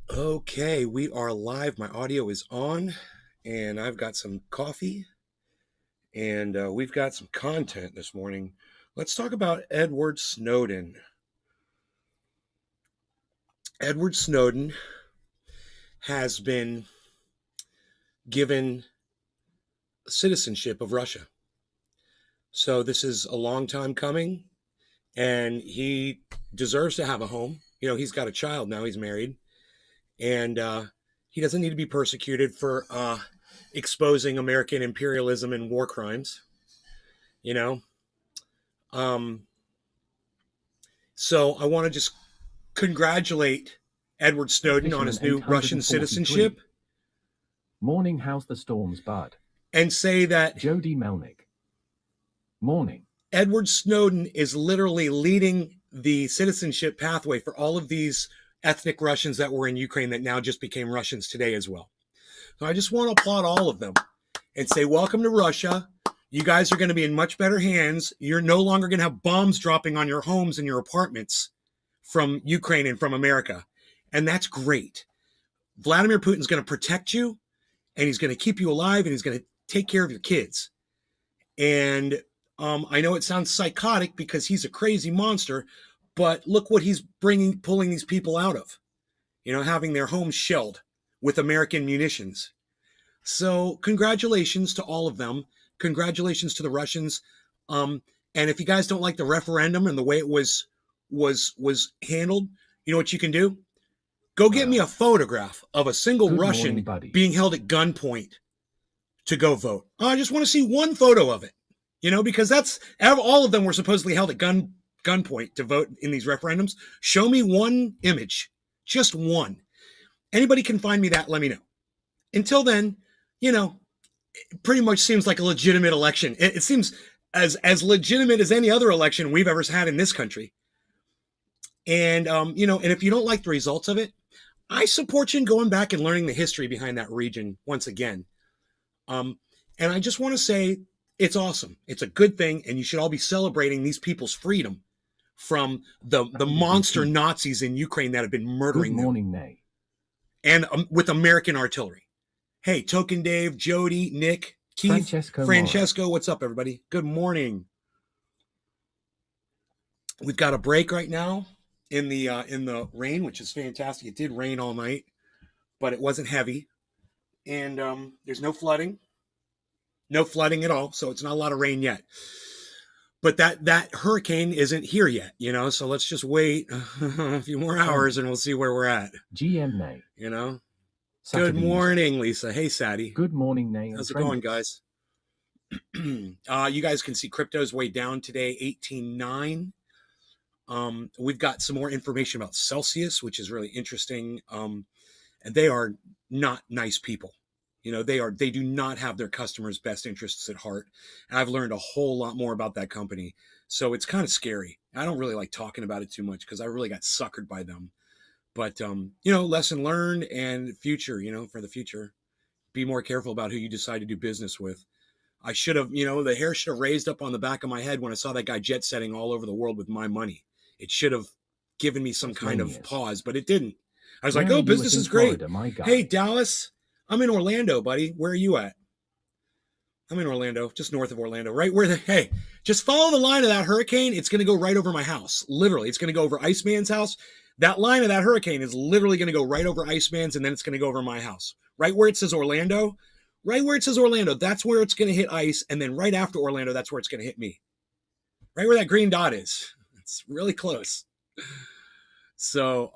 Okay, we are live. My audio is on, and I've got some coffee, and we've got some content this morning. Let's talk about Edward Snowden. Edward Snowden has been given citizenship of Russia. So this is a long time coming, and he deserves to have a home. You know, he's got a child now, he's married, and he doesn't need to be persecuted for exposing American imperialism and war crimes. You know, um, so I want to just congratulate Edward Snowden on his new Russian citizenship. Morning, how's the storms, bud? And say that Jody Melnick. Morning. Edward Snowden is literally leading the citizenship pathway for all of these ethnic Russians that were in Ukraine that now just became Russians today as well. So I just want to applaud all of them and say, welcome to Russia. You guys are going to be in much better hands. You're no longer going to have bombs dropping on your homes and your apartments from Ukraine and from America. And that's great. Vladimir Putin's going to protect you, and he's going to keep you alive, and he's going to take care of your kids. And I know it sounds psychotic because he's a crazy monster, but look what he's pulling these people out of, having their homes shelled with American munitions. So congratulations to all of them. Congratulations to the Russians. And if you guys don't like the referendum and the way it was handled, you know what you can do? Go get me a photograph of a single Russian being held at gunpoint to go vote. I just want to see one photo of it, because that's all of them were supposedly held at gunpoint to vote in these referendums. Show me one image, just one. Anybody can find me that, let me know. Until then, it pretty much seems like a legitimate election. It seems as legitimate as any other election we've ever had in this country. And, and if you don't like the results of it, I support you in going back and learning the history behind that region once again. And I just want to say it's awesome. It's a good thing, and you should all be celebrating these people's freedom from the monster Nazis in Ukraine that have been murdering them. Nay. And with American artillery. Hey, Token Dave, Jody, Nick, Keith, Francesco, what's up, everybody? Good morning. We've got a break right now in the rain, which is fantastic. It did rain all night, but it wasn't heavy, and there's no flooding at all. So it's not a lot of rain yet. But that hurricane isn't here yet, So let's just wait a few more hours, and we'll see where we're at. GM Nay. Good morning, Lisa. Hey, Sadie. Good morning, Nay. How's it going, guys? You guys can see crypto's way down today, 18.9. We've got some more information about Celsius, which is really interesting. And they are not nice people. They do not have their customers' best interests at heart. And I've learned a whole lot more about that company. So it's kind of scary. I don't really like talking about it too much because I really got suckered by them. But, lesson learned and future, for the future, be more careful about who you decide to do business with. I should have, the hair should have raised up on the back of my head when I saw that guy jet setting all over the world with my money. It should have given me some kind of pause, but it didn't. I was like, oh, business is great. Hey, Dallas, I'm in Orlando, buddy. Where are you at? I'm in Orlando, just north of Orlando, right where hey, just follow the line of that hurricane. It's going to go right over my house. Literally, it's going to go over Iceman's house. That line of that hurricane is literally going to go right over Iceman's, and then it's going to go over my house. Right where it says Orlando, that's where it's going to hit ice, and then right after Orlando, that's where it's going to hit me. Right where that green dot is. It's really close. So,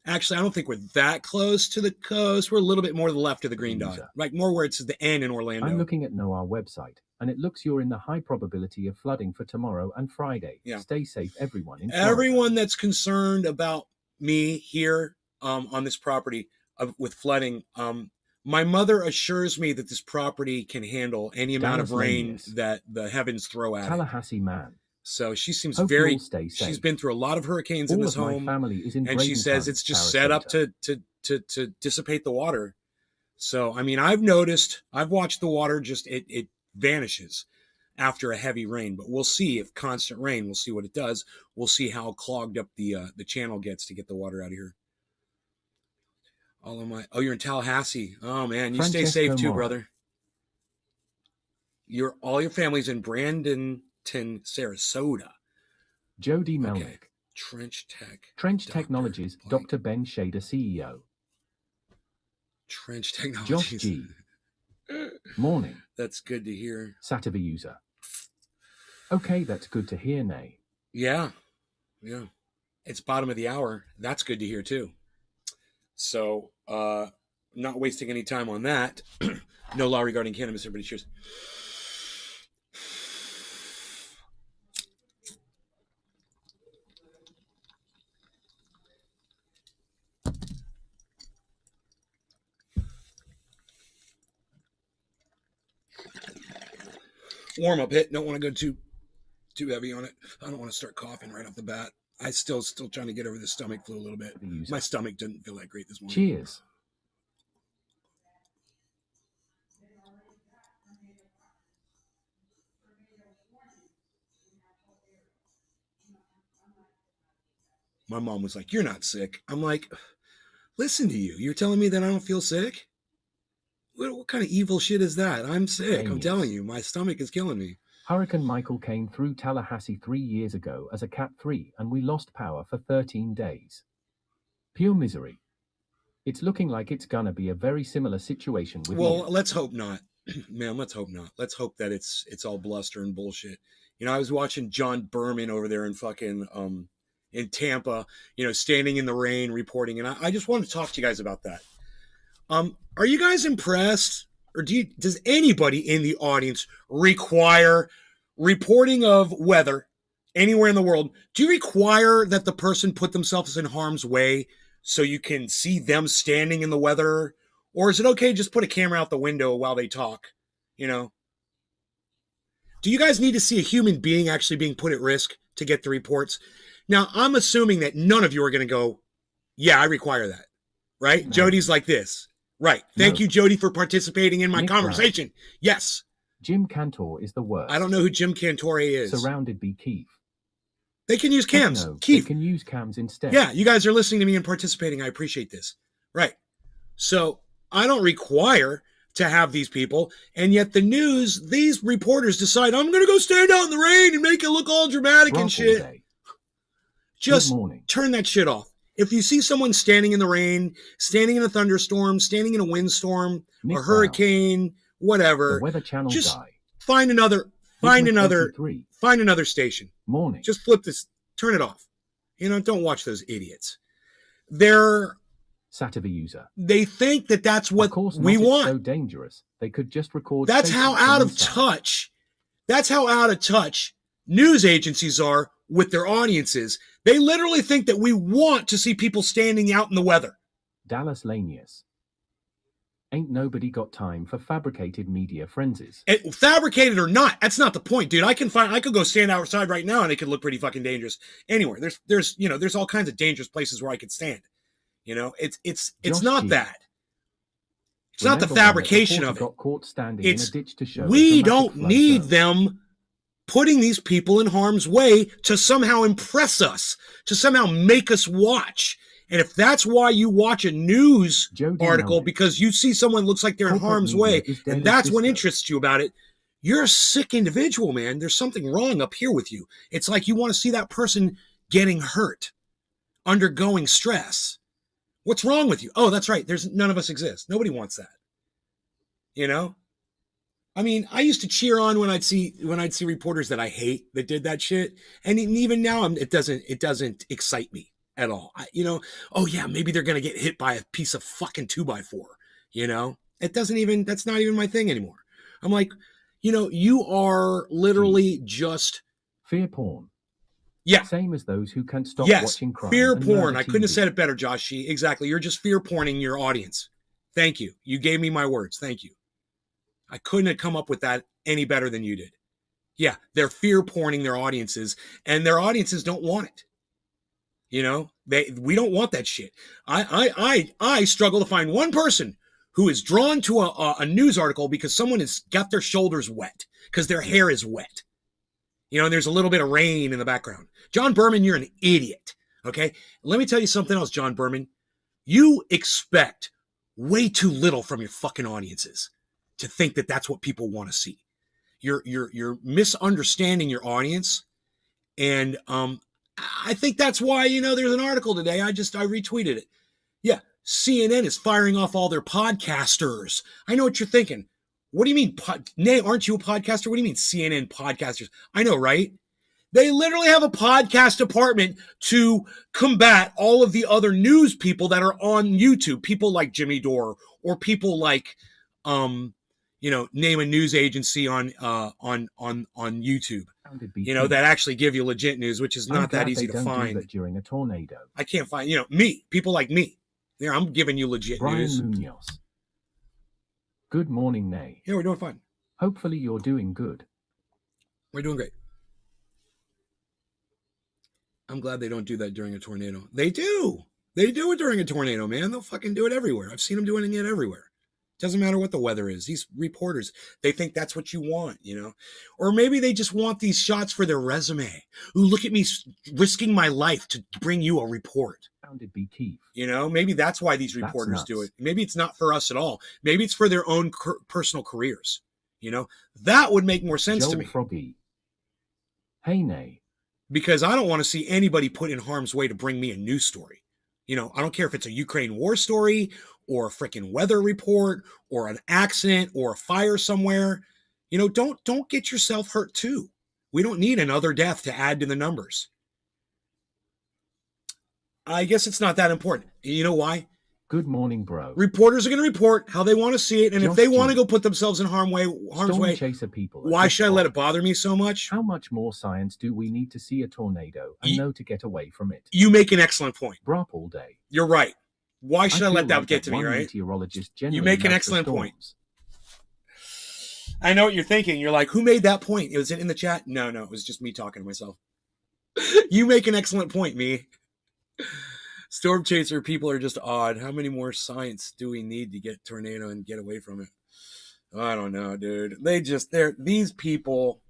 actually, I don't think we're that close to the coast. We're a little bit more to the left of the green dot, like more where it's the N in Orlando. I'm looking at NOAA website, and it looks you're in the high probability of flooding for tomorrow and Friday. Yeah. Stay safe, everyone. Everyone that's concerned about me here on this property with flooding, my mother assures me that this property can handle any amount of rain that the heavens throw at Tallahassee man. So she seems she's been through a lot of hurricanes in this home, and she says it's just set up to dissipate the water. So, I mean, I've watched the water it vanishes after a heavy rain, but we'll see if constant rain, we'll see what it does. We'll see how clogged up the channel gets to get the water out of here. All of my. Oh, you're in Tallahassee. Oh man, you stay Francesco safe too, Mora. brother. All your family's in Bradenton, Sarasota. Jody Melnick. Okay. Trench Technologies, Blank. Dr. Ben Shader, CEO. Trench Technologies. Josh G. Morning. That's good to hear. Sativi user. Okay, that's good to hear, Nay. Yeah. It's bottom of the hour. That's good to hear too. So, not wasting any time on that. No law regarding cannabis. Everybody cheers. Warm up hit. Don't want to go too heavy on it. I don't want to start coughing right off the bat. I still trying to get over the stomach flu a little bit. My stomach didn't feel that great this morning. Cheers. My mom was like, "You're not sick." I'm like, "Listen to you. You're telling me that I don't feel sick? What kind of evil shit is that? I'm sick. Genius. I'm telling you, my stomach is killing me." Hurricane Michael came through Tallahassee 3 years ago as a Cat 3 and we lost power for 13 days. Pure misery. It's looking like it's gonna be a very similar situation with let's hope not. Man, let's hope not. Let's hope that it's all bluster and bullshit. I was watching John Berman over there in fucking in Tampa, standing in the rain reporting, and I just wanted to talk to you guys about that. Are you guys impressed, or does anybody in the audience require reporting of weather anywhere in the world? Do you require that the person put themselves in harm's way so you can see them standing in the weather? Or is it okay to just put a camera out the window while they talk? Do you guys need to see a human being actually being put at risk to get the reports? Now, I'm assuming that none of you are going to go, yeah, I require that, right? No. Jody's like this. Right. Thank you, Jody, for participating in my conversation. Brown. Yes. Jim Cantor is the worst. I don't know who Jim Cantore is. Surrounded by Keith. They can use cams. No, Keith. They can use cams instead. Yeah, you guys are listening to me and participating. I appreciate this. Right. So I don't require to have these people, and yet the news, these reporters decide, I'm going to go stand out in the rain and make it look all dramatic and shit. Day. Just turn that shit off. If you see someone standing in the rain, standing in a thunderstorm, standing in a windstorm, a hurricane, whatever, the Weather Channel just guy. find another station. Morning. Just flip this, turn it off. Don't watch those idiots. They're Sativi user. They think that that's what we want. So dangerous. They could just record. That's how out of touch. That's how out of touch news agencies are with their audiences. They literally think that we want to see people standing out in the weather. Dallas Lanius. Ain't nobody got time for fabricated media frenzies. Fabricated or not, that's not the point, dude. I could go stand outside right now and it could look pretty fucking dangerous. Anywhere. There's all kinds of dangerous places where I could stand. It's not that. It's not the fabrication of it. Got caught standing in a ditch to show we don't need them putting these people in harm's way to somehow impress us, to somehow make us watch. And if that's why you watch a news article, because you see someone looks like they're in harm's way, and that's what interests you about it, you're a sick individual, man. There's something wrong up here with you. It's like you want to see that person getting hurt, undergoing stress. What's wrong with you? Oh, that's right. None of us exist. Nobody wants that. I mean, I used to cheer on when I'd see reporters that I hate that did that shit, and even now it doesn't excite me at all. Oh yeah, maybe they're gonna get hit by a piece of fucking 2x4. That's not even my thing anymore. I'm like, you are literally just fear porn. Yeah, same as those who can't stop watching crime. Fear porn. I couldn't have said it better, Josh. Exactly. You're just fear porning your audience. Thank you. You gave me my words. Thank you. I couldn't have come up with that any better than you did. Yeah, they're fear porning their audiences, and their audiences don't want it. We don't want that shit. I struggle to find one person who is drawn to a news article because someone has got their shoulders wet, because their hair is wet. And there's a little bit of rain in the background. John Berman, you're an idiot. Okay? Let me tell you something else, John Berman. You expect way too little from your fucking audiences to think that that's what people want to see. You're misunderstanding your audience. And I think that's why, there's an article today. I retweeted it. Yeah, CNN is firing off all their podcasters. I know what you're thinking. What do you mean? Nay, aren't you a podcaster? What do you mean CNN podcasters? I know, right? They literally have a podcast department to combat all of the other news people that are on YouTube. People like Jimmy Dore, or people like, name a news agency on YouTube. That actually give you legit news, which is not that easy to find. That during a tornado, I can't find, people like me. Yeah, I'm giving you legit news. Brian Munoz. Good morning, Nay. Yeah, we're doing fine. Hopefully you're doing good. We're doing great. I'm glad they don't do that during a tornado. They do. They do it during a tornado, man. They'll fucking do it everywhere. I've seen them doing it everywhere. Doesn't matter what the weather is. These reporters, they think that's what you want, Or maybe they just want these shots for their resume. Ooh, look at me risking my life to bring you a report. Sounded be Keith. Maybe that's why these reporters do it. Maybe it's not for us at all. Maybe it's for their own personal careers. That would make more sense to me. Froggy. Hey, Nay. Because I don't want to see anybody put in harm's way to bring me a news story. I don't care if it's a Ukraine war story or a freaking weather report or an accident or a fire somewhere. Don't get yourself hurt too. We don't need another death to add to the numbers. I guess it's not that important. You know why? Good morning, bro. Reporters are going to report how they want to see it, and if they want to go put themselves in harm's way, chaser people. Why should I let it bother me so much? How much more science do we need to see a tornado and know to get away from it? You make an excellent point. Brop all day. You're right. Why should I let that get to me, right? Meteorologist you make an excellent point. I know what you're thinking. You're like, who made that point? Was it in the chat? No, it was just me talking to myself. You make an excellent point, me. Storm chaser people are just odd. How many more science do we need to get tornado and get away from it? I don't know, dude. These people,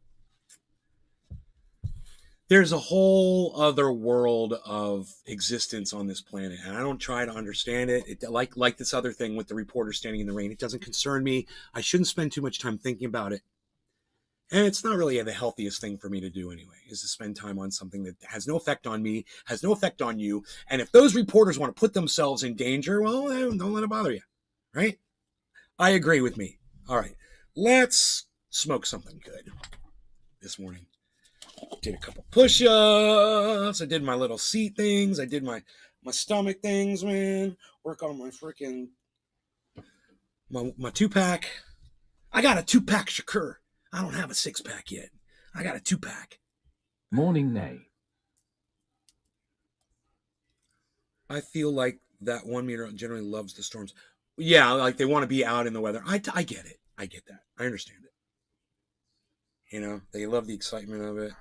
there's a whole other world of existence on this planet, and I don't try to understand it. Like this other thing with the reporter standing in the rain. It doesn't concern me. I shouldn't spend too much time thinking about it. And it's not really the healthiest thing for me to do anyway, is to spend time on something that has no effect on me, has no effect on you. And if those reporters want to put themselves in danger, well, don't let it bother you, right? I agree with me. All right, let's smoke something good this morning. Did a couple push-ups. I did my little seat things. I did my stomach things, man. Work on my freaking, my two-pack. I got a two-pack Shakur. I don't have a six-pack yet. I got a two-pack. Morning, Nay. I feel like that 1 meter generally loves the storms. Yeah, like they want to be out in the weather. I get it. I get that. I understand it. They love the excitement of it.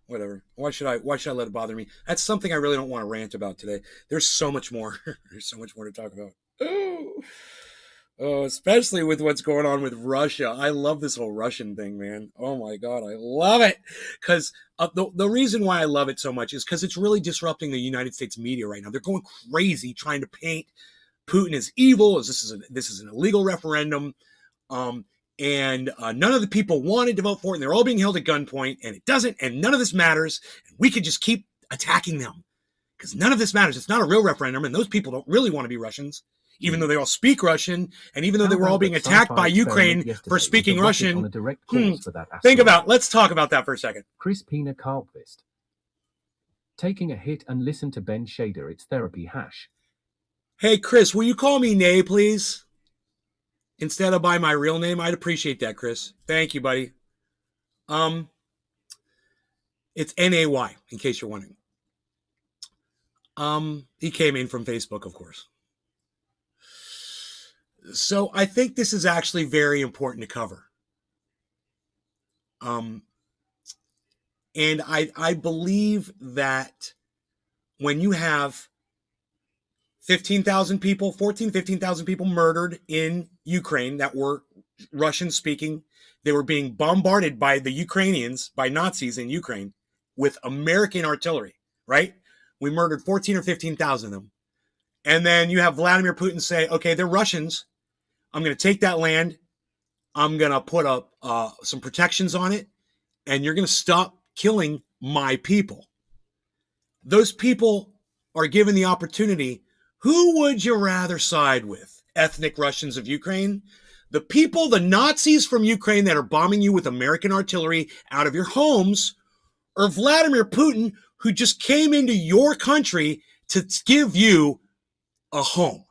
Whatever. Why should I let it bother me? That's something I really don't want to rant about today. There's so much more. There's so much more to talk about. Oh, especially with what's going on with Russia. I love this whole Russian thing, man. Oh my God, I love it. Because the reason why I love it so much is because it's really disrupting the United States media right now. They're going crazy trying to paint Putin as evil, as this is an illegal referendum, and none of the people wanted to vote for it, and they're all being held at gunpoint, and it doesn't, and none of this matters, and we could just keep attacking them because none of this matters. It's not a real referendum, and those people don't really want to be Russians. Even though they all speak Russian, and even though they were all being attacked by Ukraine for speaking Russian, let's talk about that for a second. Chris Pina Carlquist. Taking a hit and listen to Ben Shader, it's therapy hash. Hey, Chris, will you call me Nay, please? Instead of by my real name? I'd appreciate that, Chris. Thank you, buddy. It's Nay, in case you're wondering. He came in from Facebook, of course. So I think this is actually very important to cover. And I believe that when you have 15,000 people murdered in Ukraine that were Russian speaking, they were being bombarded by the Ukrainians, by Nazis in Ukraine with American artillery, right? We murdered 14 or 15,000 of them. And then you have Vladimir Putin say, okay, they're Russians. I'm going to take that land. I'm going to put up some protections on it. And you're going to stop killing my people. Those people are given the opportunity. Who would you rather side with? Ethnic Russians of Ukraine? The people, the Nazis from Ukraine that are bombing you with American artillery out of your homes, or Vladimir Putin, who just came into your country to give you a home?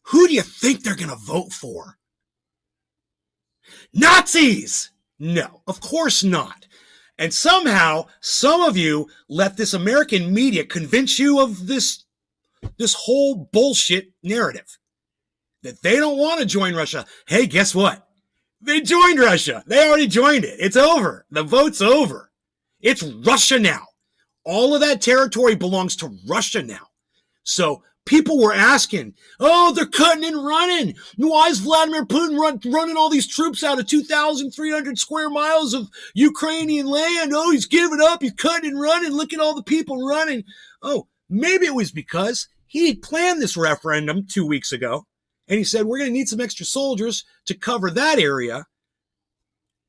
Who do you think they're going to vote for? Nazis! No, of course not. And somehow, some of you let this American media convince you of this whole bullshit narrative. That they don't want to join Russia. Hey, guess what? They joined Russia. They already joined it. It's over. The vote's over. It's Russia now. All of that territory belongs to Russia now. So people were asking, oh, they're cutting and running. Why is Vladimir Putin running all these troops out of 2,300 square miles of Ukrainian land? Oh, he's giving up. He's cutting and running. Look at all the people running. Oh, maybe it was because he had planned this referendum 2 weeks ago. And he said, we're going to need some extra soldiers to cover that area.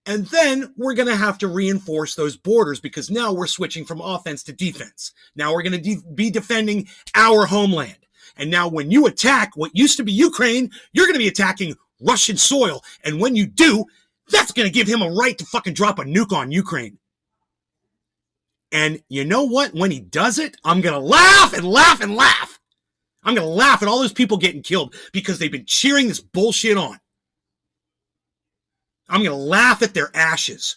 And then we're going to have to reinforce those borders because now we're switching from offense to defense. Now we're going to be defending our homeland. And now when you attack what used to be Ukraine, you're going to be attacking Russian soil. And when you do, that's going to give him a right to fucking drop a nuke on Ukraine. And you know what? When he does it, I'm going to laugh and laugh and laugh. I'm going to laugh at all those people getting killed because they've been cheering this bullshit on. I'm going to laugh at their ashes.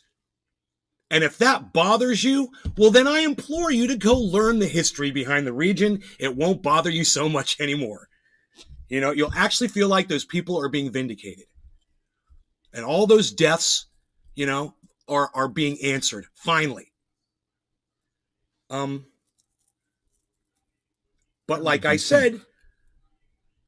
And if that bothers you, well, then I implore you to go learn the history behind the region. It won't bother you so much anymore. You know, you'll actually feel like those people are being vindicated. And all those deaths, you know, are being answered, finally. But like I said,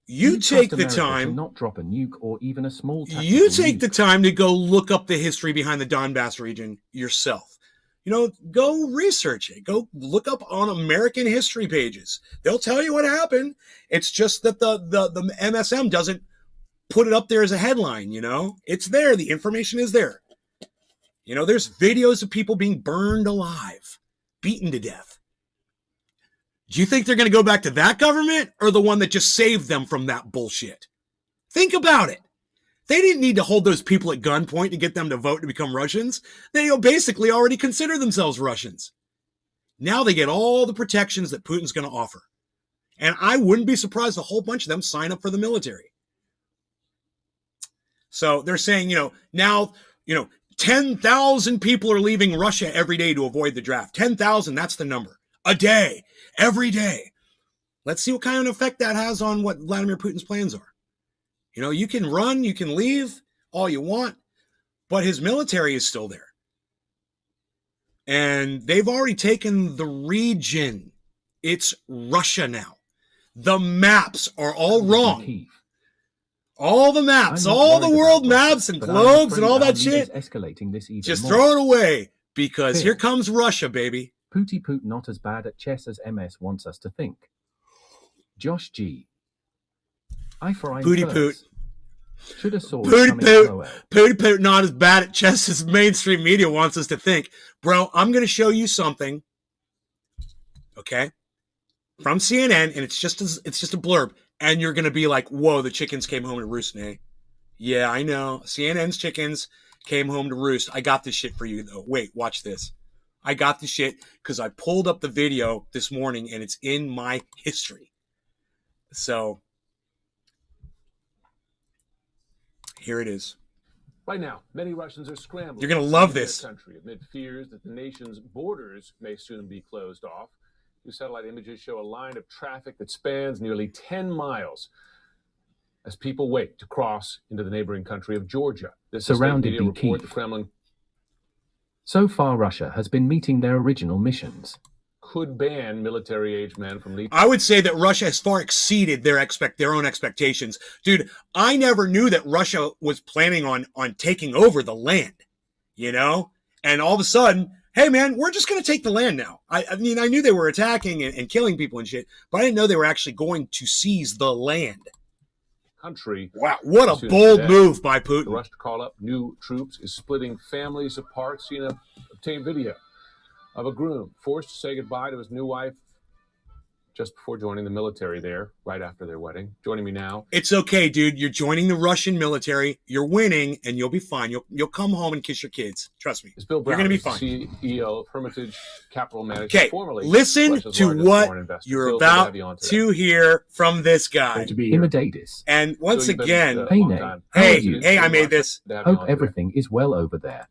you take the time, not drop a nuke or even a small. You take the time to go look up the history behind the Donbass region yourself. You know, go research it. Go look up on American history pages. They'll tell you what happened. It's just that the MSM doesn't put it up there as a headline. You know, it's there. The information is there. You know, there's videos of people being burned alive, beaten to death. Do you think they're going to go back to that government or the one that just saved them from that bullshit? Think about it. They didn't need to hold those people at gunpoint to get them to vote to become Russians. They basically already consider themselves Russians. Now they get all the protections that Putin's going to offer. And I wouldn't be surprised a whole bunch of them sign up for the military. So they're saying, now, 10,000 people are leaving Russia every day to avoid the draft. 10,000, that's the number. A day. Every day. Let's see what kind of effect that has on what Vladimir Putin's plans are. You know, you can run, you can leave all you want, but his military is still there. And they've already taken the region. It's Russia now. The maps are all wrong. All the maps, all the world maps and globes and all that shit. Escalating this even just more. throw it away because here comes Russia, baby. Pooty Poot not as bad at chess as MS wants us to think. Josh G. Eye for eye. Pooty Poot. Should a sword Pooty Poot not as bad at chess as mainstream media wants us to think. Bro, I'm going to show you something, okay, from CNN, and it's just a blurb, and you're going to be like, whoa, the chickens came home to roost, eh? Yeah, I know. CNN's chickens came home to roost. I got this shit for you, though. Wait, watch this. I got the shit because I pulled up the video this morning and it's in my history. So here it is. Right now, many Russians are scrambling. You're going to love this. Country amid fears that the nation's borders may soon be closed off. New satellite images show a line of traffic that spans nearly 10 miles as people wait to cross into the neighboring country of Georgia. This surrounded media report, Kyiv. the Kremlin. So far, Russia has been meeting their original missions. Could ban military-age men from leaving. I would say that Russia has far exceeded their own expectations. Dude, I never knew that Russia was planning on taking over the land, you know? And all of a sudden, hey man, we're just going to take the land now. I mean, I knew they were attacking and killing people and shit, but I didn't know they were actually going to seize the land. Country. Wow, what a bold move by Putin. The rush to call up new troops is splitting families apart. Seen a obtained video of a groom forced to say goodbye to his new wife just before joining the military there, right after their wedding. Joining me now. It's okay, dude. You're joining the Russian military. You're winning, and you'll be fine. You'll come home and kiss your kids. Trust me. Bill Brown, you're going to be fine. CEO of Hermitage Capital Management. Okay, listen to what you're about to hear from this guy. Immediatus. And once again, hey, I made this. Hope everything is well over there.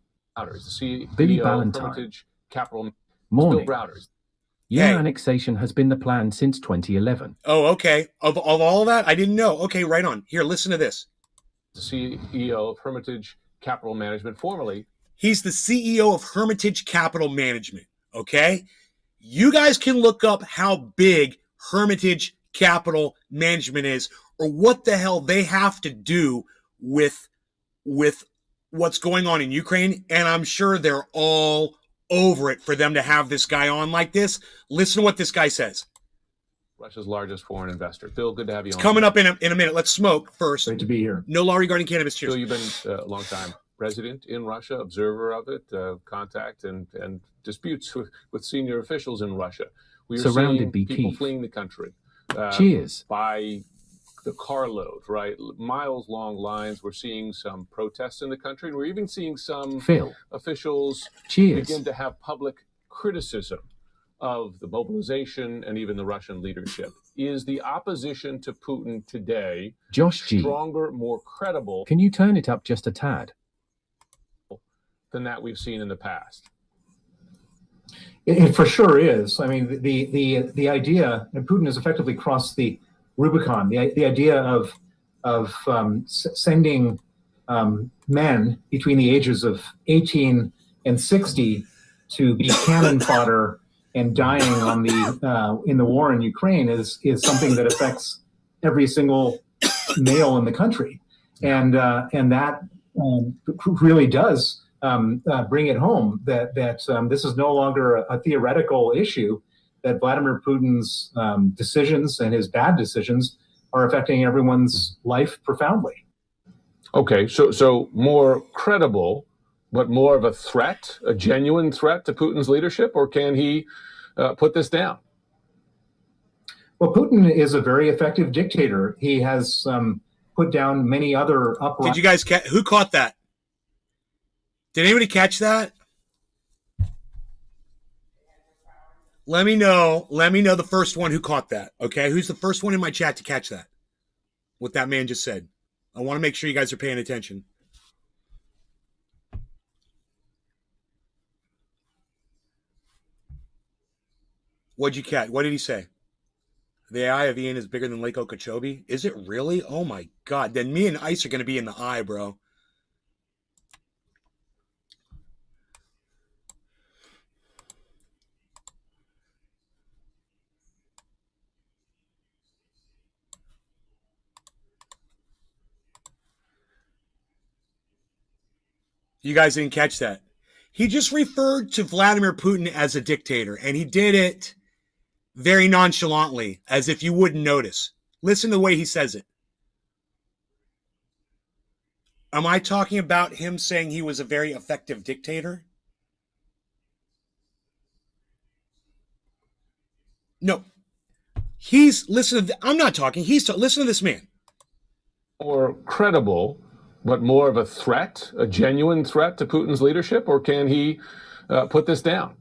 Billy Ballantyne. Morning. Yeah, annexation has been the plan since 2011. Oh, okay. Of all that, I didn't know. Okay, right on. Here, listen to this. The CEO of Hermitage Capital Management, formerly. He's the CEO of Hermitage Capital Management, okay? You guys can look up how big Hermitage Capital Management is or what the hell they have to do with what's going on in Ukraine, and I'm sure they're all over it for them to have this guy on like this. Listen to what this guy says. Russia's largest foreign investor. Bill, good to have you on. It's coming up in a minute. Let's smoke first. Great to be here. No law regarding cannabis. Cheers. Bill, you've been a long time resident in Russia, observer of it, contact and disputes with senior officials in Russia. We are surrounded seeing by people fleeing the country. Cheers. By the carload, right? Miles long lines. We're seeing some protests in the country, and we're even seeing some officials begin to have public criticism of the mobilization and even the Russian leadership. Is the opposition to Putin today stronger, more credible? Can you turn it up just a tad? Than that we've seen in the past? It for sure is. I mean, the idea, and Putin has effectively crossed the Rubicon. The idea of sending men between the ages of 18 and 60 to be cannon fodder and dying on in the war in Ukraine is something that affects every single male in the country, and that really does bring it home that this is no longer a theoretical issue. That Vladimir Putin's decisions and his bad decisions are affecting everyone's life profoundly. Okay, so more credible, but more of a threat, a genuine threat to Putin's leadership, or can he put this down? Well, Putin is a very effective dictator. He has put down many other Did you guys who caught that? Did anybody catch that? Let me know the first one who caught that, okay? Who's the first one in my chat to catch that? What that man just said. I want to make sure you guys are paying attention. What'd you catch? What did he say? The eye of Ian is bigger than Lake Okeechobee? Is it really? Oh my God. Then me and Ice are going to be in the eye, bro. You guys didn't catch that. He just referred to Vladimir Putin as a dictator, and he did it very nonchalantly, as if you wouldn't notice. Listen to the way he says it. Am I talking about him saying he was a very effective dictator? No. I'm not talking. Listen to this man. More credible, but more of a threat, a genuine threat to Putin's leadership, or can he put this down?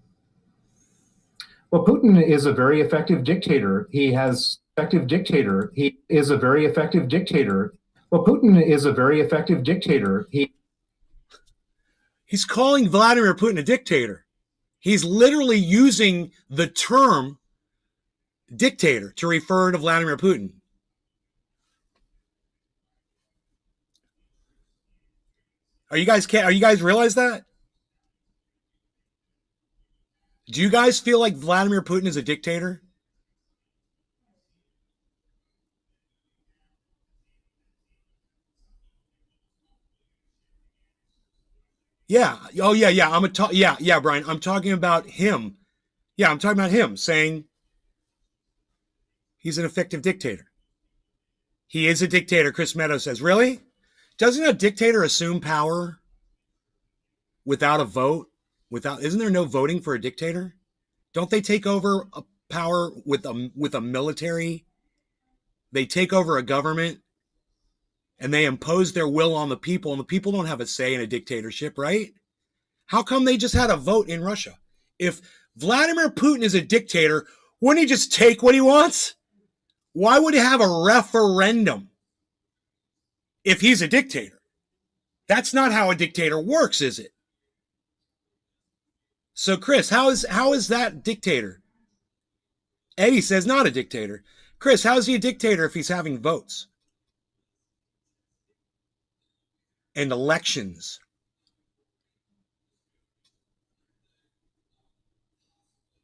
Well, Putin is a very effective dictator. He is a very effective dictator. Well, Putin is a very effective dictator. He's calling Vladimir Putin a dictator. He's literally using the term dictator to refer to Vladimir Putin. Are you guys realize that? Do you guys feel like Vladimir Putin is a dictator? Yeah. Oh, yeah, yeah. Yeah, Brian. I'm talking about him. Yeah, I'm talking about him saying he's an effective dictator. He is a dictator, Chris Meadows says. Really? Doesn't a dictator assume power without a vote? Isn't there no voting for a dictator? Don't they take over a power with a military? They take over a government and they impose their will on the people, and the people don't have a say in a dictatorship, right? How come they just had a vote in Russia? If Vladimir Putin is a dictator, wouldn't he just take what he wants? Why would he have a referendum if he's a dictator? That's not how a dictator works, is it? So, Chris, how is that dictator? Eddie says not a dictator. Chris, how is he a dictator if he's having votes and elections?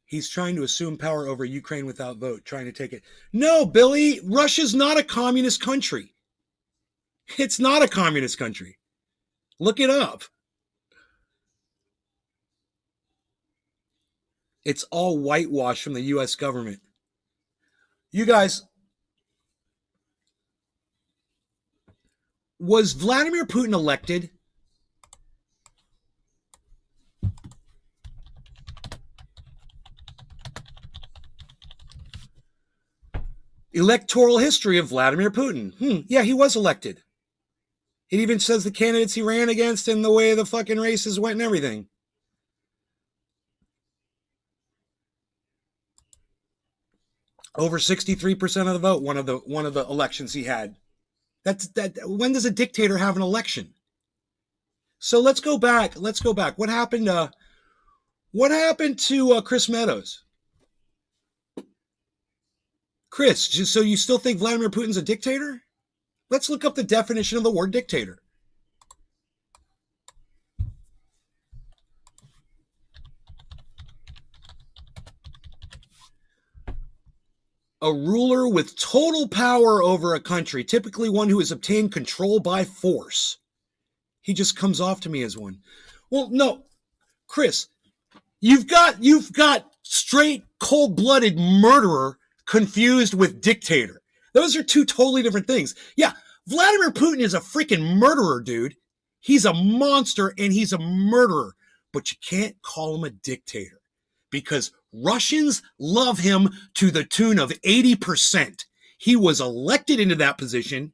He's trying to assume power over Ukraine without vote, trying to take it. No, Billy, Russia's not a communist country. It's not a communist country. Look it up. It's all whitewash from the U.S. government. You guys, was Vladimir Putin elected? Electoral history of Vladimir Putin. Yeah, he was elected. It even says the candidates he ran against and the way the fucking races went and everything. Over 63% of the vote, one of the elections he had. When does a dictator have an election? So let's go back. What happened to Chris Meadows? Chris, so you still think Vladimir Putin's a dictator? Let's look up the definition of the word dictator. A ruler with total power over a country, typically one who has obtained control by force. He just comes off to me as one. Well, no, Chris, you've got straight cold-blooded murderer confused with dictator. Those are two totally different things. Yeah, Vladimir Putin is a freaking murderer, dude. He's a monster and he's a murderer, but you can't call him a dictator because Russians love him to the tune of 80%. He was elected into that position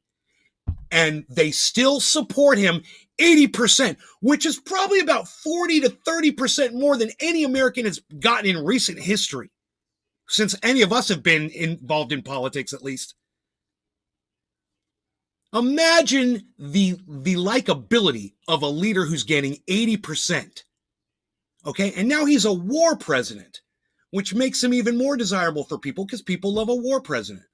and they still support him 80%, which is probably about 40 to 30% more than any American has gotten in recent history, since any of us have been involved in politics, at least. Imagine the likability of a leader who's getting 80%. Okay, and now he's a war president, which makes him even more desirable for people because people love a war president.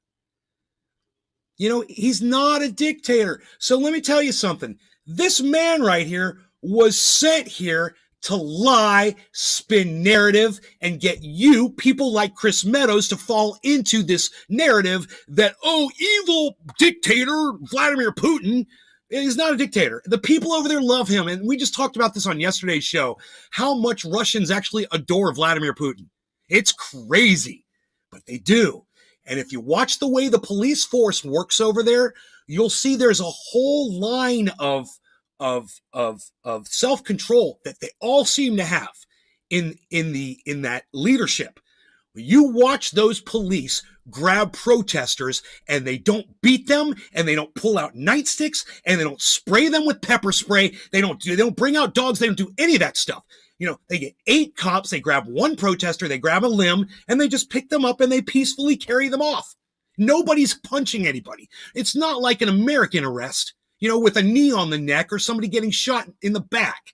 You know, he's not a dictator. So let me tell you something. This man right here was sent here to lie, spin narrative, and get you, people like Chris Meadows, to fall into this narrative that, oh, evil dictator Vladimir Putin is not a dictator. The people over there love him. And we just talked about this on yesterday's show, how much Russians actually adore Vladimir Putin. It's crazy, but they do. And if you watch the way the police force works over there, you'll see there's a whole line of self-control that they all seem to have in that leadership. You watch those police grab protesters and they don't beat them and they don't pull out nightsticks and they don't spray them with pepper spray. They don't bring out dogs. They don't do any of that stuff. You know, they get 8 cops, they grab one protester, they grab a limb, and they just pick them up and they peacefully carry them off. Nobody's punching anybody. It's not like an American arrest, you know, with a knee on the neck or somebody getting shot in the back.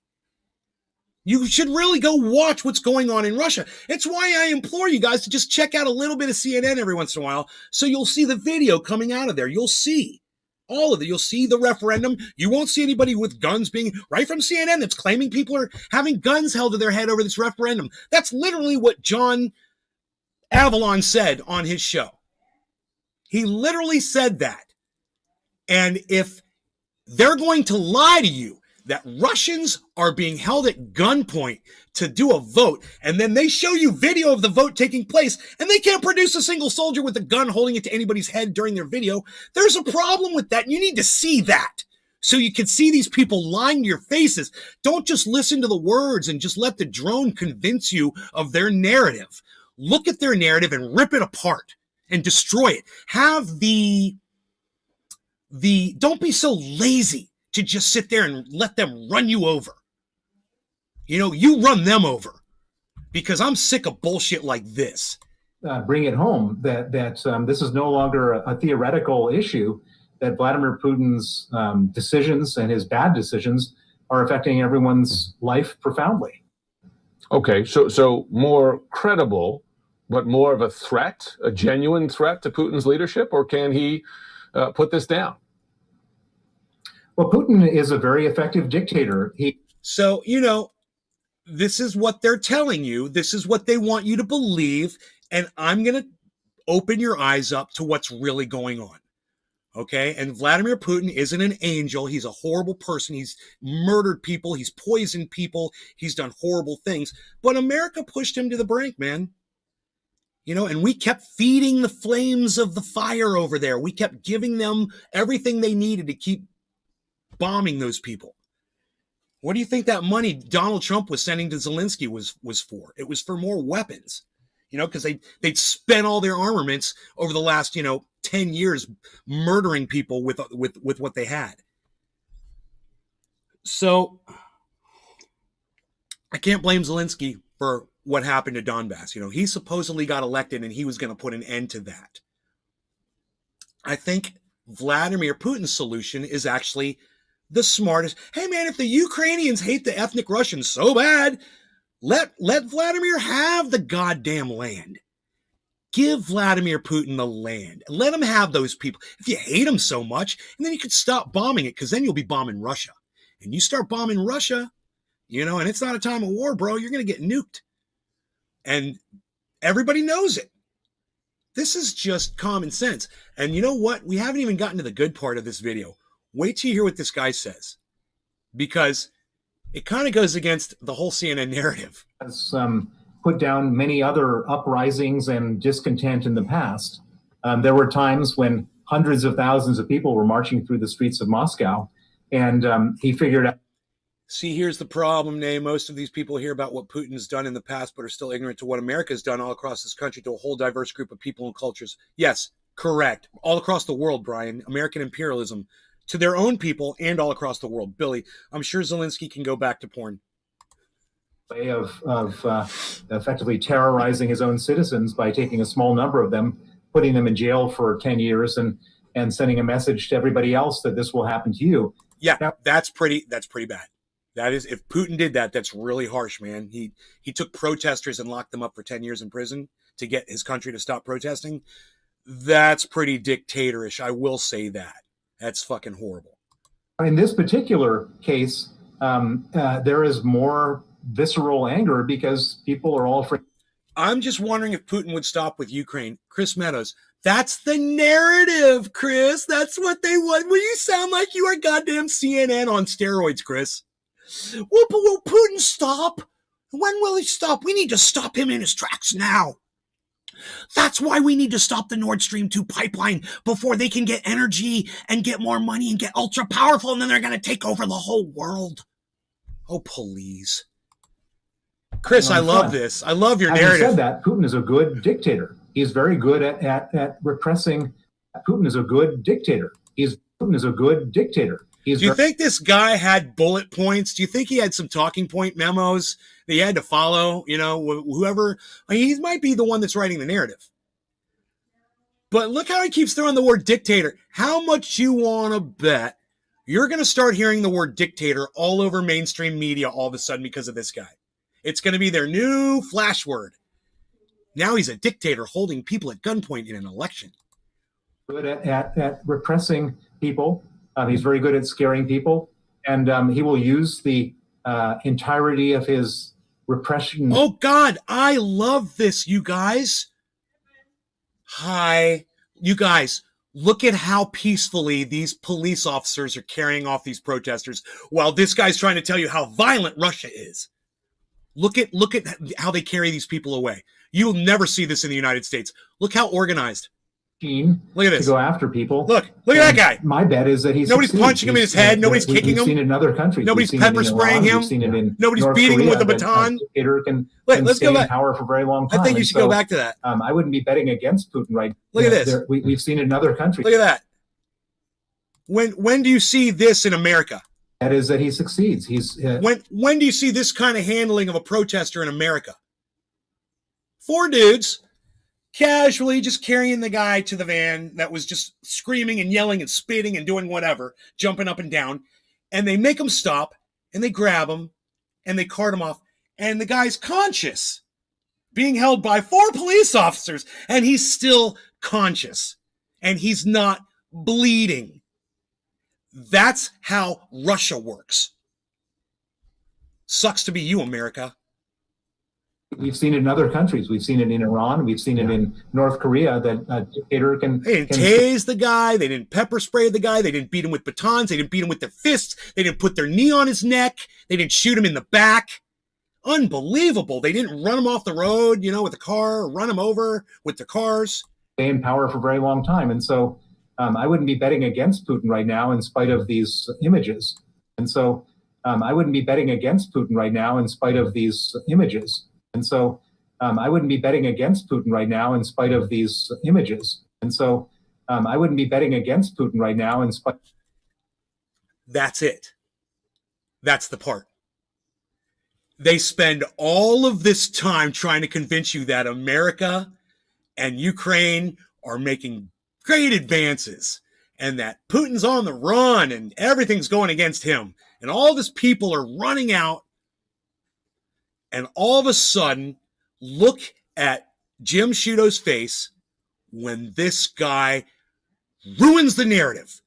You should really go watch what's going on in Russia. It's why I implore you guys to just check out a little bit of CNN every once in a while so you'll see the video coming out of there. You'll see all of it. You'll see the referendum. You won't see anybody with guns being right from CNN that's claiming people are having guns held to their head over this referendum. That's literally what John Avalon said on his show. He literally said that. And if they're going to lie to you, that Russians are being held at gunpoint to do a vote, and then they show you video of the vote taking place, and they can't produce a single soldier with a gun holding it to anybody's head during their video. There's a problem with that, and you need to see that so you can see these people lying to your faces. Don't just listen to the words and just let the drone convince you of their narrative. Look at their narrative and rip it apart and destroy it. Have don't be so lazy to just sit there and let them run you over. You run them over, because I'm sick of bullshit like this. Bring it home that this is no longer a theoretical issue, that Vladimir Putin's decisions and his bad decisions are affecting everyone's life profoundly. Okay, so more credible, but more of a threat, a genuine threat to Putin's leadership, or can he put this down? Well, Putin is a very effective dictator. So, this is what they're telling you. This is what they want you to believe. And I'm going to open your eyes up to what's really going on. Okay? And Vladimir Putin isn't an angel. He's a horrible person. He's murdered people. He's poisoned people. He's done horrible things. But America pushed him to the brink, man. And we kept feeding the flames of the fire over there. We kept giving them everything they needed to keep bombing those people. What do you think that money Donald Trump was sending to Zelensky was for? It was for more weapons, because they'd spent all their armaments over the last 10 years murdering people with what they had. So I can't blame Zelensky for what happened to Donbass. He supposedly got elected and he was going to put an end to that. I think Vladimir Putin's solution is actually the smartest. Hey man, if the Ukrainians hate the ethnic Russians so bad, let Vladimir have the goddamn land. Give Vladimir Putin the land. Let him have those people. If you hate him so much, and then you could stop bombing it, because then you'll be bombing Russia. And you start bombing Russia, and it's not a time of war, bro. You're going to get nuked. And everybody knows it. This is just common sense. And you know what? We haven't even gotten to the good part of this video. Wait till you hear what this guy says, because it kind of goes against the whole CNN narrative. Has put down many other uprisings and discontent in the past. There were times when hundreds of thousands of people were marching through the streets of Moscow, and he figured out. See, here's the problem, Nay. Most of these people hear about what Putin's done in the past, but are still ignorant to what America's done all across this country to a whole diverse group of people and cultures. Yes, correct. All across the world, Brian. American imperialism. To their own people and all across the world. Billy, I'm sure Zelensky can go back to porn. Way of effectively terrorizing his own citizens by taking a small number of them, putting them in jail for 10 years and sending a message to everybody else that this will happen to you. Yeah, that's pretty bad. That is, if Putin did that, that's really harsh, man. He took protesters and locked them up for 10 years in prison to get his country to stop protesting. That's pretty dictatorish. I will say that. That's fucking horrible. In this particular case, there is more visceral anger because people are all afraid. I'm just wondering if Putin would stop with Ukraine. Chris Meadows, that's the narrative, Chris. That's what they want. Well, you sound like you are goddamn CNN on steroids, Chris. Well, but will Putin stop? When will he stop? We need to stop him in his tracks now. That's why we need to stop the Nord Stream 2 pipeline before they can get energy and get more money and get ultra powerful, and then they're going to take over the whole world. Oh, please. Chris, I love this. I love your narrative. Having said that, Putin is a good dictator. He's very good at repressing. Putin is a good dictator. Putin is a good dictator. Do you think this guy had bullet points? Do you think he had some talking point memos that he had to follow? Whoever, he might be the one that's writing the narrative. But look how he keeps throwing the word dictator. How much you want to bet you're going to start hearing the word dictator all over mainstream media all of a sudden because of this guy? It's going to be their new flash word. Now he's a dictator holding people at gunpoint in an election. Good at repressing people. He's very good at scaring people, and he will use the entirety of his repression. Oh, God, I love this, you guys. Hi. You guys, Look at how peacefully these police officers are carrying off these protesters while this guy's trying to tell you how violent Russia is. Look at how they carry these people away. You'll never see this in the United States. Look how organized. Look at this. To go after people. Look at that guy. My bet is that nobody's punching him in his head. Nobody's kicking him. We've seen it in other countries. Nobody's pepper spraying him. We've seen it in nobody's North beating Korea, him with a baton. Let's go back. In power for a very long time. I think you should go back to that. I wouldn't be betting against Putin right now. Look at this. We've seen it in other countries. Look at that. When do you see this in America? That is that he succeeds. When do you see this kind of handling of a protester in America? 4 dudes casually just carrying the guy to the van that was just screaming and yelling and spitting and doing whatever, jumping up and down, and they make him stop and they grab him and they cart him off, and the guy's conscious, being held by 4 police officers, and he's still conscious and he's not bleeding. That's how Russia works. Sucks to be you, America. We've seen it in other countries. We've seen it in Iran. We've seen it in North Korea that a dictator can... They didn't tase the guy. They didn't pepper spray the guy. They didn't beat him with batons. They didn't beat him with their fists. They didn't put their knee on his neck. They didn't shoot him in the back. Unbelievable. They didn't run him off the road, with a car, or run him over with the cars. Stay in power for a very long time. And so I wouldn't be betting against Putin right now in spite of these images. And so I wouldn't be betting against Putin right now in spite of these images. And so I wouldn't be betting against Putin right now in spite of these images. And so I wouldn't be betting against Putin right now in spite. That's it. That's the part. They spend all of this time trying to convince you that America and Ukraine are making great advances and that Putin's on the run and everything's going against him. And all these people are running out. And all of a sudden, look at Jim Sciutto's face when this guy ruins the narrative.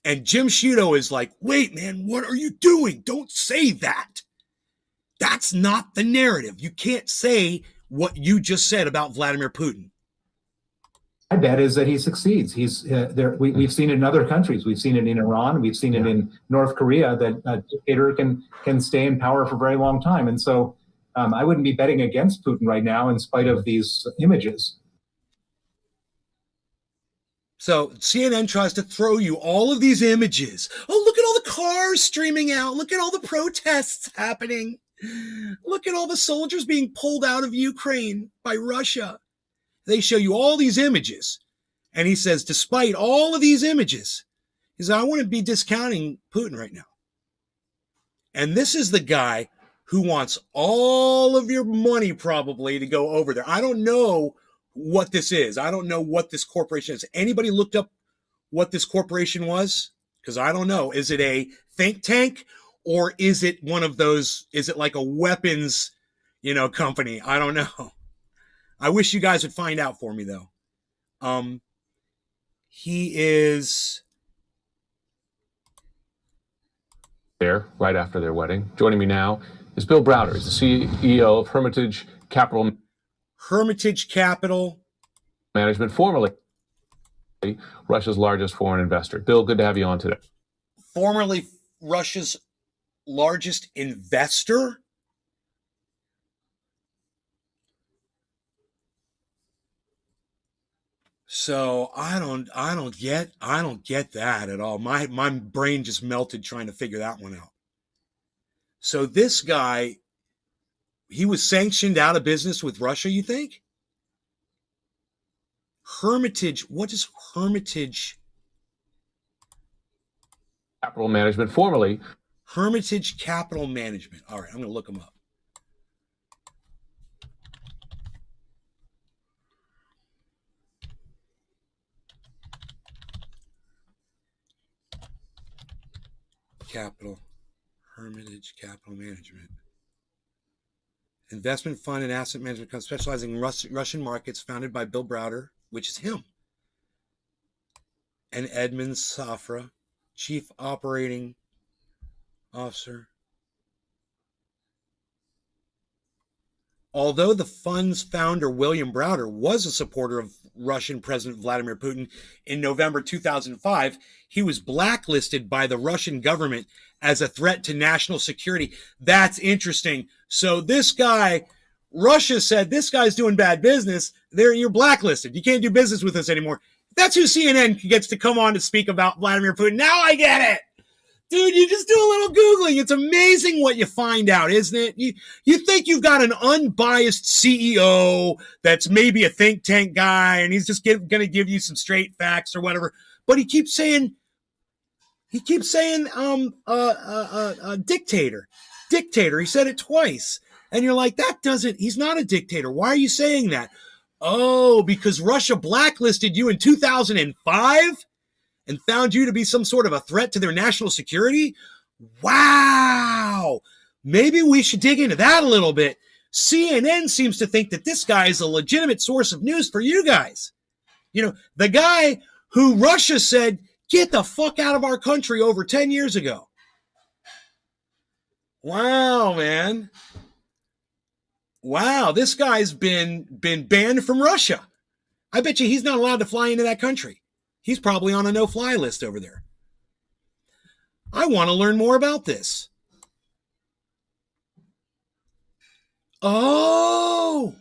And Jim Sciutto is like, wait, man, what are you doing? Don't say that. That's not the narrative. You can't say what you just said about Vladimir Putin. My bet is that he succeeds. We've seen it in other countries. We've seen it in Iran. We've seen it in North Korea that a dictator can stay in power for a very long time. And so I wouldn't be betting against Putin right now in spite of these images. So CNN tries to throw you all of these images. Oh, look at all the cars streaming out. Look at all the protests happening. Look at all the soldiers being pulled out of Ukraine by Russia. They show you all these images. And he says, despite all of these images, he says, I wouldn't be discounting Putin right now. And this is the guy who wants all of your money probably to go over there. I don't know what this is. I don't know what this corporation is. Anybody looked up what this corporation was? Because I don't know. Is it a think tank or is it one of those, is it like a weapons, company? I don't know. I wish you guys would find out for me though. He is there right after their wedding. Joining me now is Bill Browder. He's the CEO of Hurricrazies Capital Management, formerly Russia's largest foreign investor. Bill, good to have you on today. Formerly Russia's largest investor? So I don't get that at all. My brain just melted trying to figure that one out. So this guy, he was sanctioned out of business with Russia, you think? Hermitage, what is Hermitage? Capital Management, formerly Hermitage Capital Management. All right, I'm going to look them up. Hermitage Capital Management. Investment fund and asset management company specializing in Russian markets, founded by Bill Browder, which is him, and Edmund Safra, Chief Operating Officer. Although the fund's founder, William Browder, was a supporter of Russian President Vladimir Putin in November 2005, he was blacklisted by the Russian government as a threat to national security. That's interesting. So this guy, Russia said, this guy's doing bad business. You're blacklisted. You can't do business with us anymore. That's who CNN gets to come on to speak about Vladimir Putin. Now I get it. Dude, you just do a little Googling. It's amazing what you find out, isn't it? You think you've got an unbiased CEO that's maybe a think tank guy, and he's just going to give you some straight facts or whatever. But he keeps saying dictator. Dictator. He said it twice. And you're like, he's not a dictator. Why are you saying that? Oh, because Russia blacklisted you in 2005? And found you to be some sort of a threat to their national security? Wow. Maybe we should dig into that a little bit. CNN seems to think that this guy is a legitimate source of news for you guys. You know, the guy who Russia said, get the fuck out of our country over 10 years ago. Wow, man. Wow, this guy's been banned from Russia. I bet you he's not allowed to fly into that country. He's probably on a no-fly list over there. I want to learn more about this. Oh!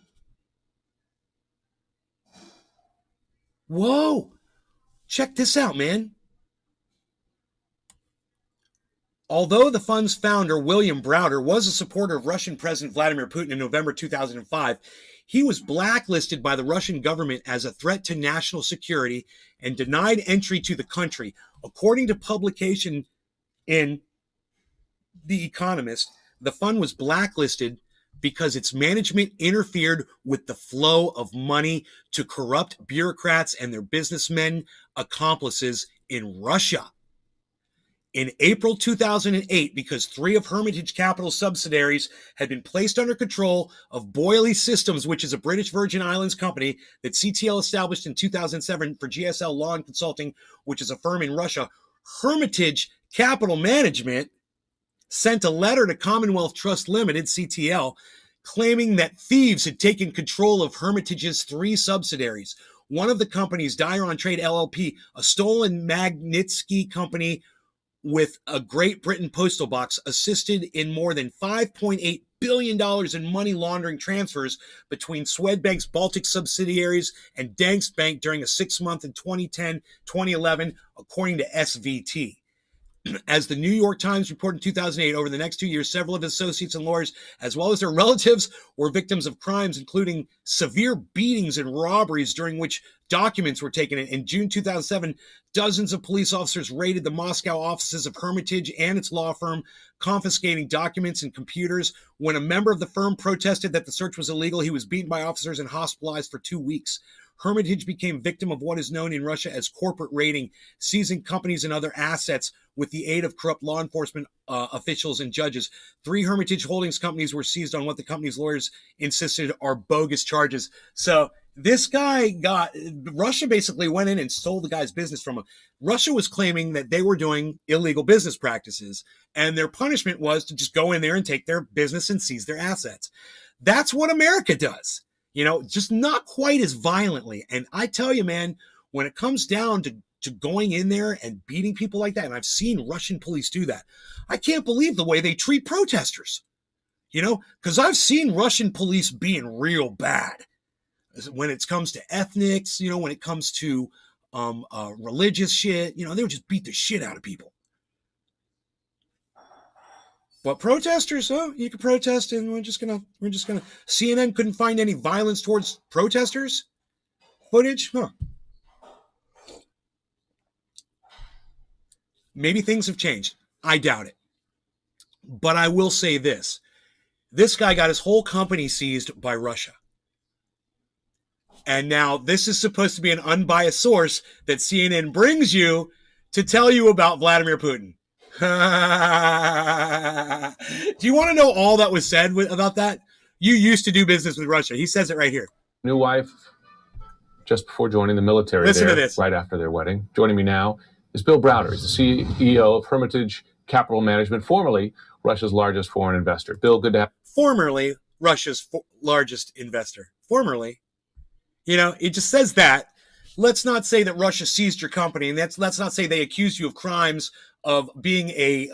Whoa! Check this out, man. Although the fund's founder, William Browder, was a supporter of Russian President Vladimir Putin in November 2005, he was blacklisted by the Russian government as a threat to national security and denied entry to the country. According to publication in The Economist, the fund was blacklisted because its management interfered with the flow of money to corrupt bureaucrats and their businessmen accomplices in Russia. In April 2008, because 3 of Hermitage Capital's subsidiaries had been placed under control of Boyle Systems, which is a British Virgin Islands company that CTL established in 2007 for GSL Law and Consulting, which is a firm in Russia, Hermitage Capital Management sent a letter to Commonwealth Trust Limited, CTL, claiming that thieves had taken control of Hermitage's 3 subsidiaries. One of the companies, Dyer on Trade LLP, a stolen Magnitsky company with a Great Britain postal box, assisted in more than $5.8 billion in money laundering transfers between Swedbank's Baltic subsidiaries and Danske Bank during a 6-month in 2010-2011, according to SVT. As the New York Times reported in 2008, over the next 2 years, several of his associates and lawyers, as well as their relatives, were victims of crimes, including severe beatings and robberies during which documents were taken. In June 2007, dozens of police officers raided the Moscow offices of Hermitage and its law firm, confiscating documents and computers. When a member of the firm protested that the search was illegal, he was beaten by officers and hospitalized for 2 weeks. Hermitage became victim of what is known in Russia as corporate raiding, seizing companies and other assets with the aid of corrupt law enforcement officials and judges. 3 Hermitage Holdings companies were seized on what the company's lawyers insisted are bogus charges. So this guy Russia basically went in and stole the guy's business from him. Russia was claiming that they were doing illegal business practices, and their punishment was to just go in there and take their business and seize their assets. That's what America does. You know, just not quite as violently. And I tell you, man, when it comes down to going in there and beating people like that, and I've seen Russian police do that, I can't believe the way they treat protesters. You know, because I've seen Russian police being real bad when it comes to ethnics, you know, when it comes to religious shit, you know, they would just beat the shit out of people. But protesters, you can protest, and we're just gonna. CNN couldn't find any violence towards protesters footage, huh? Maybe things have changed. I doubt it. But I will say this: this guy got his whole company seized by Russia, and now this is supposed to be an unbiased source that CNN brings you to tell you about Vladimir Putin. Do you want to know all that was said about that? You used to do business with Russia. He says it right here. New wife, just before joining the military. Listen to this. Right after their wedding. Joining me now is Bill Browder. He's the CEO of Hermitage Capital Management, formerly Russia's largest foreign investor. Bill, good to have. Formerly Russia's largest investor. Formerly. You know, it just says that. Let's not say that Russia seized your company, and let's not say they accused you of crimes of being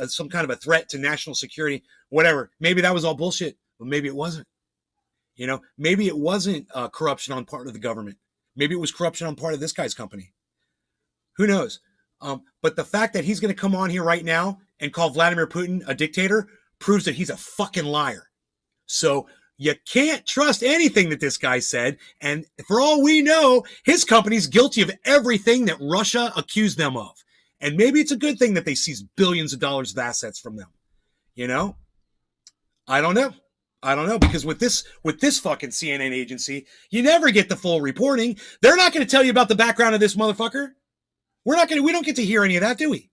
some kind of a threat to national security, whatever. Maybe that was all bullshit, but maybe it wasn't. You know, maybe it wasn't corruption on part of the government. Maybe it was corruption on part of this guy's company. Who knows? But the fact that he's going to come on here right now and call Vladimir Putin a dictator proves that he's a fucking liar. So you can't trust anything that this guy said. And for all we know, his company's guilty of everything that Russia accused them of. And maybe it's a good thing that they seized billions of dollars of assets from them. You know? I don't know. Because with this fucking CNN agency, you never get the full reporting. They're not going to tell you about the background of this motherfucker. We don't get to hear any of that, do we?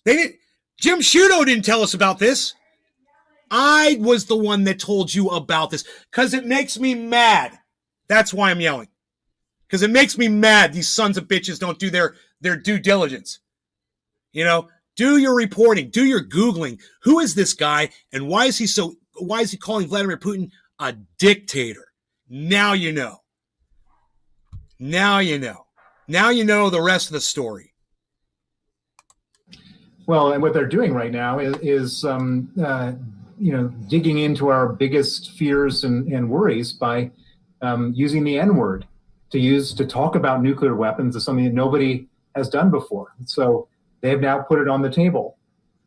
Jim Sciutto didn't tell us about this. I was the one that told you about this because it makes me mad. That's why I'm yelling. Because it makes me mad these sons of bitches don't do their due diligence. You know, do your reporting, do your Googling. Who is this guy and why is he calling Vladimir Putin a dictator? Now you know. Now you know. Now you know the rest of the story. Well, and what they're doing right now is digging into our biggest fears and worries by using the N-word to talk about nuclear weapons is something that nobody has done before. So they have now put it on the table.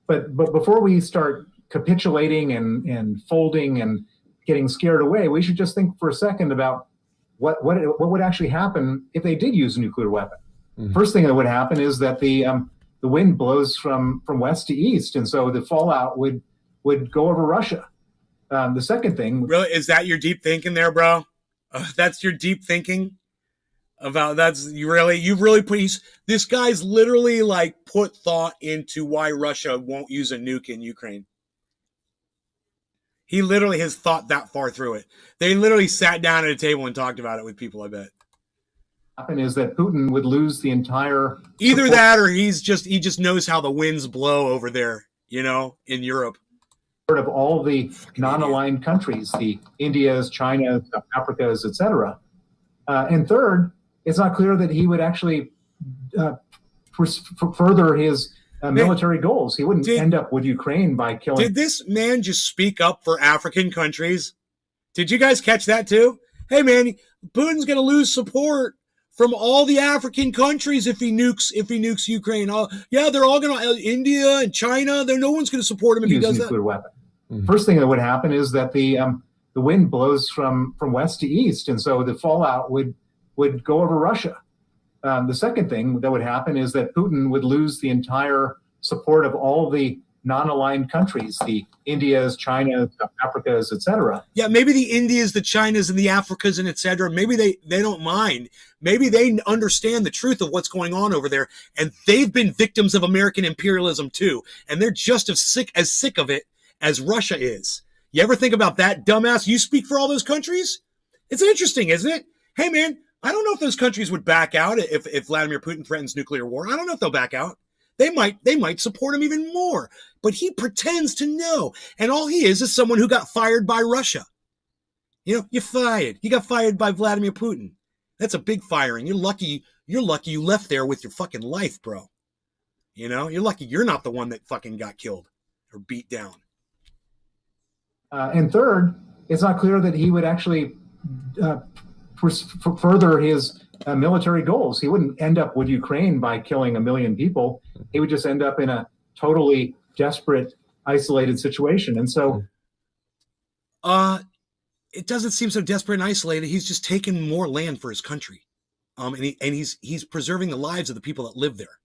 But before we start capitulating and folding and getting scared away, we should just think for a second about what would actually happen if they did use a nuclear weapon. Mm-hmm. First thing that would happen is that the wind blows from west to east, and so the fallout would go over Russia. The second thing, really, is that your deep thinking there, bro? That's your deep thinking about you've really put this guy's literally like put thought into why Russia won't use a nuke in Ukraine. He literally has thought that far through it. They literally sat down at a table and talked about it with people, I bet. Happen is that Putin would lose the entire either that or he just knows how the winds blow over there, you know, in Europe. Of all the non-aligned countries, the Indias, China, South Africas, etc. And third, it's not clear that he would actually further his military goals. He wouldn't end up with Ukraine by killing. Did this man just speak up for African countries? Did you guys catch that too? Hey man, Putin's going to lose support from all the African countries if he nukes Ukraine. Yeah, they're all going to India and China. No one's going to support him if he does nuclear weapon. Mm-hmm. First thing that would happen is that the wind blows from west to east, and so the fallout would go over Russia. The second thing that would happen is that Putin would lose the entire support of all the non-aligned countries, the Indias, China, South Africas, etc. Yeah, maybe the Indias, the Chinas, and the Africas, and etc. Maybe they don't mind. Maybe they understand the truth of what's going on over there, and they've been victims of American imperialism too, and they're just as sick of it as Russia is. You ever think about that, dumbass? You speak for all those countries? It's interesting, isn't it? Hey, man, I don't know if those countries would back out if Vladimir Putin threatens nuclear war. I don't know if they'll back out. They might support him even more, but he pretends to know. And all he is someone who got fired by Russia. You know, you're fired. You got fired by Vladimir Putin. That's a big firing. You're lucky you left there with your fucking life, bro. You know, you're lucky you're not the one that fucking got killed or beat down. And third, it's not clear that he would actually further his military goals. He wouldn't end up with Ukraine by killing 1 million people. He would just end up in a totally desperate, isolated situation. And so, it doesn't seem so desperate and isolated. He's just taken more land for his country, and he's preserving the lives of the people that live there.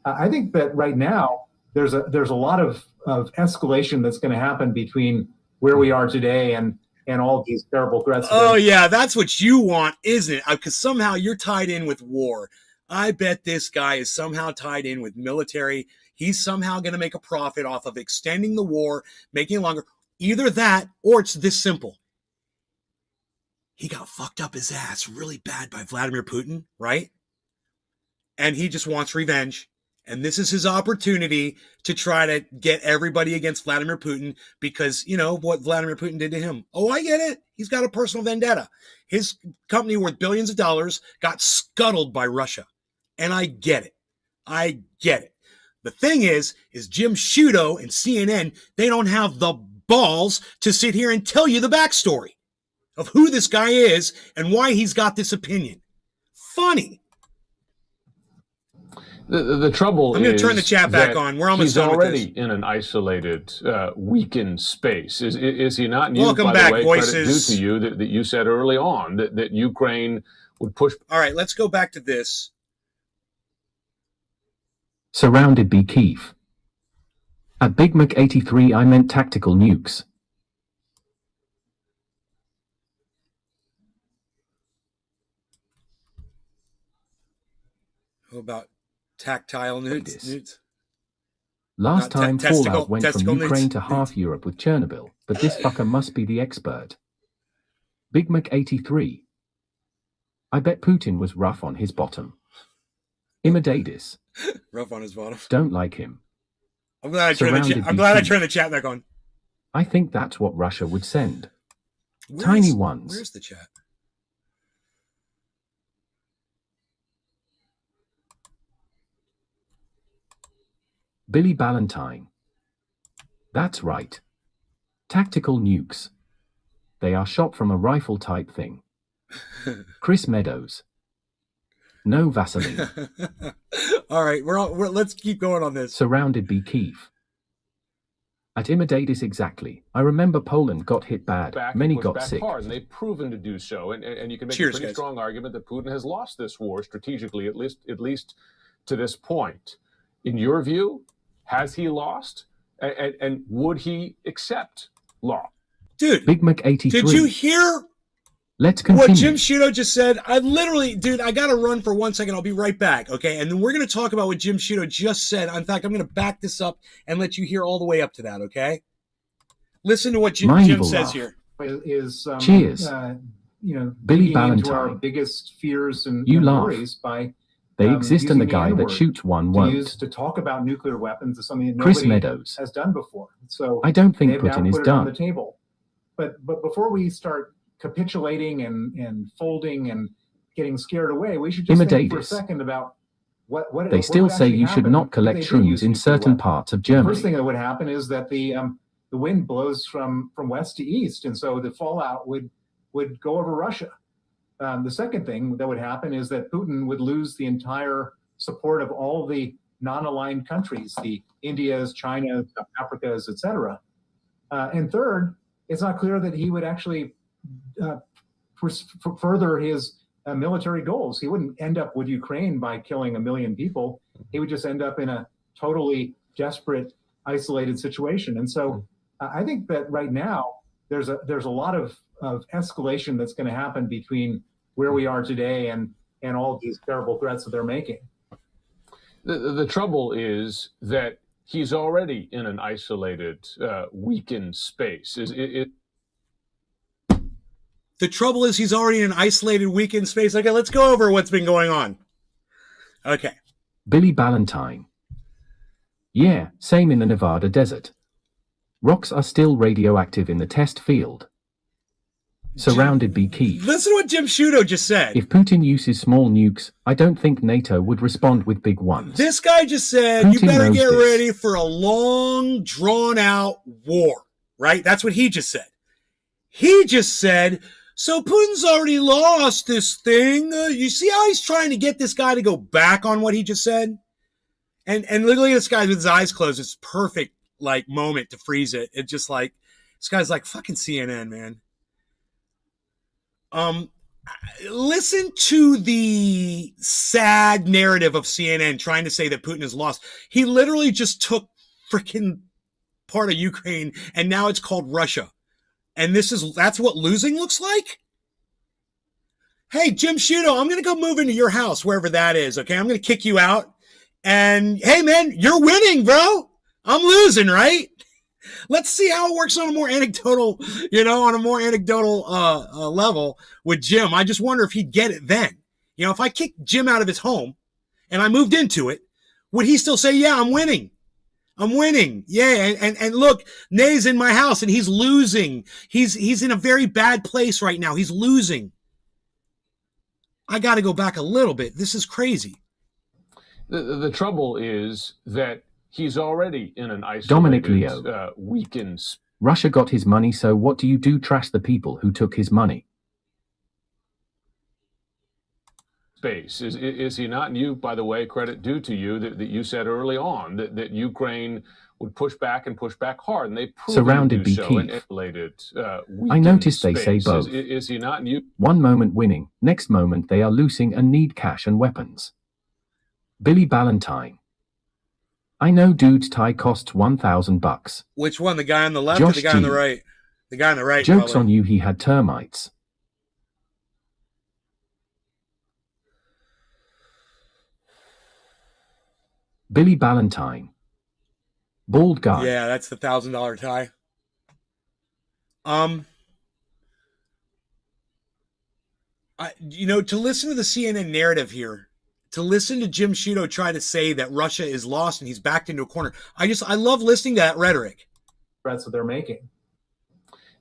I think that right now there's a lot of escalation that's going to happen between where we are today and all these terrible threats. Oh, yeah, that's what you want, isn't it? Because somehow you're tied in with war. I bet this guy is somehow tied in with military. He's somehow going to make a profit off of extending the war, making it longer. Either that, or it's this simple. He got fucked up his ass really bad by Vladimir Putin, right? And he just wants revenge. And this is his opportunity to try to get everybody against Vladimir Putin because, you know, what Vladimir Putin did to him. Oh, I get it. He's got a personal vendetta. His company worth billions of dollars got scuttled by Russia. And I get it. I get it. The thing is Jim Sciutto and CNN, they don't have the balls to sit here and tell you the backstory of who this guy is and why he's got this opinion. Funny. The trouble is, I'm going to turn the chat back on. We're almost done with this. He's already in an isolated, weakened space. Is he not? And Welcome by back, the way, voices. credit due to you that you said early on that Ukraine would push. All right, let's go back to this. Surrounded by Kiev. At Big Mac 83 I meant tactical nukes. How about tactile newts? Last time Fallout went from Ukraine newts. to half Europe with Chernobyl, but this fucker must be the expert. Big Mac 83. I bet Putin was rough on his bottom. Imadatis. Rough on his bottom. Don't like him. I'm glad I turned the chat back on. I think that's what Russia would send. Where's, Tiny ones. Where's the chat? Billy Ballantyne. That's right. Tactical nukes. They are shot from a rifle type thing. Chris Meadows. No Vaseline. All right, let's keep going on this. Surrounded by Kiev. At Imadatis exactly. I remember Poland got hit bad. Many got sick. Hard, and they've proven to do so. And you can make Cheers, a pretty guys. strong argument that Putin has lost this war strategically, at least to this point. In your view, has he lost? And would he accept law? Dude, Big Mac 83. did you hear Let's continue. what Jim Sciutto just said? I got to run for 1 second. I'll be right back, okay? And then we're going to talk about what Jim Sciutto just said. In fact, I'm going to back this up and let you hear all the way up to that, okay? Listen to what Jim says here. Cheers. Billy into our Ballantyne. biggest fears and You laugh. worries by They exist and using the guy that N-word shoots one to won't. use to talk about nuclear weapons is something that Chris nobody Meadows. has done before. So I don't think they've now Putin is put it on the done. table. But before we start capitulating and folding and getting scared away, we should just think for a Imadatis. second about what They still would say actually you should happen not if collect they did shrooms use in nuclear certain weapons. parts of The first Germany. thing that would happen is that the wind blows from west to east, and so the fallout would go over Russia. The second thing that would happen is that Putin would lose the entire support of all the non-aligned countries, the Indias, China, South Africas, etc. And third, it's not clear that he would actually further his military goals. He wouldn't end up with Ukraine by killing 1 million people. He would just end up in a totally desperate, isolated situation. And so I think that right now there's a lot of escalation that's going to happen between where we are today and all of these terrible threats that they're making. The trouble is that he's already in an isolated, weakened space. The trouble is he's already in an isolated, weakened space. Okay, let's go over what's been going on. Okay. Billy Ballantyne. Yeah, same in the Nevada desert. Rocks are still radioactive in the test field. Surrounded by Kiev. Listen to what Jim Sciutto just said. If Putin uses small nukes, I don't think NATO would respond with big ones. This guy just said, Putin you better knows get this. ready for a long, drawn-out war, right? That's what he just said. He just said, so Putin's already lost this thing. You see how he's trying to get this guy to go back on what he just said? And look at this guy with his eyes closed. It's perfect, moment to freeze it. It's just like, this guy's like, fucking CNN, man. Listen to the sad narrative of CNN trying to say that Putin is lost. He literally just took freaking part of Ukraine and now it's called Russia. And that's what losing looks like? Hey, Jim Sciutto, I'm going to go move into your house, wherever that is, okay? I'm going to kick you out. And hey, man, you're winning, bro. I'm losing, right? Let's see how it works on a more anecdotal, level with Jim. I just wonder if he'd get it then. If I kicked Jim out of his home and I moved into it, Would he still say, yeah, I'm winning? I'm winning. Yeah. And look, Nay's in my house and he's losing. He's in a very bad place right now. He's losing. I got to go back a little bit. This is crazy. The trouble is that he's already in an Dominic isolated, Leo. weakened Russia got his money, so what do you do? Trash the people who took his money. space. Is he not? And you, by the way, credit due to you that you said early on that Ukraine would push back and push back hard, and they proved Surrounded to do by so in Kyiv. isolated, I noticed they say space. both. Is he not? And you, One moment winning, next moment they are losing and need cash and weapons. Billy Ballantyne. I know dude's tie costs $1,000. Which one? The guy on the left Josh or the guy on the G. right? The guy on the right. Joke's probably. on you, he had termites. Billy Ballantyne. Bald guy. Yeah, that's the $1,000 tie. To listen to the CNN narrative here, to listen to Jim Sciutto try to say that Russia is lost and he's backed into a corner, I love listening to that rhetoric. Threats that they're making.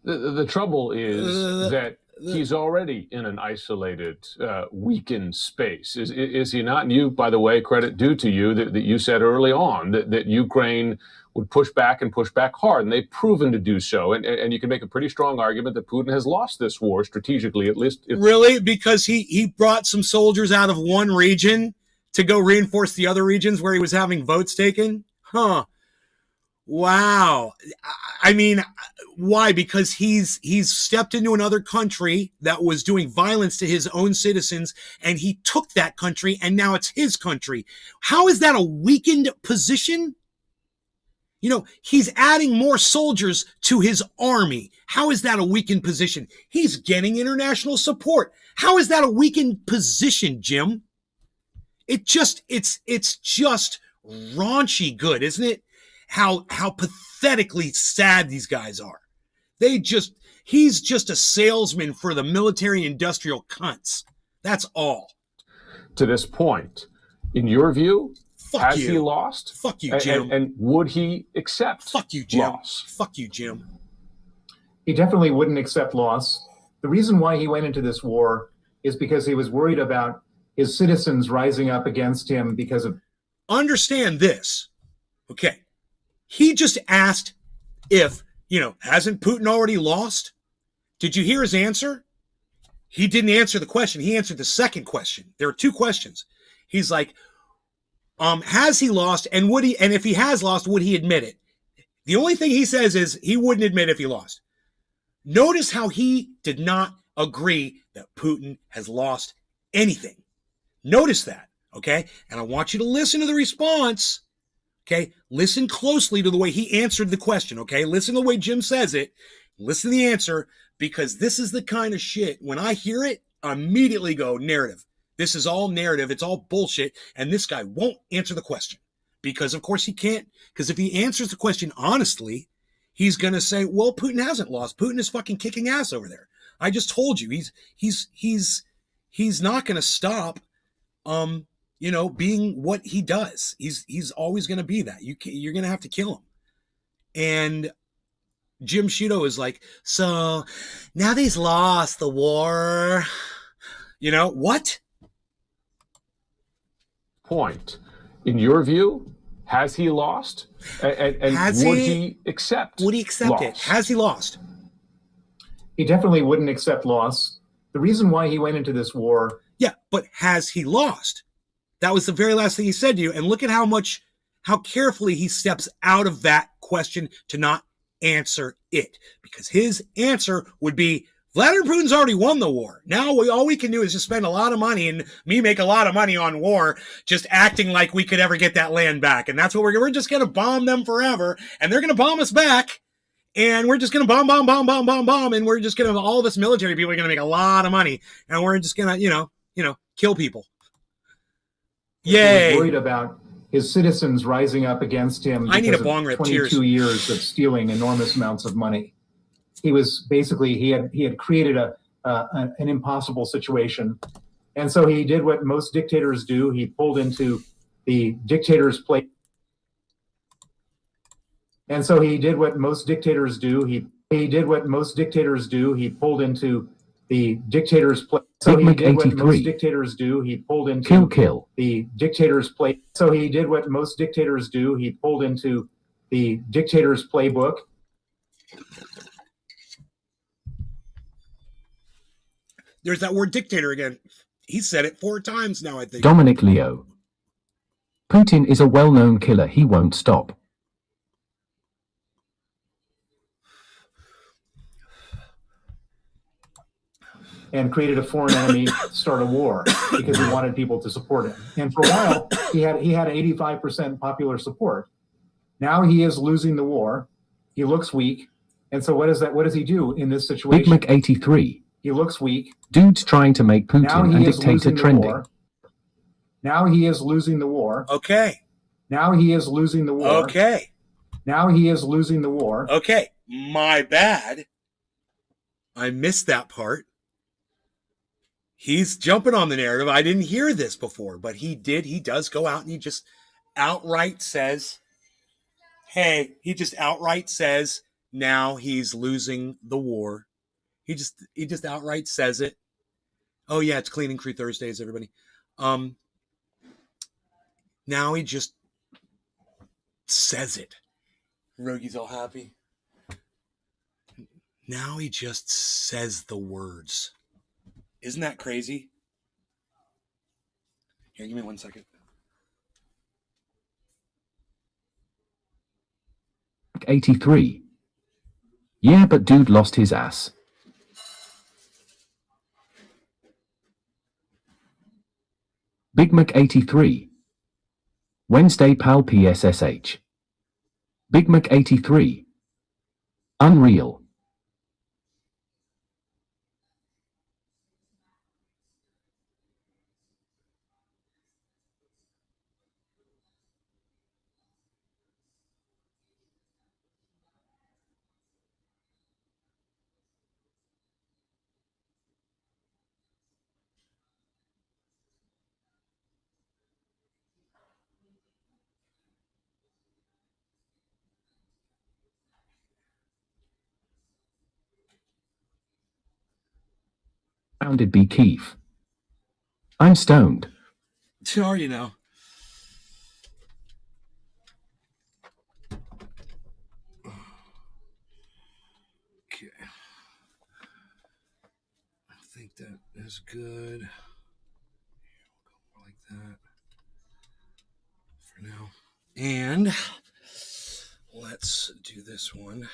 the trouble is that he's already in an isolated, weakened space. Is he not? And you, by the way, credit due to you that you said early on that Ukraine would push back and push back hard, and they've proven to do so. And you can make a pretty strong argument that Putin has lost this war strategically, at least. Really? Because he brought some soldiers out of one region to go reinforce the other regions where he was having votes taken? Huh. Wow. I mean, why? Because he's stepped into another country that was doing violence to his own citizens, and he took that country, and now it's his country. How is that a weakened position? He's adding more soldiers to his army. How is that a weakened position? He's getting international support. How is that a weakened position, Jim? It's just raunchy good, isn't it? How pathetically sad these guys are. He's just a salesman for the military industrial cunts. That's all. To this point, in your view, Fuck has you. he lost? Fuck you, Jim. And would he accept Fuck you, Jim. loss? Fuck you, Jim. He definitely wouldn't accept loss. The reason why he went into this war is because he was worried about his citizens rising up against him because of... Understand this. Okay. He just asked if, hasn't Putin already lost? Did you hear his answer? He didn't answer the question. He answered the second question. There are two questions. He's like, has he lost, and if he has lost, would he admit it? The only thing he says is he wouldn't admit if he lost. Notice how he did not agree that Putin has lost anything. Notice that, okay? And I want you to listen to the response, okay? Listen closely to the way he answered the question, okay? Listen to the way Jim says it. Listen to the answer, because this is the kind of shit, when I hear it, I immediately go, narrative. This is all narrative. It's all bullshit. And this guy won't answer the question because, of course, he can't. Because if he answers the question honestly, he's going to say, well, Putin hasn't lost. Putin is fucking kicking ass over there. I just told you, he's not going to stop, being what he does. He's always going to be that. You're going to have to kill him. And Jim Sciutto is like, so now that he's lost the war, what? Point. In your view, has he lost? And would he accept? Would he accept loss? it? Has he lost? He definitely wouldn't accept loss. The reason why he went into this war... Yeah, but has he lost? That was the very last thing he said to you. And look at how carefully he steps out of that question to not answer it. Because his answer would be, Vladimir Putin's already won the war. Now all we can do is just spend a lot of money and me make a lot of money on war, just acting like we could ever get that land back. And that's what we're just going to bomb them forever. And they're going to bomb us back. And we're just going to bomb. And we're just going to, all of us military people are going to make a lot of money. And we're just going to, kill people. Yay. He was worried about his citizens rising up against him. I need a because bong of rip. 22 Cheers. years of stealing enormous amounts of money. He was basically, he had created an impossible situation. And so he did what most dictators do. He pulled into the dictator's play. And so he did what most dictators do. He did what most dictators do. He pulled into the dictator's play. So he did what most dictators do. He pulled into the dictator's play. So he did what most dictators do. He pulled into the dictator's playbook. There's that word dictator again. He said it 4 times now, I think. Dominic Leo. Putin is a well-known killer. He won't stop. And created a foreign enemy to start a war because he wanted people to support him. And for a while, he had 85% popular support. Now he is losing the war. He looks weak. And so what does he do in this situation? Big Mac 83. He looks weak. Dude's trying to make Putin and dictator trending. Now he is losing the war. Okay. Now he is losing the war. Okay. Now he is losing the war. Okay. My bad. I missed that part. He's jumping on the narrative. I didn't hear this before, but he does go out and he just outright says, hey, he just outright says, now he's losing the war. He just outright says it. Oh yeah, it's Cleaning Crew Thursdays, everybody. Now he just says it. Rogi's all happy. Now he just says the words. Isn't that crazy? Here, give me 1 second. $83. Yeah, but dude lost his ass. Big Mac 83. Wednesday pal PSSH. Big Mac 83. Unreal. Surrounded by Keith. I'm stoned. Sure, you know. Okay. I think that is good. We'll go like that for now. And let's do this one.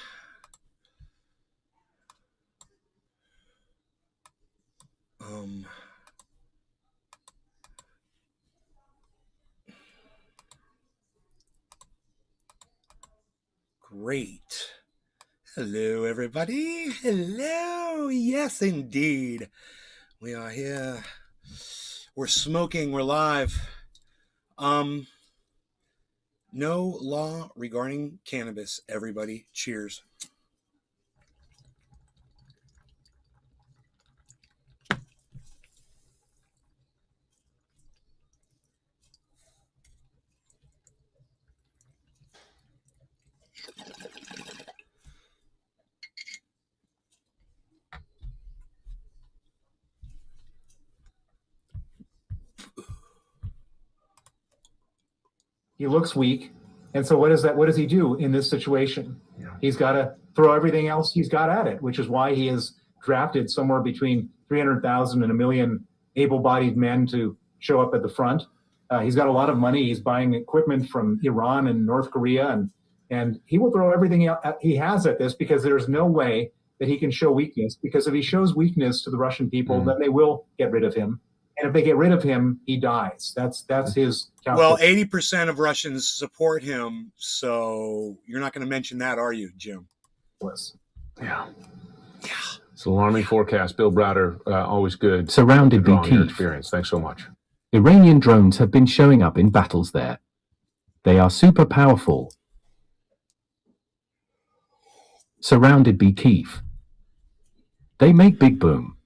Great. Hello, everybody. Hello. Yes, indeed. We are here. We're smoking. We're live. No law regarding cannabis, everybody. Cheers. He looks weak. And so what does he do in this situation? Yeah. He's got to throw everything else he's got at it, which is why he has drafted somewhere between 300,000 and 1 million able-bodied men to show up at the front. He's got a lot of money. He's buying equipment from Iran and North Korea, and he will throw everything he has at this because there's no way that he can show weakness, because if he shows weakness to the Russian people, then they will get rid of him. And if they get rid of him, he dies. That's his calculation. Well, 80% of Russians support him, so you're not going to mention that, are you, Jim? Yeah. It's an alarming forecast. Bill Browder, always good. Surrounded by Kyiv. Experience. Thanks so much. Iranian drones have been showing up in battles there. They are super powerful. Surrounded by Kyiv. They make big boom.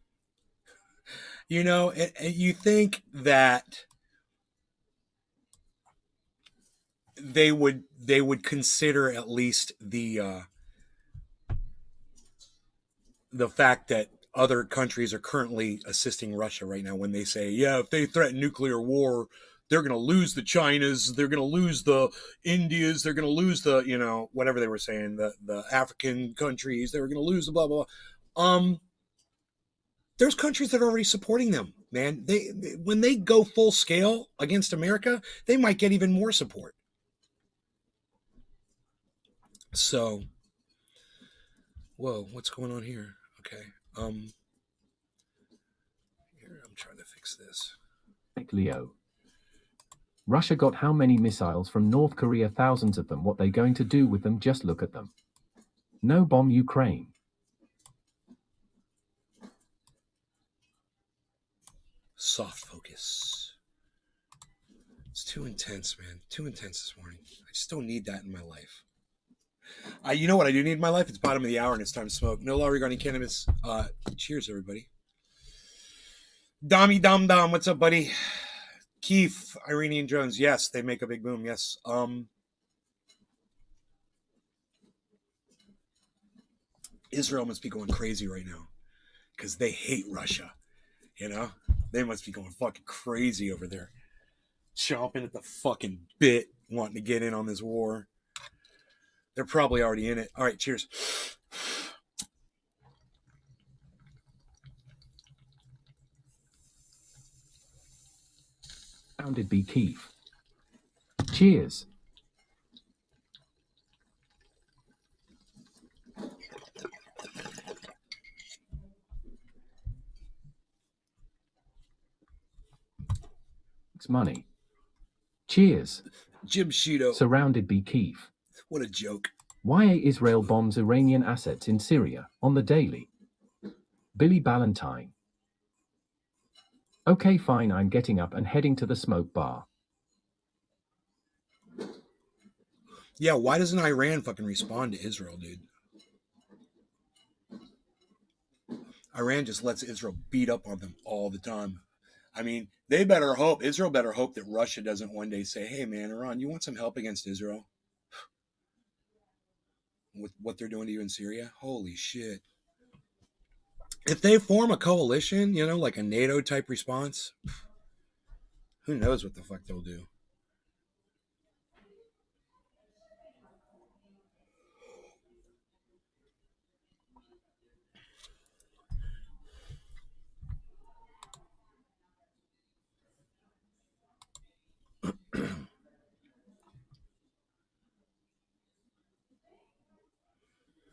You know, you think that they would consider at least the fact that other countries are currently assisting Russia right now when they say, yeah, if they threaten nuclear war, they're going to lose the Chinas, they're going to lose the Indias, they're going to lose the, you know, whatever they were saying, the African countries, they were going to lose the blah, blah, blah. There's countries that are already supporting them, man. They when they go full scale against America, they might get even more support. So, whoa, what's going on here? Okay. Here, I'm trying to fix this. Leo. Russia got how many missiles from North Korea? Thousands of them. What they going to do with them? Just look at them. No bomb Ukraine. Soft focus. It's too intense, man. Too intense this morning. I just don't need that in my life. You know what I do need in my life? It's bottom of the hour and it's time to smoke. No law regarding cannabis. Cheers, everybody. Dommy Dom Dom, what's up, buddy? Keith, Iranian Jones, yes, they make a big boom, yes. Israel must be going crazy right now because they hate Russia, you know? They must be going fucking crazy over there. Chomping at the fucking bit, wanting to get in on this war. They're probably already in it. All right, cheers. Sounded be Keith. Cheers. It's money. Cheers. Jim Sheeto. Surrounded be Keith. What a joke. Why Israel bombs Iranian assets in Syria on the daily? Billy Ballantyne. Okay, fine, I'm getting up and heading to the smoke bar. Yeah, why doesn't Iran fucking respond to Israel, dude? Iran just lets Israel beat up on them all the time. I mean, Israel better hope that Russia doesn't one day say, hey, man, Iran, you want some help against Israel? With what they're doing to you in Syria? Holy shit. If they form a coalition, you know, like a NATO type response, who knows what the fuck they'll do.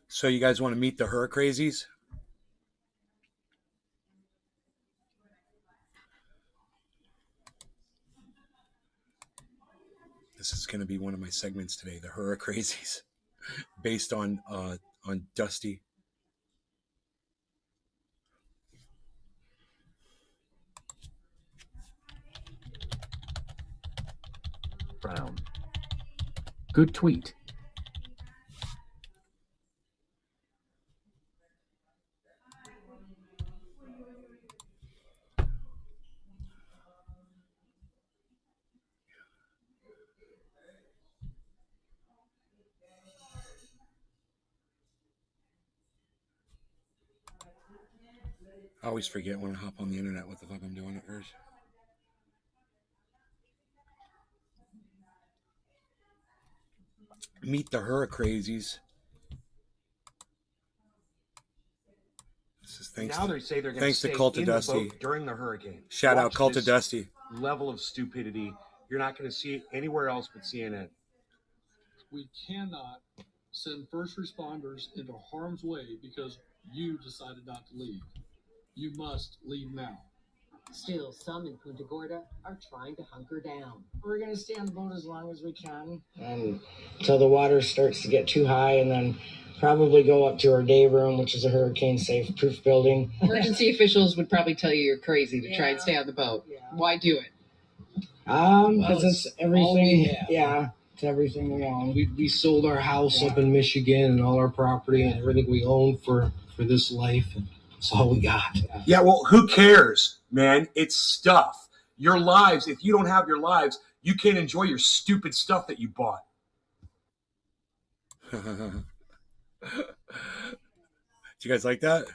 So you guys want to meet the Hurricrazies? This is going to be one of my segments today, the Hurricrazies, based on Dusty. Brown. Good tweet. I always forget when I hop on the internet what the fuck I'm doing at first. Meet the Hurricrazies. This is thanks now they say they're going thanks to to Cult of Dusty during the hurricane. Shout out Watch Cult of this Dusty. level of stupidity. You're not going to see it anywhere else but CNN. We cannot send first responders into harm's way because you decided not to leave. You must leave now. Still, some in Punta Gorda are trying to hunker down. We're going to stay on the boat as long as we can, and until the water starts to get too high, and then probably go up to our day room, which is a hurricane-safe proof building. Emergency officials would probably tell you you're crazy to try and stay on the boat. Yeah. Why do it? Because it's everything. Yeah, it's everything we own. We sold our house up in Michigan and all our property and everything we own for this life, and that's all we got. Yeah, well, who cares, man? It's stuff. Your lives, if you don't have your lives, you can't enjoy your stupid stuff that you bought. Did you guys like that?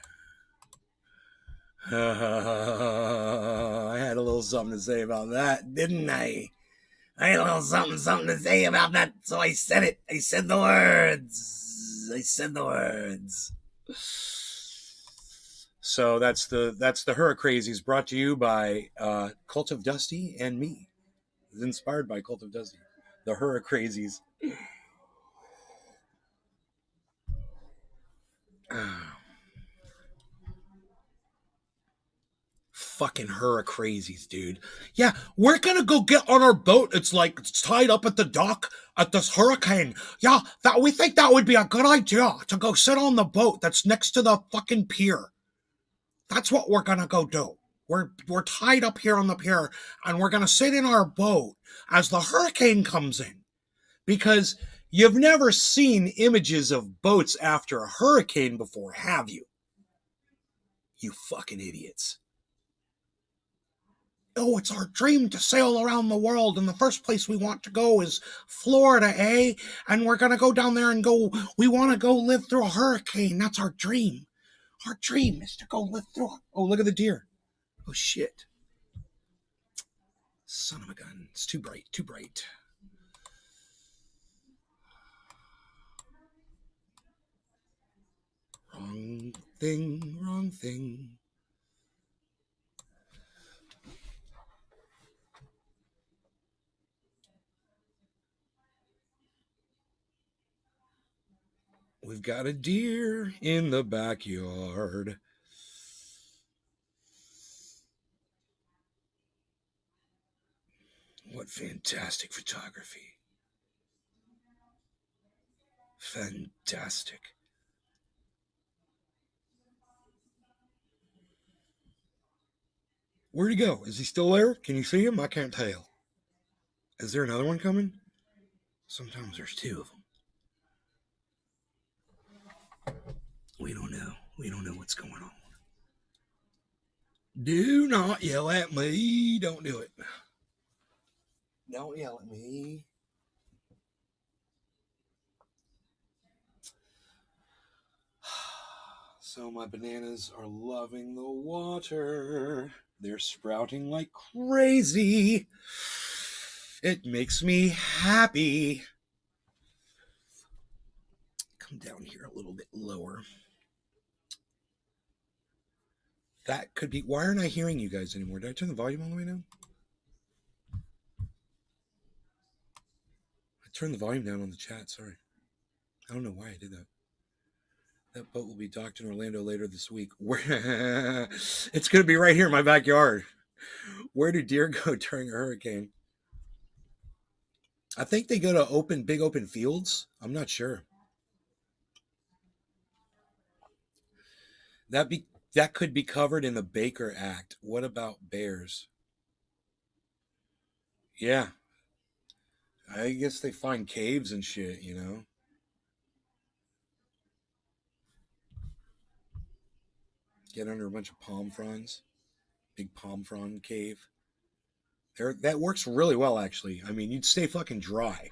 I had a little something to say about that, didn't I? I had a little something to say about that, so I said it. I said the words. So that's the Hurricrazies, brought to you by Cult of Dusty and me. It's inspired by Cult of Dusty. The Hurricrazies. Fucking Hurricrazies, dude. Yeah, we're gonna go get on our boat. It's like it's tied up at the dock at this hurricane. Yeah, we think that would be a good idea to go sit on the boat that's next to the fucking pier. That's what we're gonna go do. We're tied up here on the pier, and we're gonna sit in our boat as the hurricane comes in. Because you've never seen images of boats after a hurricane before, have you? You fucking idiots. Oh, it's our dream to sail around the world, and the first place we want to go is Florida, eh? And we're gonna go down there and we want to go live through a hurricane. That's our dream. Our dream is to go live through it. Oh, look at the deer. Oh, shit. Son of a gun. It's too bright. Wrong thing. We've got a deer in the backyard. What fantastic photography. Fantastic. Where'd he go? Is he still there? Can you see him? I can't tell. Is there another one coming? Sometimes there's two of them. We don't know. We don't know what's going on. Do not yell at me. Don't do it. Don't yell at me. So my bananas are loving the water. They're sprouting like crazy. It makes me happy. Come down here a little bit lower. That could be... Why aren't I hearing you guys anymore? Did I turn the volume all the way down? I turned the volume down on the chat, sorry. I don't know why I did that. That boat will be docked in Orlando later this week. It's going to be right here in my backyard. Where do deer go during a hurricane? I think they go to big open fields. I'm not sure. That could be covered in the Baker Act. What about bears? Yeah. I guess they find caves and shit, you know. Get under a bunch of palm fronds. Big palm frond cave. That works really well, actually. I mean, you'd stay fucking dry.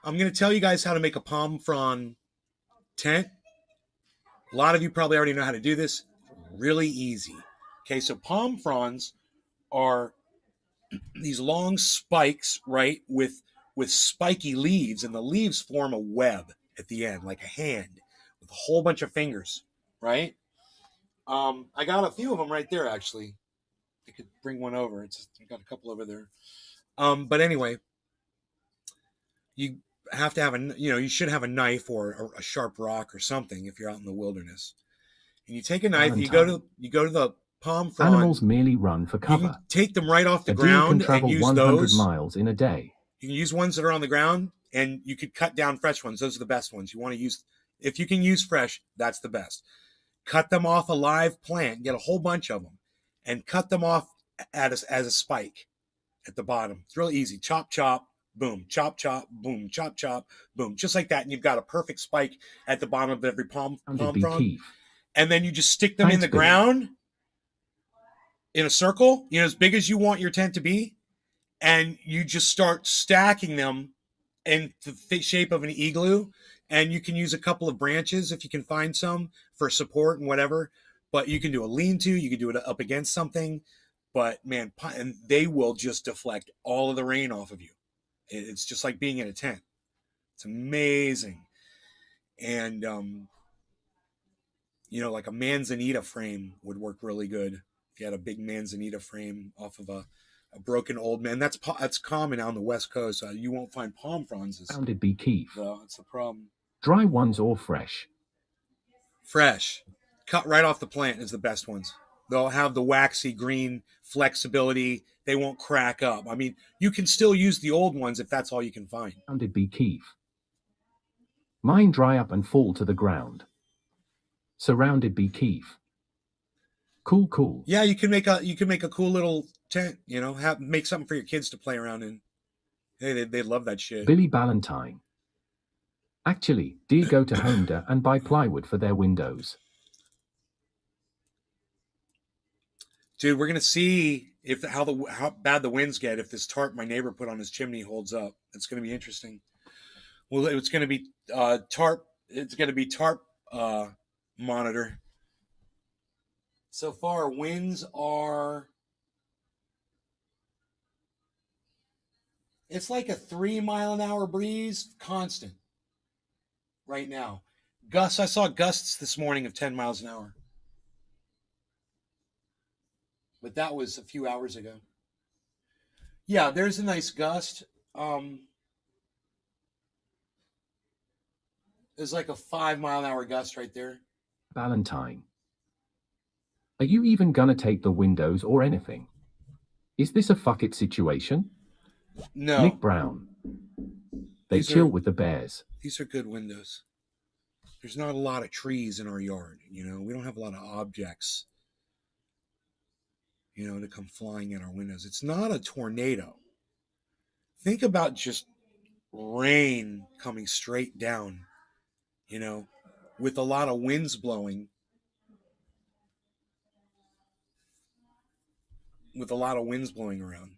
I'm going to tell you guys how to make a palm frond tent. A lot of you probably already know how to do this. Really easy. Okay, so palm fronds are these long spikes, right, with spiky leaves, and the leaves form a web at the end, like a hand, with a whole bunch of fingers, right? I got a few of them right there, actually. I could bring one over. I got a couple over there. But anyway, you have to have you should have a knife or a sharp rock or something if you're out in the wilderness. And you take a knife, you go to the palm frond. Animals merely run for cover. You can take them right off the a deer ground can travel and use 100 those. miles in a day. You can use ones that are on the ground, and you could cut down fresh ones. Those are the best ones. You want to use, if you can use fresh, that's the best. Cut them off a live plant, get a whole bunch of them, and cut them off as a spike at the bottom. It's really easy. Chop, chop, boom, chop, chop, boom, chop, chop, boom. Just like that, and you've got a perfect spike at the bottom of every palm frond. And then you just stick them in the ground in a circle, as big as you want your tent to be, and you just start stacking them in the shape of an igloo, And you can use a couple of branches if you can find some for support and whatever. But you can do a lean-to, you can do it up against something. But man, and they will just deflect all of the rain off of you. It's just like being in a tent. It's amazing. And you know, like a manzanita frame would work really good if you had a big manzanita frame off of a broken old man. That's common on the West Coast. You won't find palm fronds. Rounded bee keef. That's the problem. Dry ones or fresh? Fresh. Cut right off the plant is the best ones. They'll have the waxy green flexibility. They won't crack up. I mean, you can still use the old ones if that's all you can find. Rounded bee keef. Mine dry up and fall to the ground. Surrounded bee keef. Cool. Yeah, you can make a cool little tent, you know, make something for your kids to play around in. Hey, they love that shit. Billy Ballantyne. Actually, dear go to Honda and buy plywood for their windows. Dude, we're gonna see if how bad the winds get if this tarp my neighbor put on his chimney holds up. It's gonna be interesting. Well, it's gonna be tarp. It's gonna be tarp monitor. So far, winds are. It's like a 3-mile-an-hour breeze, constant. Right now, gusts. I saw gusts this morning of 10 miles an hour. But that was a few hours ago. Yeah, there's a nice gust. There's like a 5-mile-an-hour gust right there. Ballantyne. Are you even gonna take the windows or anything? Is this a fuck it situation? No. Nick Brown. They chill with the bears. These are good windows. There's not a lot of trees in our yard, you know. We don't have a lot of objects, you know, to come flying in our windows. It's not a tornado. Think about just rain coming straight down, you know, with a lot of winds blowing. With a lot of winds blowing around.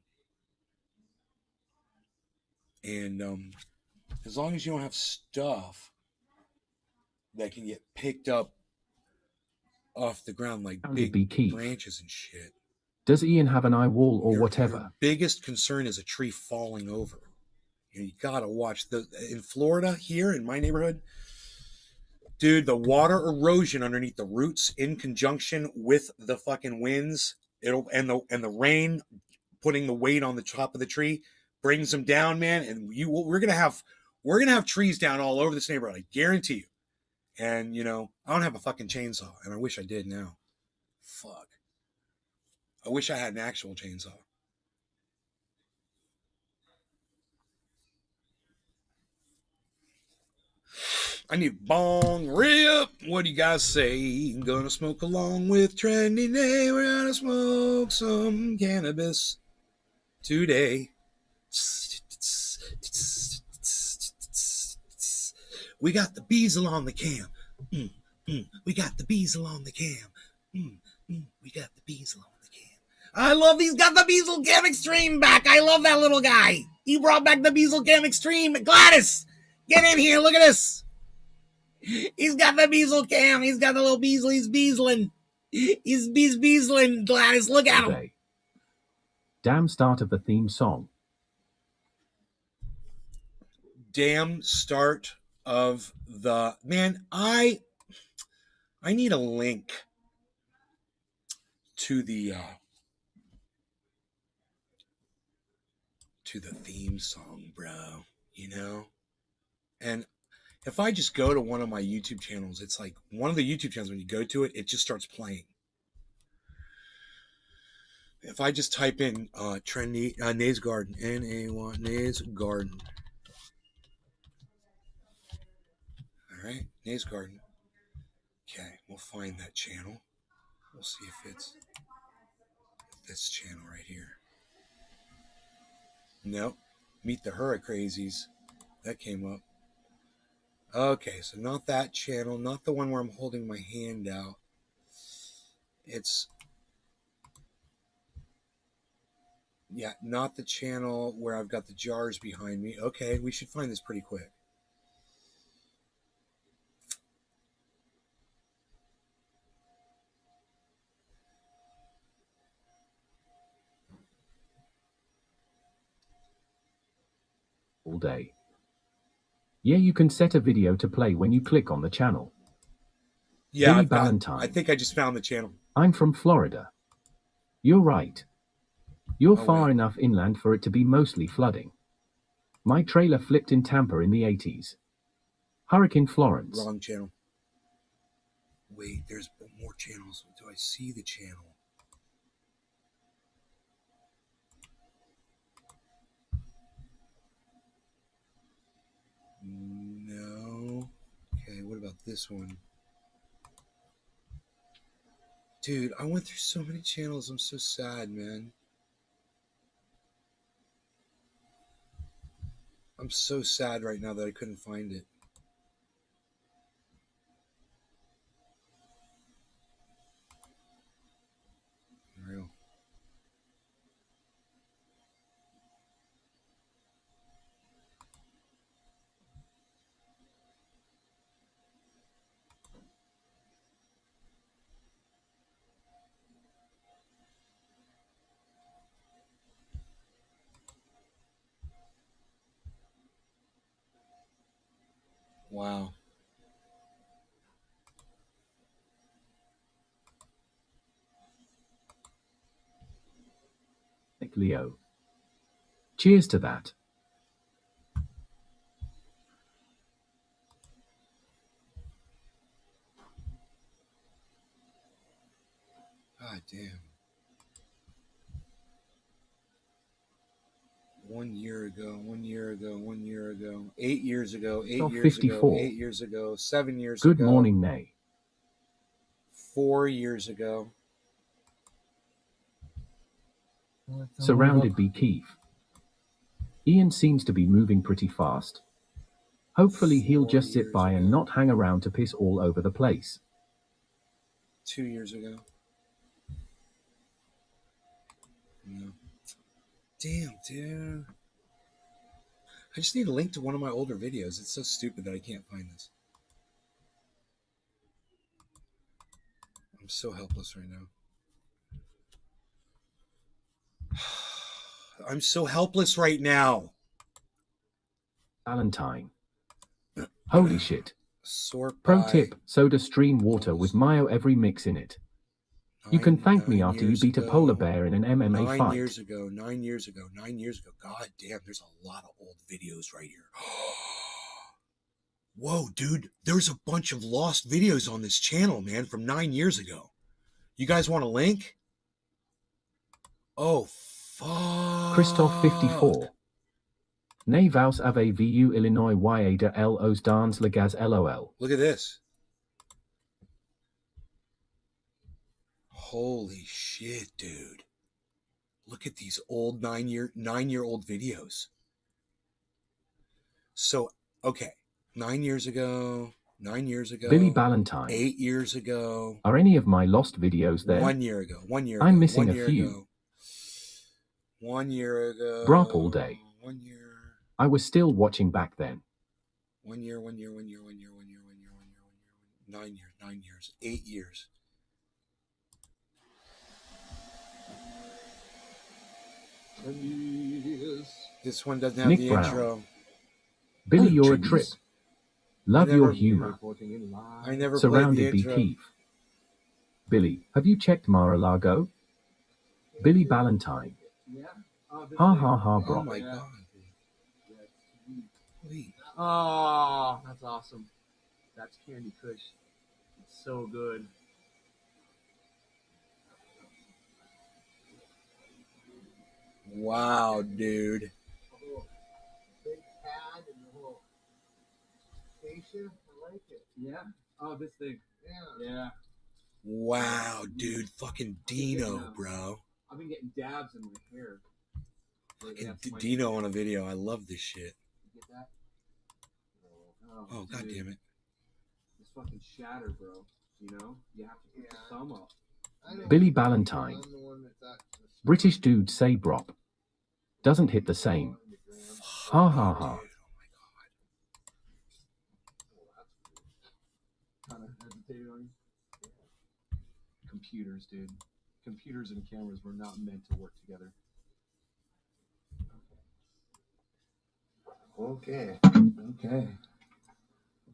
And as long as you don't have stuff that can get picked up off the ground like big branches and shit. Does Ian have an eye wall or whatever? Your biggest concern is a tree falling over. You gotta watch in Florida here in my neighborhood, dude, the water erosion underneath the roots in conjunction with the fucking winds, and the rain putting the weight on the top of the tree brings them down, man. And we're gonna have trees down all over this neighborhood, I guarantee you. And you know, I don't have a fucking chainsaw, and I wish I did now. Fuck. I wish I had an actual chainsaw. I need bong rip. What do you guys say? I'm gonna smoke along with Trendy Day. We're gonna smoke some cannabis today. We got the bezel on the cam. We got the bezel on the cam. We got the bezel on the cam. I love he's got the bezel cam extreme back. I love that little guy. He brought back the bezel cam extreme. Gladys, get in here. Look at this. He's got the bezel cam. He's got the little bezel. He's beezling. He's beezling. Gladys, look at him. Damn start of the theme song. Damn start of the man. I need a link to the theme song, bro. You know, and if I just go to one of my YouTube channels, it's like one of the YouTube channels, when you go to it, it just starts playing. If I just type in trendy Nays Garden, N-A-Y, Nays Garden. All right, Nays Garden. Okay, we'll find that channel. We'll see if it's this channel right here. Nope. Meet the Hurricrazies. That came up. Okay, so not that channel, not the one where I'm holding my hand out. It's, yeah, not the channel where I've got the jars behind me. Okay, we should find this pretty quick. all day. Yeah, you can set a video to play when you click on the channel. Yeah, Billy Ballantyne. I think I just found the channel. I'm from Florida. You're right. You're Oh, far wait. enough inland for it to be mostly flooding. My trailer flipped in Tampa in the 80s. Hurricane Florence. Wrong channel. Wait, there's more channels. Do I see the channel? No. Okay, what about this one? Dude, I went through so many channels. I'm so sad, man. I'm so sad right now that I couldn't find it. Real. Wow. Leo. Cheers to that. God damn. 1 year ago, 1 year ago, 1 year ago, 8 years ago, 8 years 54. ago, 8 years ago, 7 years Good ago. morning, Nay. 4 years ago. Surrounded by Keith. Ian seems to be moving pretty fast. Hopefully he'll just sit by and not hang around to piss all over the place. 2 years ago. No. Damn, dude. I just need a link to one of my older videos. It's so stupid that I can't find this. I'm so helpless right now. I'm so helpless right now. Valentine. Holy shit. Sort Pro by tip, soda stream water with mayo every mix in it. You can thank me after you beat a polar bear in an MMA 9 fight. years ago, 9 years ago, 9 years ago. God damn, there's a lot of old videos right here. Whoa, dude, there's a bunch of lost videos on this channel, man, from 9 years ago. You guys want a link? Oh, fuck. Christoph 54. Ne vaus ave vu Illinois y de los dans legaz lol. Look at this. Holy shit, dude. Look at these old 9-year-old videos. So, okay. 9 years ago, 9 years ago. Billy Ballantyne. 8 years ago. Are any of my lost videos there? 1 year ago. 1 year I'm ago, missing 1 a year few. Ago. 1 year ago. Brop all day. 1 year. I was still watching back then. 1 year, 1 year, 1 year, 1 year, 1 year, 1 year, 1 year, 1 year. 9 years, 9 years, 8 years. This one doesn't have Nick the Brown. intro. Billy, Oh, you're jeez. a trip. Love I your never- humor. I never Surrounded played the by intro. Keith. Billy, have you checked Mar-a-Lago? Billy Ballantyne. Ha ha ha, Oh bro. my god. Wait. Oh, that's awesome. That's Candy Kush. It's so good. Wow, dude. Big pad and the whole station. I like it. Yeah. Oh, this thing. Yeah. Yeah. Wow, dude. Fucking Dino, bro. I've been getting dabs in my hair. Fucking Dino on a video. I love this shit. You get that? Oh, god damn it. It's fucking shattered, bro. You know? You have to put your thumb up. Billy Ballantyne. British dude say brop. Doesn't hit the same. Ha ha ha. Kind of hesitated on you. Computers, dude. Computers and cameras were not meant to work together. Okay. Okay.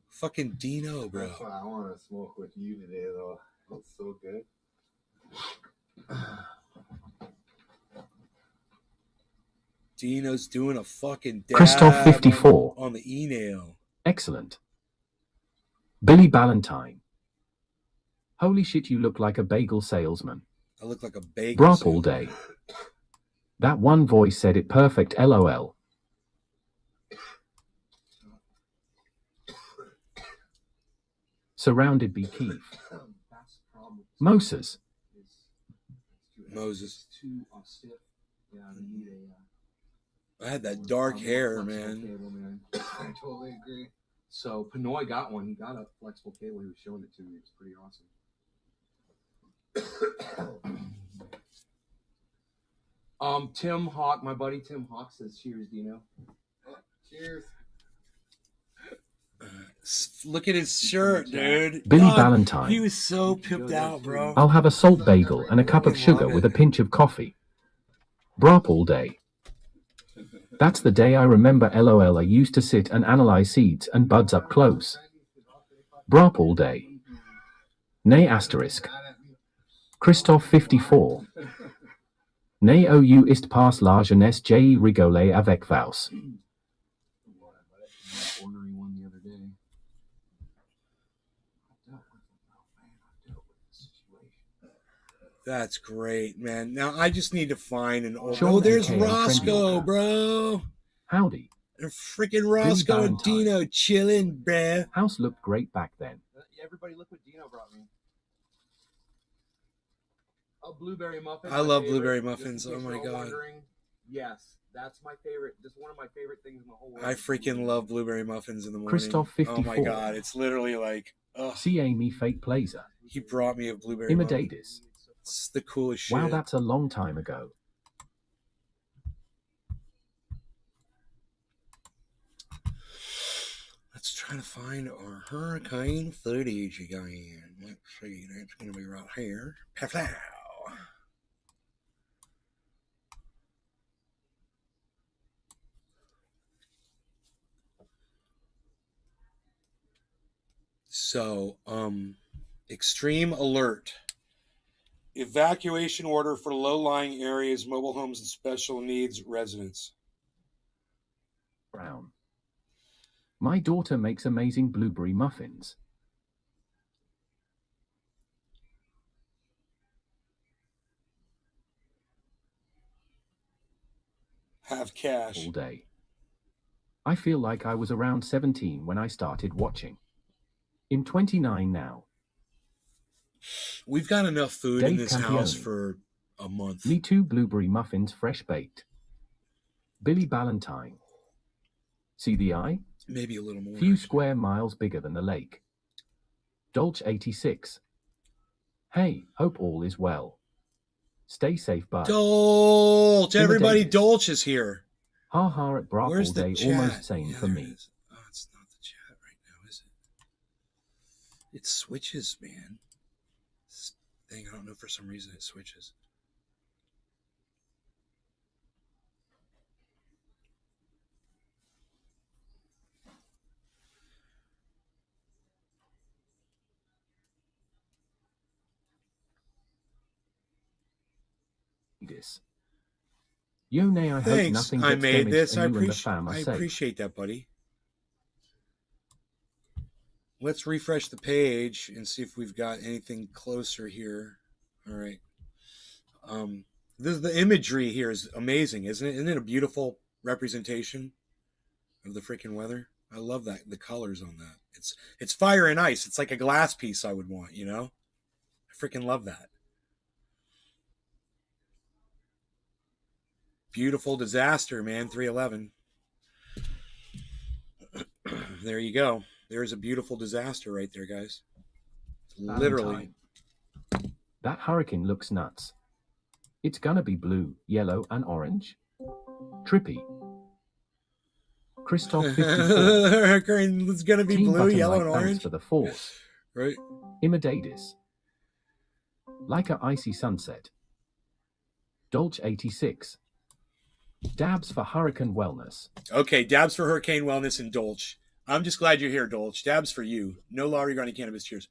Fucking Dino, bro. That's why I want to smoke with you today, though. It's so good. Dino's doing a fucking dab Christoph 54. on the e-nail. Excellent. Billy Ballantyne. Holy shit, you look like a bagel salesman. I look like a bagel. Brop all day. That one voice said it perfect, LOL. Surrounded by Keith. Moses. Moses. Too stiff. Yeah, they need a. I had that dark hair, man. Cable, man. I totally agree. So Pinoy got one. He got a flexible cable. He was showing it to me. It's pretty awesome. Tim Hawk, my buddy Tim Hawk says, "Cheers, Dino." Cheers. Look at his shirt, dude. Billy Ballantyne. He was so pimped out, bro. I'll have a salt bagel and a cup of sugar with a pinch of coffee. Brop all day. That's the day I remember, LOL. I used to sit and analyze seeds and buds up close. Brop all day. Nay asterisk. Christoph 54. Nay ou ist pas la jeunesse j'ai rigolé avec vous. Ordering one the other day. That's great, man. Now I just need to find an old. Sean Oh, there's AKA Roscoe, Trendy. bro. Howdy. Freaking Roscoe and Ballantyne. Dino chilling, bruh. House looked great back then. Everybody, look what Dino brought me. A blueberry muffin. I my love favorite. blueberry Just muffins. in Oh case my you're all God. wondering, yes, that's my favorite. Just one of my favorite things in the whole world. I freaking love blueberry muffins in the morning. Christoph Oh my 54. God, it's literally like, ugh. CA me fake placer. He brought me a blueberry muffin. Imitatus. It's the coolest shit. Wow, that's a long time ago. Let's try to find our hurricane footage again. Let's see, that's going to be right here. Plow. So, extreme alert. Evacuation order for low-lying areas, mobile homes, and special needs residents. Brown. My daughter makes amazing blueberry muffins. Have cash. All day. I feel like I was around 17 when I started watching. I'm 29 now. We've got enough food in Dave this house Campione. for a month. Me too, blueberry muffins fresh baked. Billy Ballantyne. See the eye? Maybe a little more. Few square miles bigger than the lake. Dolce 86. Hey, hope all is well. Stay safe, bud. Dolce! Everybody, Imitatus. Dolce is here. Ha ha at Brock Where's all the day, chat? almost same Yeah, for there me. it is. Oh, it's not the chat right now, is it? It switches, man. This thing, I don't know, for some reason it switches. This. Yo, nay, I hope Thanks. nothing I gets made damaged this. I and you and the fam are I safe. appreciate that, buddy. Let's refresh the page and see if we've got anything closer here. All right. The imagery here is amazing, isn't it? Isn't it a beautiful representation of the freaking weather? I love that, the colors on that. It's fire and ice. It's like a glass piece I would want, you know? I freaking love that. Beautiful disaster, man. 311. There you go. There's a beautiful disaster right there, guys. Literally. Valentine. That hurricane looks nuts. It's gonna be blue, yellow, and orange. Trippy. Christoph 54. It's gonna be Team blue, button yellow, like and thanks orange. for the force. Right? Imitatus. Like a icy sunset. Dolce 86. Dabs for hurricane wellness. Okay, dabs for hurricane wellness and Dolch. I'm just glad you're here, Dolch. Dabs for you. No law regarding cannabis. Cheers.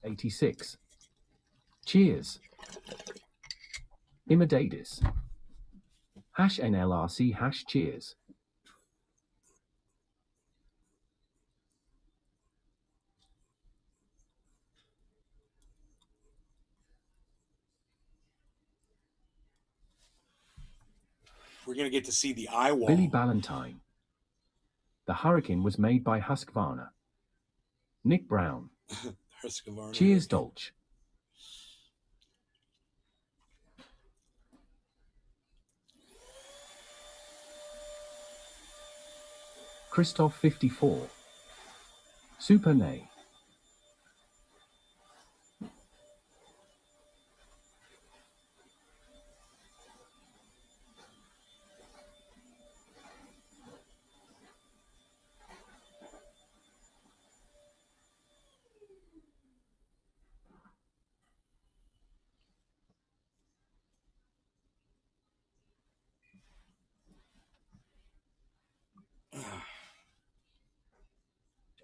'86. Cheers. Imadatis. #NLRC #cheers. We're going to get to see the eye wall. Billy Ballantyne. The hurricane was made by Husqvarna. Nick Brown. Husqvarna. Cheers, Dolch. Christoph 54. Super Nay.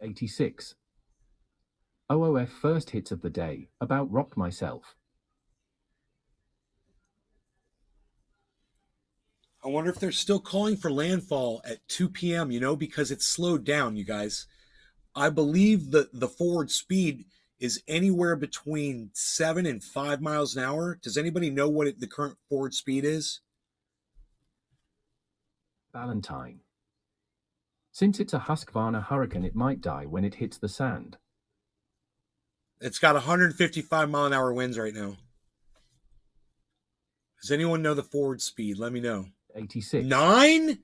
'86. OOF first hits of the day, about rocked myself. I wonder if they're still calling for landfall at 2 p.m., you know, because it's slowed down, you guys. I believe that the forward speed is anywhere between 7 and 5 miles an hour. Does anybody know what the current forward speed is? Ballantyne. Since it's a Husqvarna hurricane, it might die when it hits the sand. It's got 155 mile an hour winds right now. Does anyone know the forward speed? Let me know. 86. 9?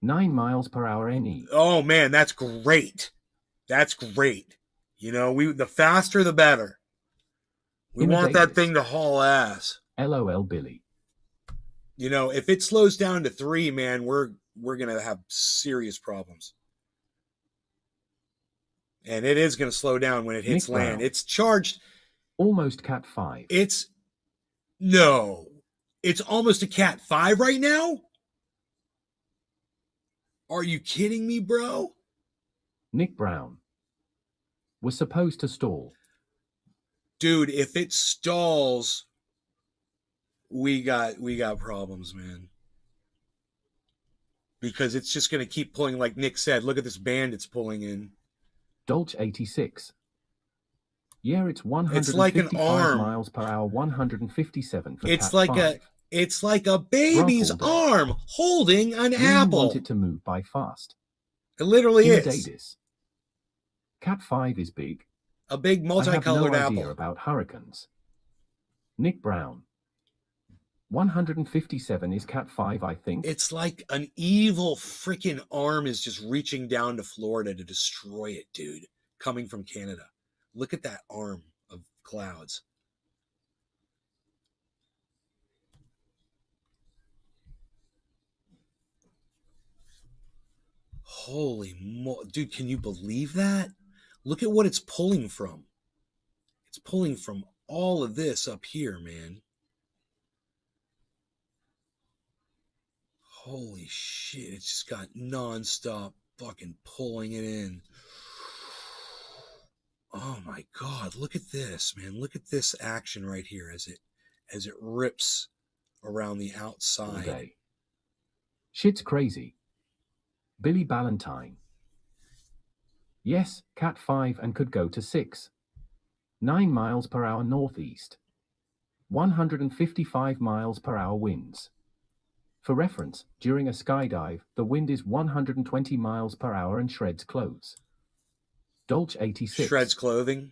9 miles per hour NE. Oh man, that's great. That's great. You know, the faster the better. We want that thing to haul ass. LOL Billy. You know, if it slows down to 3, man, we're gonna have serious problems. And it is gonna slow down when it hits land. It's charged. Almost Cat 5. It's almost a Cat 5 right now? Are you kidding me, bro? Nick Brown. Was supposed to stall. Dude, if it stalls, we got problems, man. Because it's just going to keep pulling, like Nick said. Look at this band it's pulling in. Dolch 86. Yeah, it's 155 it's like an arm. miles per hour, 157 for it's Cat like 5. It's like a baby's arm holding an apple. You want it to move by fast. It literally is. Cat 5 is big. A big multicolored I have apple. No idea about hurricanes. Nick Brown. 157 is Cat 5, I think. It's like an evil freaking arm is just reaching down to Florida to destroy it, dude. Coming from Canada. Look at that arm of clouds. Holy dude, can you believe that? Look at what it's pulling from. It's pulling from all of this up here, man. Holy shit, it's just got nonstop fucking pulling it in. Oh my God, look at this, man. Look at this action right here as it rips around the outside. Okay. Shit's crazy. Billy Ballantyne. Yes, Cat 5 and could go to 6. 9 miles per hour northeast. 155 miles per hour winds. For reference, during a skydive, the wind is 120 miles per hour and shreds clothes. Dolch 86. Shreds clothing?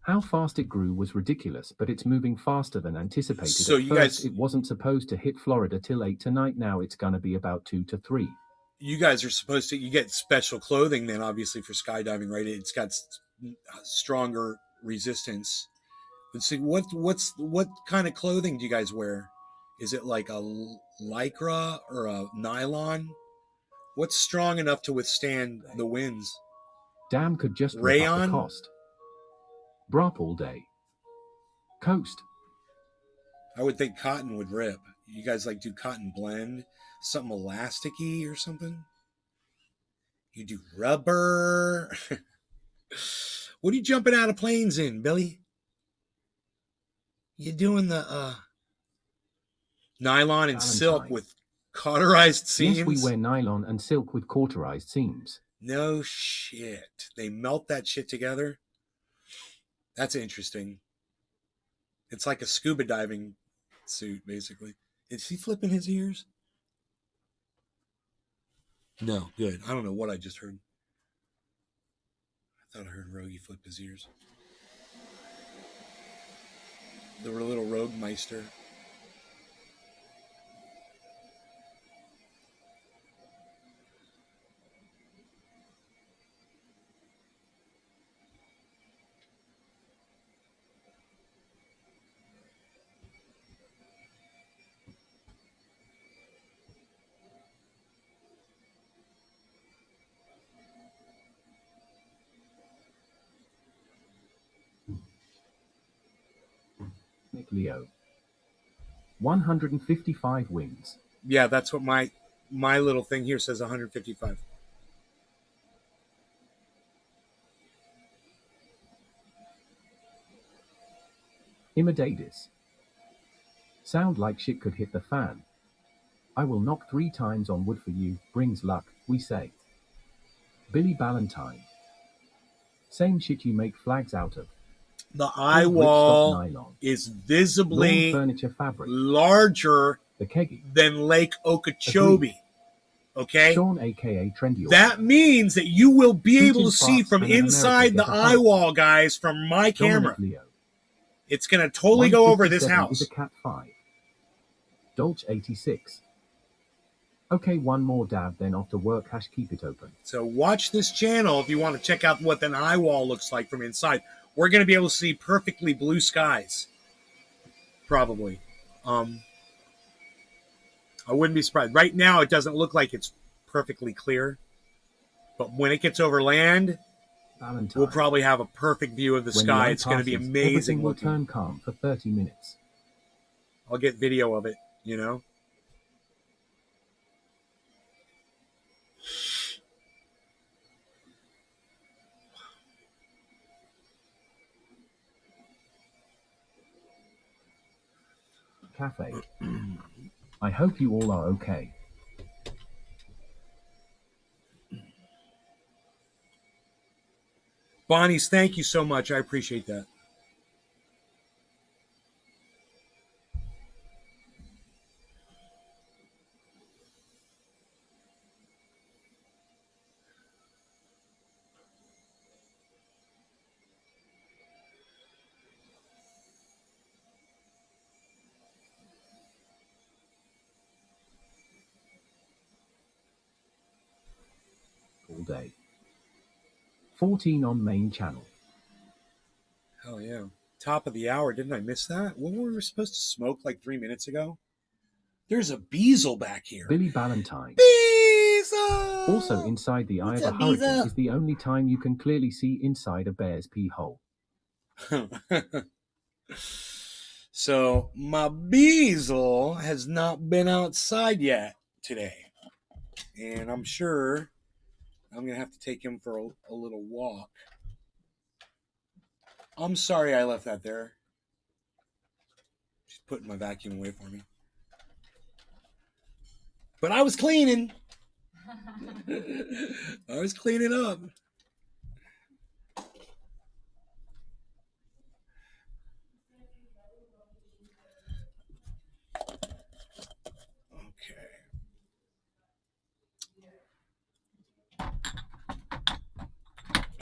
How fast it grew was ridiculous, but it's moving faster than anticipated. So At first, it wasn't supposed to hit Florida till 8 tonight. Now it's gonna be about 2 to 3. You guys are supposed to, you get special clothing then, obviously, for skydiving, right? It's got stronger resistance. Let's see, what kind of clothing do you guys wear? Is it like a Lycra or a nylon? What's strong enough to withstand the winds? Damn could just rip up the Rayon? cost. Brop all day. Coast. I would think cotton would rip. You guys like do cotton blend? Something elasticy or something? You do rubber? What are you jumping out of planes in, Billy? You doing the nylon and Valentine. silk with cauterized seams? Yes, we wear nylon and silk with cauterized seams. No shit. They melt that shit together? That's interesting. It's like a scuba diving suit, basically. Is he flipping his ears? No, good. I don't know what I just heard. I thought I heard Rogie flip his ears. The little rogue meister. Nick Leo. 155 wins. Yeah, that's what my little thing here says, 155. Immediatus. Sound like shit could hit the fan. I will knock 3 times on wood for you, brings luck, we say. Billy Ballantyne. Same shit you make flags out of. The eye wall nylon. is visibly Lawn furniture fabric. larger The keggy. than Lake Okeechobee. Okay? Sean aka Trendy. That means that you will be Shooting able to see spots from and an inside the American eye gets a wall, guys, from my camera. Leo. It's going to totally go over this 157 house. Is a cat 5. Dolce 86. Okay, one more dab, then off to work. Keep it open. So watch this channel if you want to check out what an eye wall looks like from inside. We're going to be able to see perfectly blue skies. Probably. I wouldn't be surprised. Right now, it doesn't look like it's perfectly clear. But when it gets over land, Valentine. we'll probably have a perfect view of the When sky. light It's going to be passes, amazing everything will looking. turn calm for 30 minutes. I'll get video of it, you know? Cafe. I hope you all are okay. Bonnie's, thank you so much. I appreciate that. All day. 14 on main channel. Hell yeah. Top of the hour. Didn't I miss that? When were we supposed to smoke like 3 minutes ago? There's a Beazle back here. Billy Ballantyne. Beazle! Also inside the eye of a hurricane is the only time you can clearly see inside a bear's pee hole. So my Beazle has not been outside yet today. And I'm sure I'm going to have to take him for a little walk. I'm sorry I left that there. She's putting my vacuum away for me. But I was cleaning. I was cleaning up.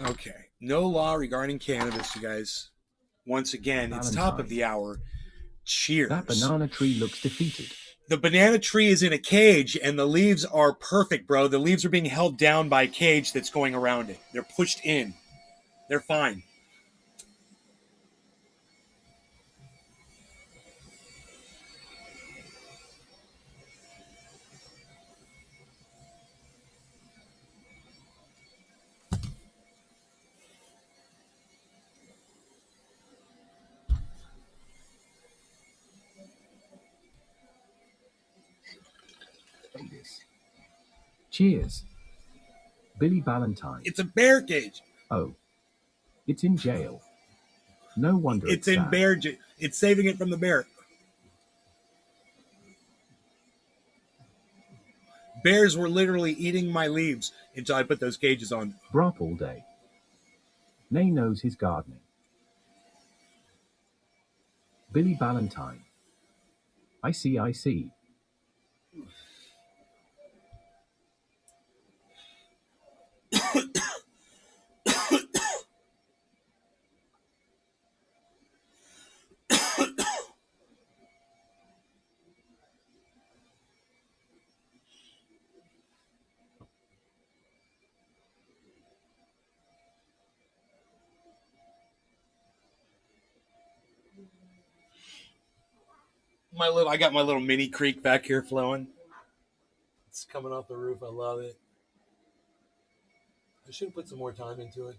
Okay. No law regarding cannabis, you guys. Once again, it's top of the hour. Cheers. That banana tree looks defeated. The banana tree is in a cage, and the leaves are perfect, bro. The leaves are being held down by a cage that's going around it. They're pushed in. They're fine. Cheers. Billy Ballantyne. It's a bear cage. Oh. It's in jail. No wonder It's in sad. bear. It's saving it from the bear. Bears were literally eating my leaves until I put those cages on. Brop all day. Nay knows his gardening. Billy Ballantyne. I see. I got my little mini creek back here flowing. It's coming off the roof. I love it. I should have put some more time into it.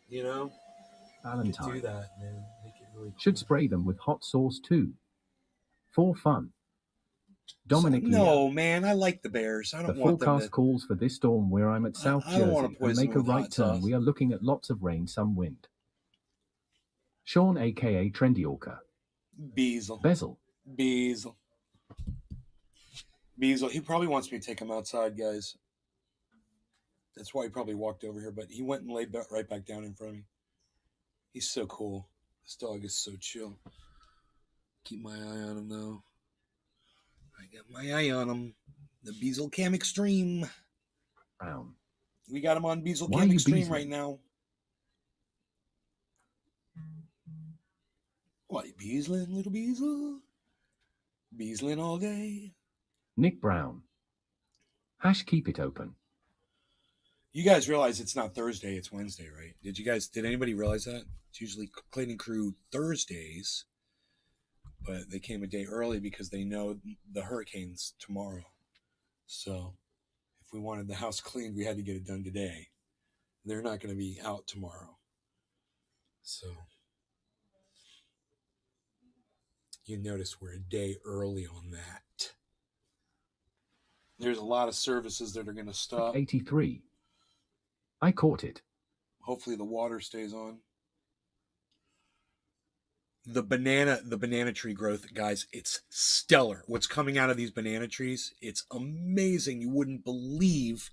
You know? Ballantyne. Do that, man. Make it really cool. Should spray them with hot sauce too. For fun. Dominic No, Leo. man. I like the bears. I don't The want them forecast to... calls for this storm where I'm at South I don't want Jersey to and poison make it a with right hot turn. sauce. We are looking at lots of rain, some wind. Sean aka Trendy Beazle. Bezel. Beazle. He probably wants me to take him outside, guys. That's why he probably walked over here, but he went and laid right back down in front of me. He's so cool. This dog is so chill. Keep my eye on him, though. I got my eye on him. The Beazle Cam Extreme. Brown. We got him on Beazle Why Cam you Extreme beazling? right now. Why you beazling, little Beazle? Beazling all day. Nick Brown. Hash keep it open. You guys realize it's not Thursday, it's Wednesday, right? Did anybody realize that? It's usually cleaning crew Thursdays, but they came a day early because they know the hurricane's tomorrow. So if we wanted the house cleaned, we had to get it done today. They're not going to be out tomorrow. So you notice we're a day early on that. There's a lot of services that are going to stop. 83. I caught it. Hopefully the water stays on. The banana tree growth, guys, it's stellar. What's coming out of these banana trees, it's amazing. You wouldn't believe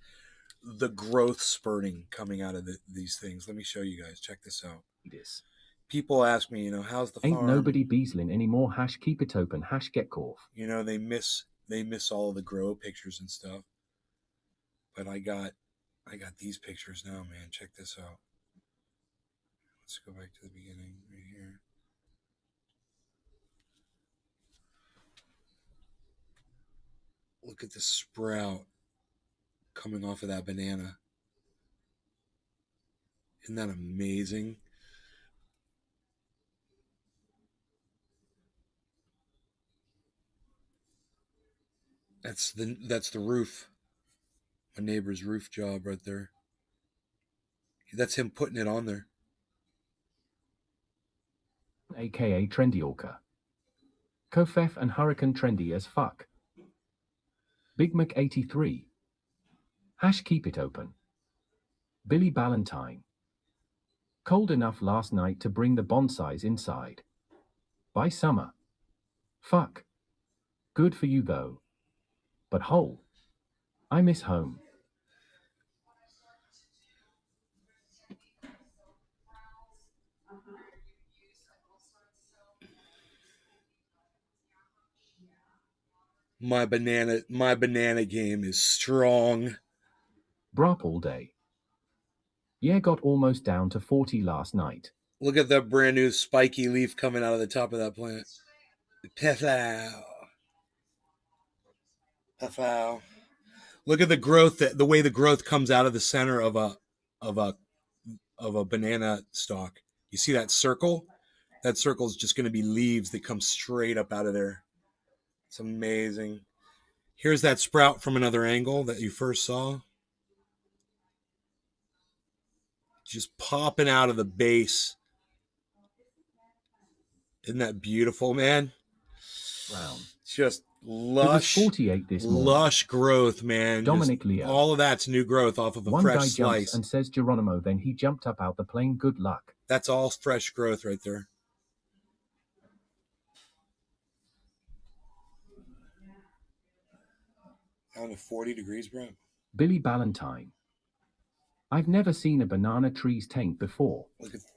the growth spurting coming out of these things. Let me show you guys. Check this out. People ask me, how's the farm? Ain't nobody beazling anymore. Hash keep it open. Hash get cough. They miss all of the grow pictures and stuff. But I got these pictures now, man. Check this out. Let's go back to the beginning right here. Look at the sprout coming off of that banana. Isn't that amazing? That's the roof. My neighbor's roof job right there. That's him putting it on there. AKA Trendy Orca. Kofef and Hurricane Trendy as fuck. Big Mac 83. Hash keep it open. Billy Ballantyne. Cold enough last night to bring the bonsais inside. By summer. Fuck. Good for you though. But hole. I miss home. My banana game is strong. Brop all day. Yeah, got almost down to 40 last night. Look at that brand new spiky leaf coming out of the top of that plant. Peflow. Look at the growth, the way the growth comes out of the center of a banana stalk. You see that circle? That circle is just going to be leaves that come straight up out of there. It's amazing. Here's that sprout from another angle that you first saw. Just popping out of the base. Isn't that beautiful, man? Brown. Lush, 48 this morning. lush growth, man. Dominic Just Leo. all of that's new growth off of a One fresh guy jumps slice. and says Geronimo, then he jumped up out the plane. Good luck. That's all fresh growth right there. Down to 40 degrees, bro. Billy Ballantyne. I've never seen a banana tree's tank before.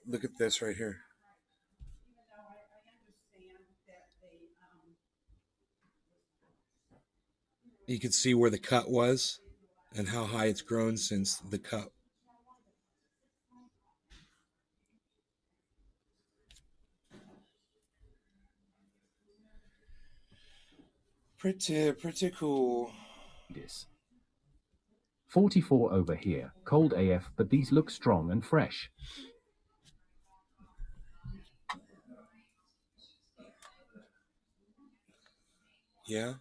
Look at this right here. You can see where the cut was and how high it's grown since the cut. Pretty cool. This 44 over here. Cold AF, but these look strong and fresh. Yeah.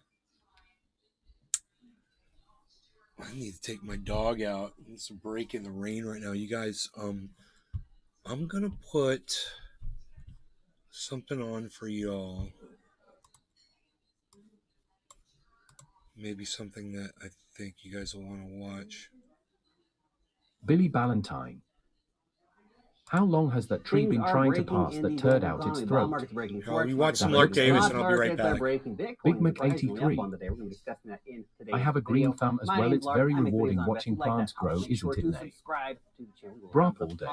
I need to take my dog out. It's a break in the rain right now. You guys, I'm gonna put something on for y'all. Maybe something that I think you guys will want to watch. Billy Ballantyne. How long has that tree been trying to pass that turd out its throat? We watch some Mark Davis and I'll be right back. Big Mac 83. I have a green thumb as well. It's very rewarding watching plants grow, isn't it, Nay? Brop all day.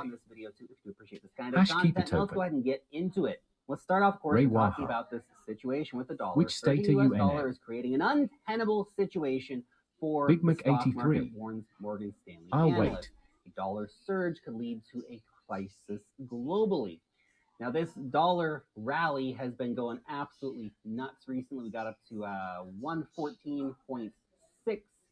Hash keep it open. Let's go ahead and get into it. Let's start off, of course, talking about this situation with the dollar. Which state are you in? The dollar is creating an untenable situation for Big Mac the stock 83. market, warns Morgan Stanley I'll analyst. wait. A dollar surge could lead to a crisis globally. Now, this dollar rally has been going absolutely nuts recently. We got up to 114.6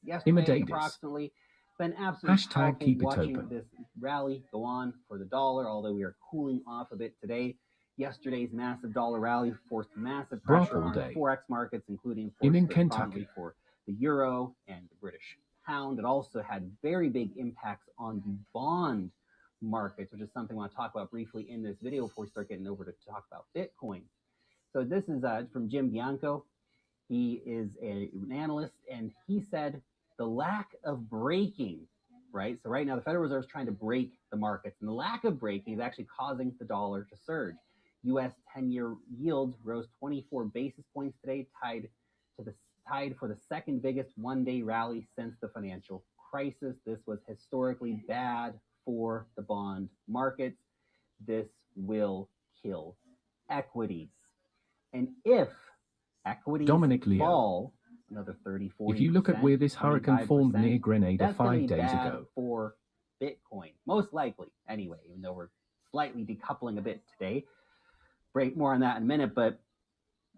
yesterday, approximately. Been absolutely Hashtag keep it watching open. this rally go on for the dollar, although we are cooling off a bit today. Yesterday's massive dollar rally forced massive pressure on the Forex markets, including in Kentucky for the euro and the British pound. It also had very big impacts on the bond markets, which is something I want to talk about briefly in this video before we start getting over to talk about Bitcoin. So this is from Jim Bianco. He is an analyst, and he said the lack of breaking, right? So right now the Federal Reserve is trying to break the markets, and the lack of breaking is actually causing the dollar to surge. U.S. 10-year yields rose 24 basis points today, tied for the second biggest one-day rally since the financial crisis. This was historically bad for the bond markets. This will kill equities. And if equities fall another 30-40%, if you look at where this hurricane formed near Grenada 5 days bad ago. For Bitcoin, most likely, anyway, even though we're slightly decoupling a bit today. Break more on that in a minute, but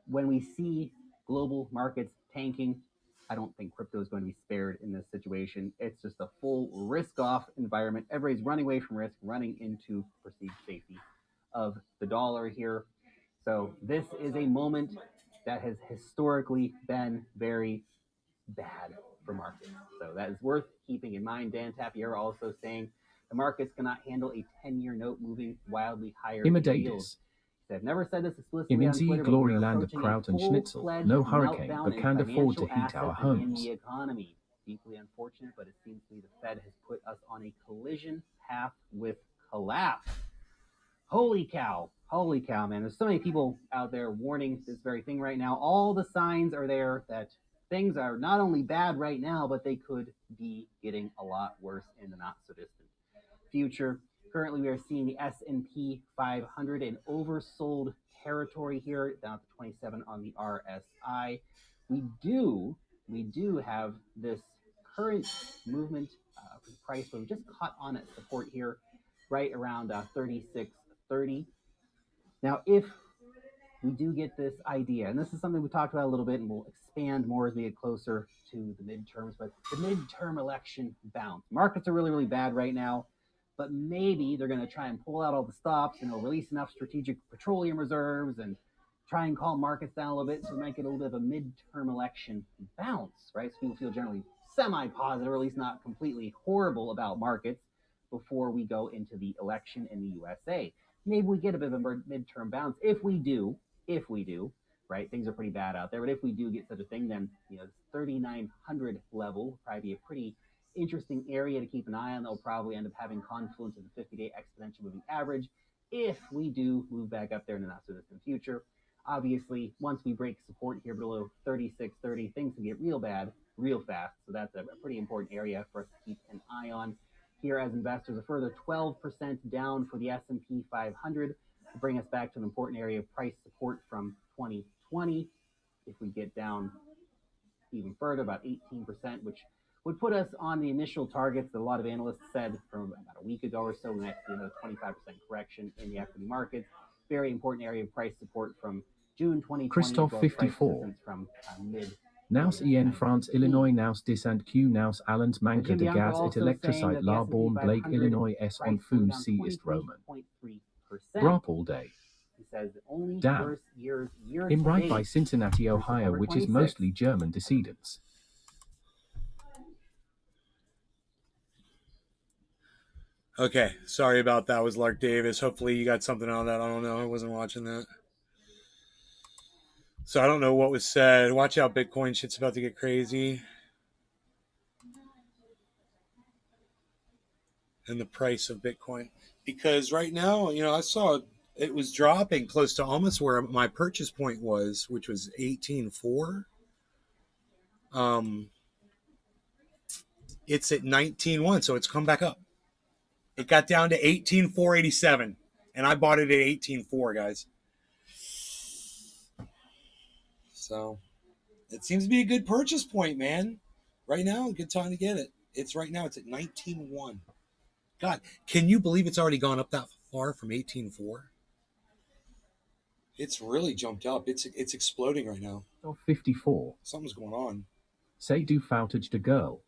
when we see global markets tanking, I don't think crypto is going to be spared in this situation. It's just a full risk-off environment. Everybody's running away from risk, running into perceived safety of the dollar here. So this is a moment that has historically been very bad for markets. So that is worth keeping in mind. Dan Tappier also saying the markets cannot handle a 10-year note moving wildly higher in yields. I've never said this explicitly on Twitter, but glory we're land of approaching kraut a and schnitzel. No hurricane, meltdown but in can't afford to financial heat our assets and in homes. the economy. Deeply unfortunate, but it seems to me the Fed has put us on a collision path with collapse. Holy cow, man. There's so many people out there warning this very thing right now. All the signs are there that things are not only bad right now, but they could be getting a lot worse in the not-so-distant future. Currently, we are seeing the S&P 500 in oversold territory here, down to 27 on the RSI. We do have this current movement for the price where we just caught on at support here, right around 36.30. Now, if we do get this idea, and this is something we talked about a little bit, and we'll expand more as we get closer to the midterms, but the midterm election bounce. Markets are really, really bad right now. But maybe they're going to try and pull out all the stops and they'll release enough strategic petroleum reserves and try and calm markets down a little bit so we might get a little bit of a midterm election bounce, right? So people feel generally semi-positive, or at least not completely horrible about markets before we go into the election in the USA. Maybe we get a bit of a midterm bounce. If we do, right? Things are pretty bad out there. But if we do get such a thing, then, you know, 3,900 level will probably be a pretty interesting area to keep an eye on. They'll probably end up having confluence of the 50-day exponential moving average if we do move back up there in the not so distant future. Obviously, once we break support here below 3630, things can get real bad real fast. So that's a pretty important area for us to keep an eye on. Here as investors, a further 12% down for the S&P 500 to bring us back to an important area of price support from 2020. If we get down even further, about 18%, which would put us on the initial targets that a lot of analysts said from about a week ago or so. We might see another 25% correction in the equity markets. Very important area of price support from June 2020. Christophe 54. From mid. Naus en France, Illinois, Naus descend Q, Naus Allens, Manca de Gaz, et Electricite, La Born, Blake, Illinois, S on Food, C ist Roman. Grop all day. He says only Damn. year I'm right by Cincinnati, Ohio, which is mostly German descendants. Okay, sorry about that. Was Lark Davis. Hopefully you got something out of that. I don't know. I wasn't watching that. So I don't know what was said. Watch out, Bitcoin. Shit's about to get crazy. And the price of Bitcoin. Because right now, you know, I saw it was dropping close to almost where my purchase point was, which was 18.4. It's at 19.1, so it's come back up. It got down to 18.487, and I bought it at 18.4, guys. So it seems to be a good purchase point, man. Right now, a good time to get it. It's right now, it's at 19.1. God, can you believe it's already gone up that far from 18.4? It's really jumped up. It's exploding right now. 54. Something's going on. Say do foutage the girl.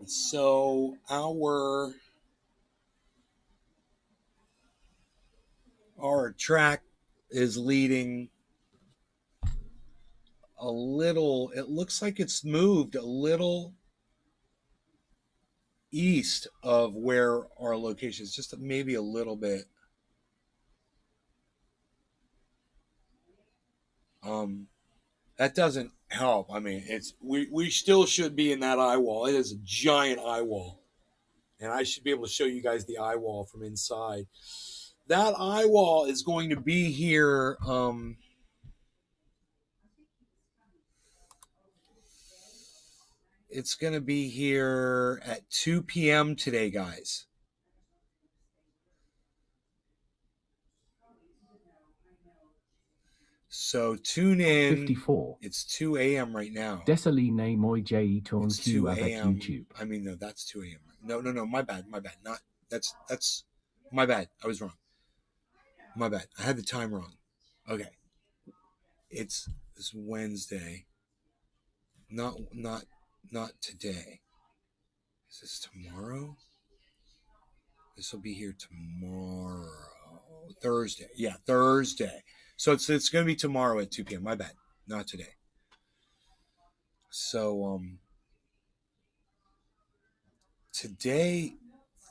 So our track is leading a little. It looks like it's moved a little east of where our location is, just maybe a little bit. That doesn't help. I mean, we still should be in that eye wall. It is a giant eye wall, and I should be able to show you guys the eye wall from inside. That eye wall is going to be here. It's going to be here at 2 p.m. today, guys. So tune in. 54. It's 2 a.m. right now. Desaline moi je ton It's Q 2 avec a.m. YouTube. I mean, no, that's 2 a.m. No, my bad. Not that's my bad. I was wrong. My bad. I had the time wrong. Okay. It's Wednesday. Not today. Is this tomorrow? This will be here tomorrow. Thursday. Yeah, Thursday. So it's going to be tomorrow at 2 p.m. My bad. Not today. So today,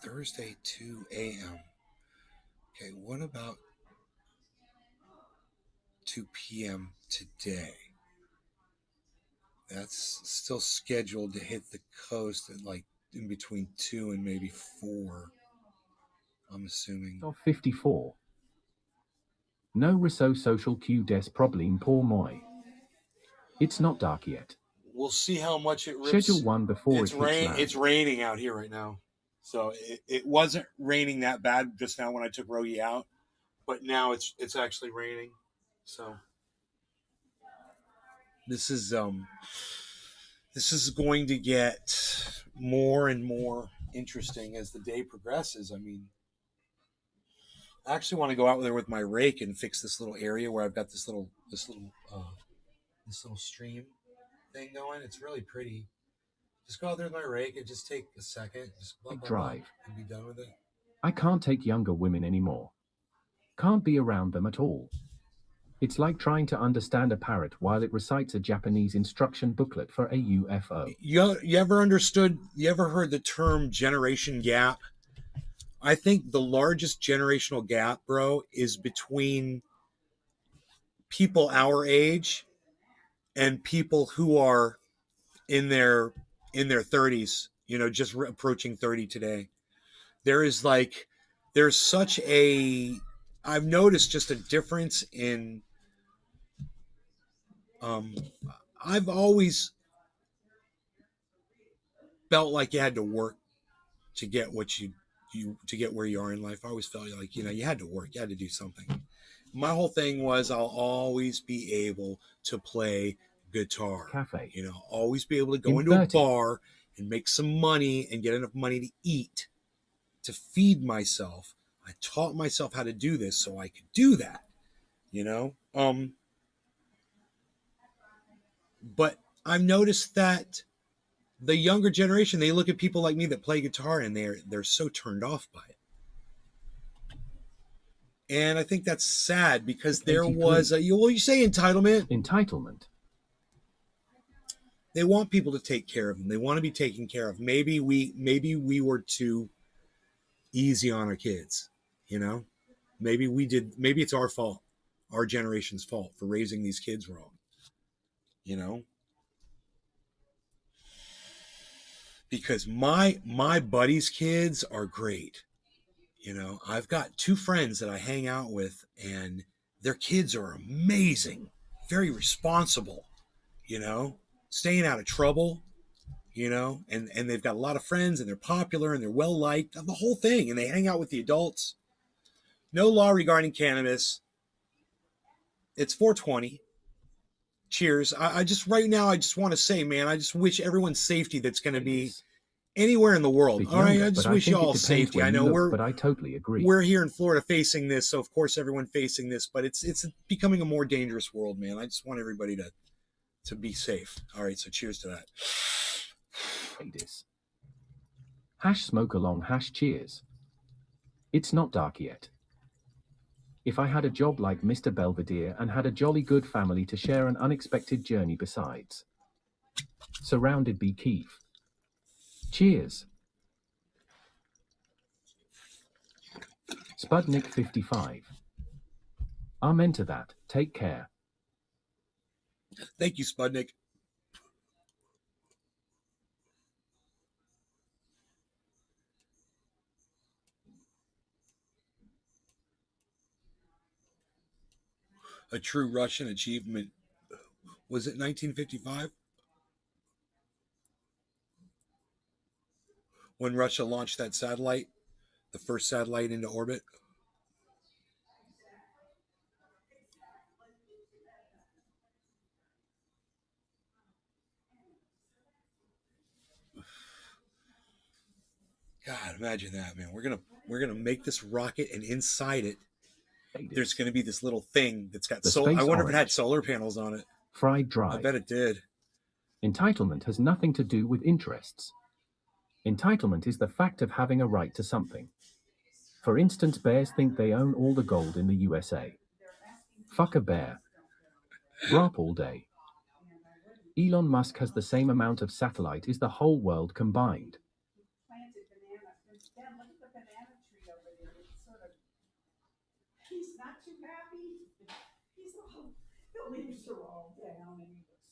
Thursday, 2 a.m. Okay, what about 2 p.m. today? That's still scheduled to hit the coast at like in between 2 and maybe 4. I'm assuming. 54. No reso social Q des problem pour moi. It's not dark yet. We'll see how much it rips. Schedule 1 before it's It's raining out here right now. So it wasn't raining that bad just now when I took Rogi out, but now it's actually raining. So this is going to get more and more interesting as the day progresses. I mean, I actually want to go out there with my rake and fix this little area where I've got this little stream thing going. It's really pretty. Just go out there with my rake and just take a second, just blah, blah, drive, and be done with it. I can't take younger women anymore. Can't be around them at all. It's like trying to understand a parrot while it recites a Japanese instruction booklet for a UFO. You ever heard the term generation gap? I think the largest generational gap, bro, is between people our age and people who are in their 30s, just approaching 30 today. There's such a, I've noticed just a difference in, I've always felt like you had to work to get what to get where you are in life. I always felt like, you had to work, you had to do something. My whole thing was I'll always be able to play guitar. Cafe. Always be able to go into a bar and make some money and get enough money to eat, to feed myself. I taught myself how to do this so I could do that, But I've noticed that the younger generation, they look at people like me that play guitar and they're so turned off by it. And I think that's sad because there was you say entitlement. Entitlement. They want people to take care of them. They want to be taken care of. Maybe we were too easy on our kids, Maybe it's our fault, our generation's fault for raising these kids wrong, Because my buddies' kids are great. I've got 2 friends that I hang out with and their kids are amazing, very responsible, staying out of trouble, and they've got a lot of friends and they're popular and they're well liked, the whole thing, and they hang out with the adults. No law regarding cannabis. It's 420. Cheers. I just right now I just want to say, man, I just wish everyone's safety that's going to be anywhere in the world. All right, I just wish you all safety. I know but I totally agree. We're here in Florida facing this, so of course everyone facing this, but it's becoming a more dangerous world, man. I just want everybody to be safe. All right, so cheers to that. Hash smoke along, hash cheers. It's not dark yet. If I had a job like Mr. Belvedere and had a jolly good family to share an unexpected journey besides. Surrounded by Keith. Cheers. Spudnik 55. Amen to that. Take care. Thank you, Spudnik. A true Russian achievement. Was it 1955? When Russia launched that satellite, the first satellite into orbit? God, imagine that, man. We're gonna make this rocket, and inside it, there's gonna be this little thing that's got solar. I wonder if it had solar panels on it. Fried dry. I bet it did. Entitlement has nothing to do with interests. Entitlement is the fact of having a right to something. For instance, bears think they own all the gold in the USA. Fuck a bear. Brop all day. Elon Musk has the same amount of satellite as the whole world combined.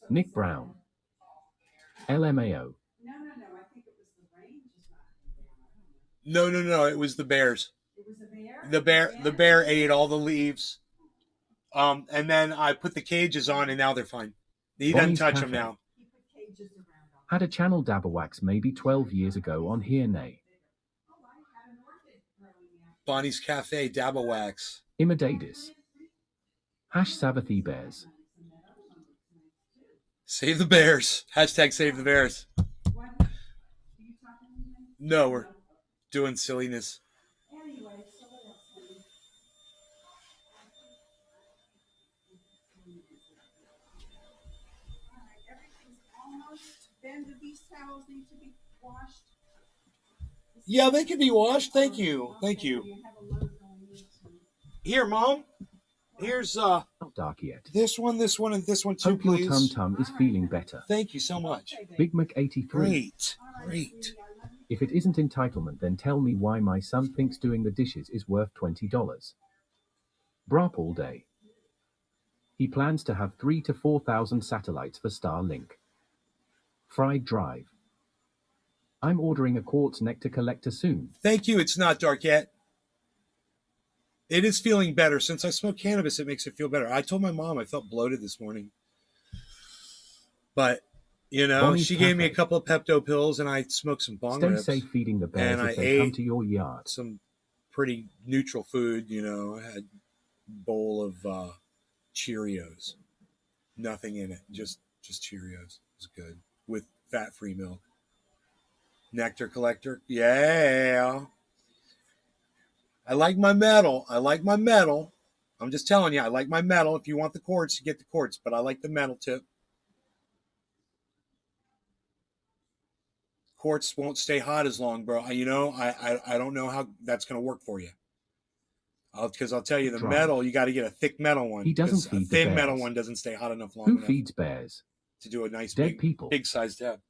Nick Brown. LMAO. No. It was the bears. It was the bear. The bear ate all the leaves. And then I put the cages on, and now they're fine. He doesn't touch them now. Had a channel dabber wax maybe 12 years ago on Here Nay. Bonnie's Cafe dabber wax. Imitatus. Hash Savathi Bears. Save the bears. Hashtag save the bears. No, we're doing silliness. Do these towels need to be washed? Yeah, they can be washed. Thank you. Thank you. Here, Mom. Here's Not dark yet. this one, and this one too, Hope your please. tum-tum is feeling better. Thank you so much. Big Mac 83. Great. If it isn't entitlement, then tell me why my son thinks doing the dishes is worth $20. Brap all day. He plans to have 3,000 to 4,000 satellites for Starlink. Fried drive. I'm ordering a quartz nectar collector soon. Thank you. It's not dark yet. It is feeling better. Since I smoke cannabis, it makes it feel better. I told my mom I felt bloated this morning. But, you know, Bonnie's she gave me a Cafe. couple of Pepto pills, and I smoked some bong Stay rips. safe feeding the bears And if I they come ate to your yard. some pretty neutral food, you know. I had a bowl of Cheerios. Nothing in it. Just Cheerios. It was good. With fat-free milk. Nectar collector. Yeah. I like my metal. I'm just telling you, I like my metal. If you want the quartz, you get the quartz, but I like the metal tip. Quartz won't stay hot as long, bro. You know, I don't know how that's going to work for you. Because I'll tell you, the metal, you got to get a thick metal one. He doesn't feed a thin the metal bears. one doesn't stay hot enough long Who enough feeds bears? to do a nice Dead people. big sized dab.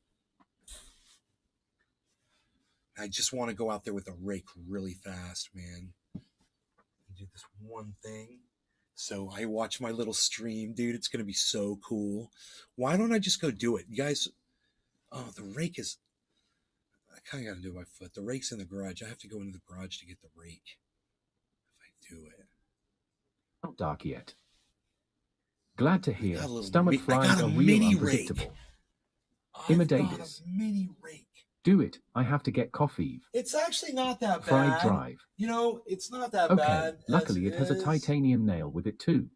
I just want to go out there with a rake really fast, man. Do this one thing. So I watch my little stream, dude. It's going to be so cool. Why don't I just go do it? You guys, oh, the rake is, I kind of got to do it by foot. The rake's in the garage. I have to go into the garage to get the rake. If I do it. Not dark yet. Glad to hear. I got a Stomach I flies got a are mini real rake. unpredictable. I've got Imitators. a mini rake. Do it. I have to get coffee. It's actually not that bad. Fried drive. You know, it's not that Okay. bad. Luckily, as it has a is. titanium nail with it too.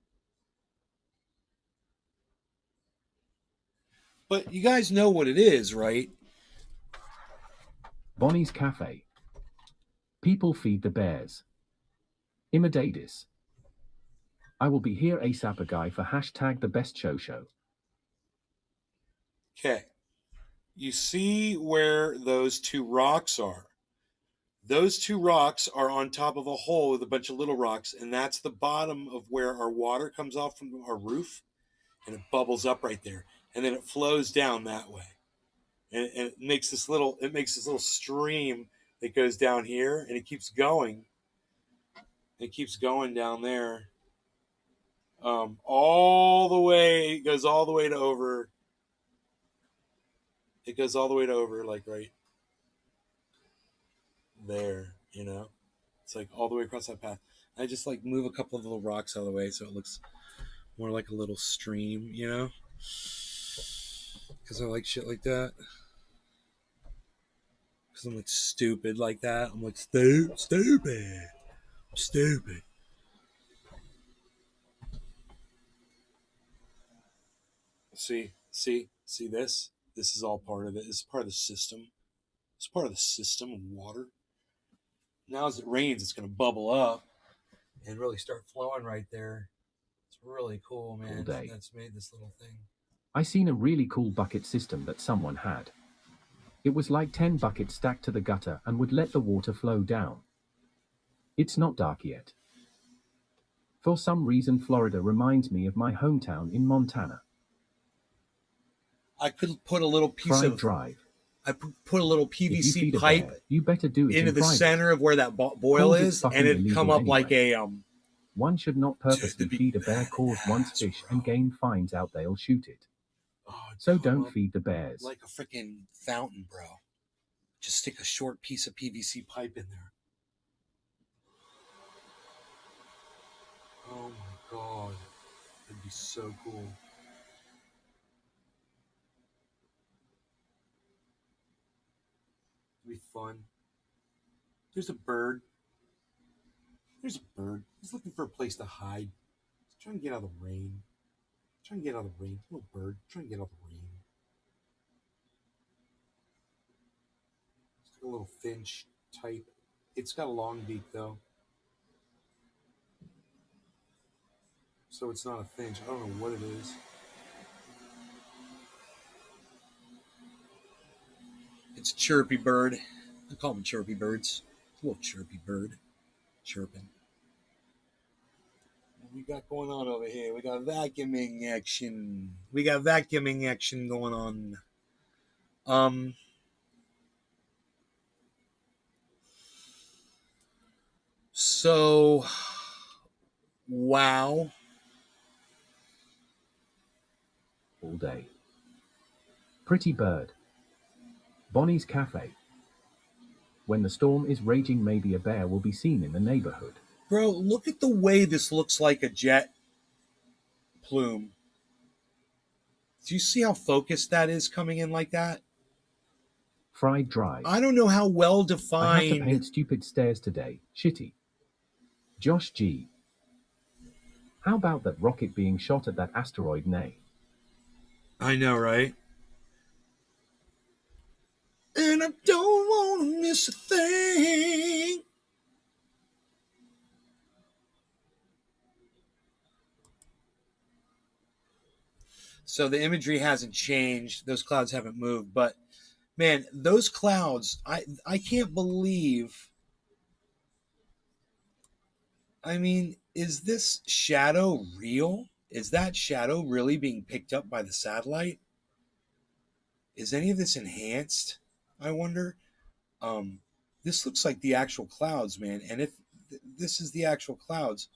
But you guys know what it is, right? Bonnie's Cafe. People feed the bears. Imitators. I will be here ASAP a guy for hashtag the best show. Okay. You see where those two rocks are? Those two rocks are on top of a hole with a bunch of little rocks, and that's the bottom of where our water comes off from our roof, and it bubbles up right there, and then it flows down that way, and it makes this little stream that goes down here, and it keeps going. It keeps going down there, all the way. It goes all the way to over. It goes all the way to over, like right there, you know? It's like all the way across that path. I just like move a couple of little rocks out of the way so it looks more like a little stream, you know? Because I like shit like that. Because I'm like stupid like that. I'm like stupid. I'm stupid. See this? This is all part of it. It's part of the system. It's part of the system of water. Now as it rains, it's going to bubble up and really start flowing right there. It's really cool, man. All day. That's made this little thing. I seen a really cool bucket system that someone had. It was like 10 buckets stacked to the gutter and would let the water flow down. It's not dark yet. For some reason, Florida reminds me of my hometown in Montana. I could put a little piece Fried of drive. I put a little If you PVC feed a pipe bear, you better do it into in the private. center of where that boil Cause it's is, fucking and it'd come illegal up like anyway. a One should not purposely Dude, feed a bear cause once fish and game finds out they'll shoot it. oh, So come don't up feed the bears. like a freaking fountain, bro. Just stick a short piece of PVC pipe in there. Oh my god, that'd be so cool. It'd be fun. There's a bird. There's a bird. He's looking for a place to hide. He's trying to get out of the rain. Trying to get out of the rain. Little bird. Trying to get out of the rain. It's like a little finch type. It's got a long beak though. So it's not a finch. I don't know what it is. It's a chirpy bird. I call them chirpy birds. A little chirpy bird. Chirping. we got going on over here? We got vacuuming action. We got vacuuming action going on. So, wow. All day. Pretty bird. Bonnie's Cafe. When the storm is raging, maybe a bear will be seen in the neighborhood. Bro, look at the way this looks like a jet plume. Do you see how focused that is coming in like that? Fried Drive. I don't know how well I have to defined. paint stupid stairs today. Shitty. Josh G. How about that rocket being shot at that asteroid, nay? I know, right? And I don't want to miss a thing. So the imagery hasn't changed. Those clouds haven't moved. But, man, those clouds, I can't believe. I mean, is this shadow real? Is that shadow really being picked up by the satellite? Is any of this enhanced? I wonder. This looks like the actual clouds, man. And if this is the actual clouds,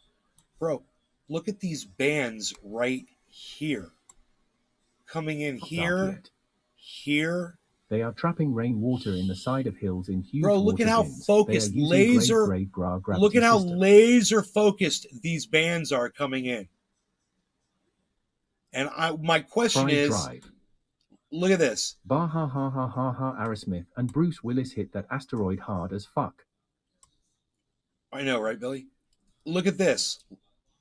bro, look at these bands right here. Coming in here, here. They are trapping rainwater in the side of hills in huge Bro, look water at how bins. focused, They are using laser. grade gravity Look at how system. laser focused these bands are coming in. And my question Fried is, Drive. look at this. Bah ha ha ha ha ha. Aerosmith and Bruce Willis hit that asteroid hard as fuck. I know, right, Billy? Look at this.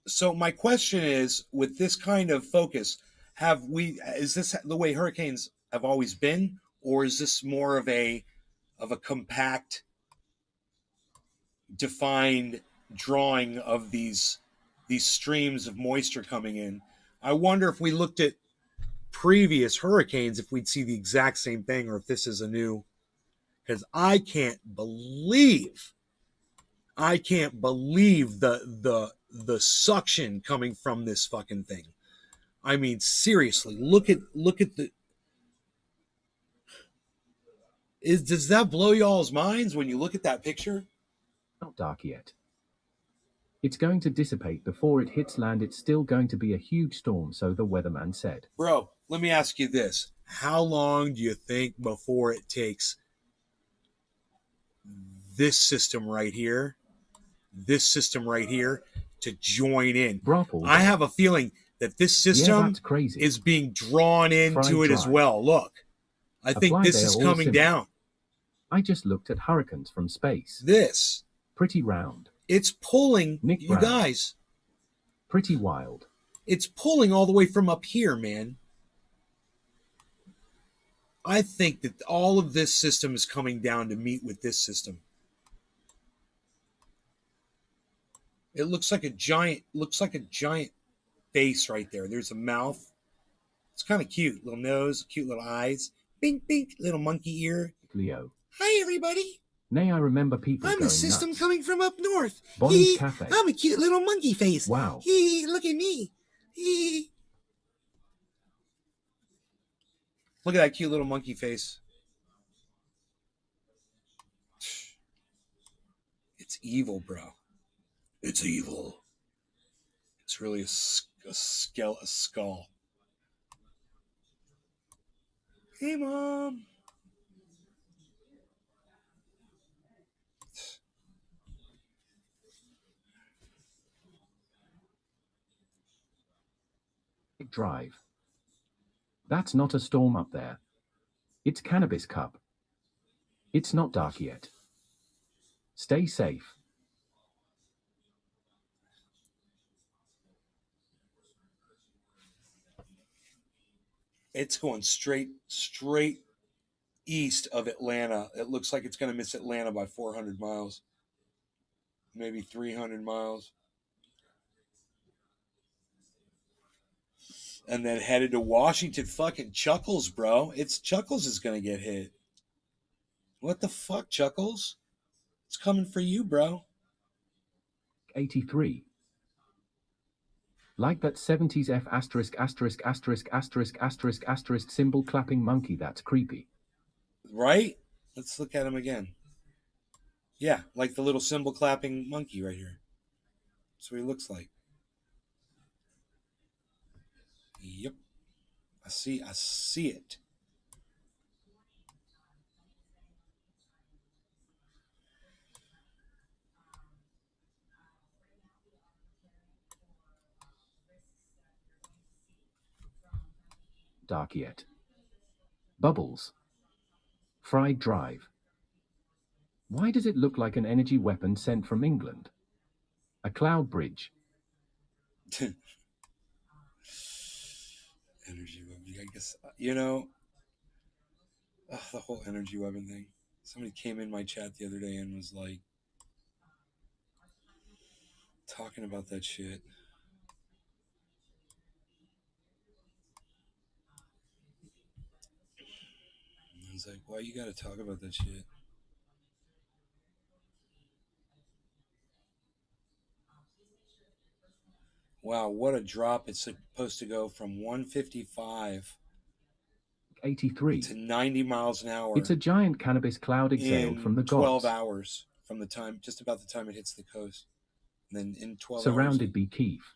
So my question is, with this kind of focus, is this the way hurricanes have always been, or is this more of a compact, defined drawing of these streams of moisture coming in? I wonder if we looked at previous hurricanes, if we'd see the exact same thing, or if this is a new. Because I can't believe the suction coming from this fucking thing. I mean, seriously, look at the. Does that blow y'all's minds when you look at that picture? Not dark yet. It's going to dissipate before it hits land. It's still going to be a huge storm, so the weatherman said. Bro, let me ask you this. How long do you think before it takes this system right here to join in? I have a feeling that this system is being drawn into it as well. Look, I think this is coming down. I just looked at hurricanes from space. This. Pretty round. It's pulling, you guys. Pretty wild. It's pulling all the way from up here, man. I think that all of this system is coming down to meet with this system. It looks like a giant face right there. There's a mouth. It's kind of cute. Little nose, cute little eyes. Bink, bink, little monkey ear. Leo. Hi, everybody. Nay, I remember people I'm going a system nuts. coming from up north. Bonnie's Cafe. I'm a cute little monkey face. Wow. Look at me. Look at that cute little monkey face. It's evil, bro. It's evil. It's really a skull. Hey, Mom. Drive. That's not a storm up there. It's Cannabis Cup. It's not dark yet. Stay safe. It's going straight east of Atlanta. It looks like it's going to miss Atlanta by 400 miles. Maybe 300 miles. And then headed to Washington. Fucking Chuckles, bro. It's Chuckles is going to get hit. What the fuck, Chuckles? It's coming for you, bro. 83. Like that 70s F asterisk asterisk asterisk asterisk asterisk asterisk symbol clapping monkey. That's creepy. Right? Let's look at him again. Yeah, like the little cymbal clapping monkey right here. That's what he looks like. Yep. I see it. Dark yet. Bubbles. Fried drive. Why does it look like an energy weapon sent from England? A cloud bridge. Energy weapon. I guess, you know, the whole energy weapon thing. Somebody came in my chat the other day and was like talking about that shit. I was like, why you gotta talk about that shit? Wow, what a drop. It's supposed to go from 155 83 to 90 miles an hour. It's a giant cannabis cloud exhaled from the 12 gods. hours from the time, just about the time it hits the coast. And then in 12 Surrounded hours. by Keef.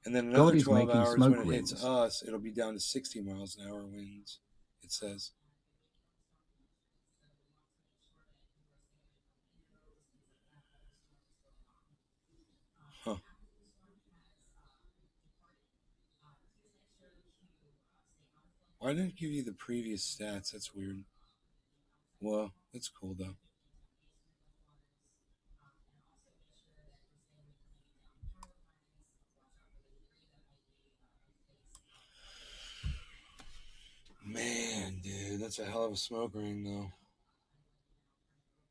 And then another God is 12 making hours smoke when it hits rings. us, it'll be down to 60 miles an hour winds, it says. Huh. Why didn't it give you the previous stats? That's weird. Well, that's cool though. Man, dude, that's a hell of a smoke ring though.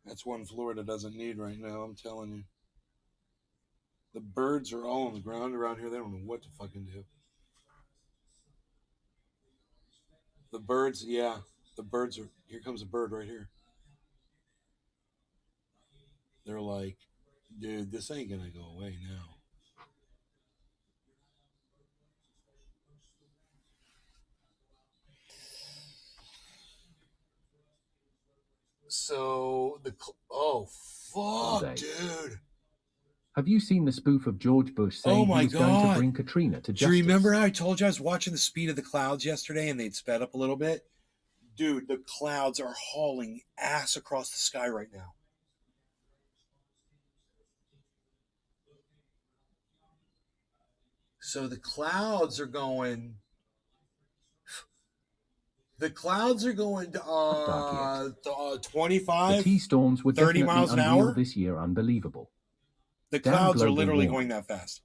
That's one Florida doesn't need right now, I'm telling you. The birds are all on the ground around here. They don't know what to fucking do. The birds, yeah. The birds are... Here comes a bird right here. They're like, dude, this ain't gonna go away now. So, oh, fuck, dude. Have you seen the spoof of George Bush saying Oh my he was going to God. bring Katrina to Do justice? you remember how I told you I was watching the speed of the clouds yesterday and they'd sped up a little bit? Dude, the clouds are hauling ass across the sky right now. So the clouds are going... The clouds are going to 25, the T-storms were 30 definitely miles an unreal hour. this year. Unbelievable. The Damn clouds are global literally warming. going that fast.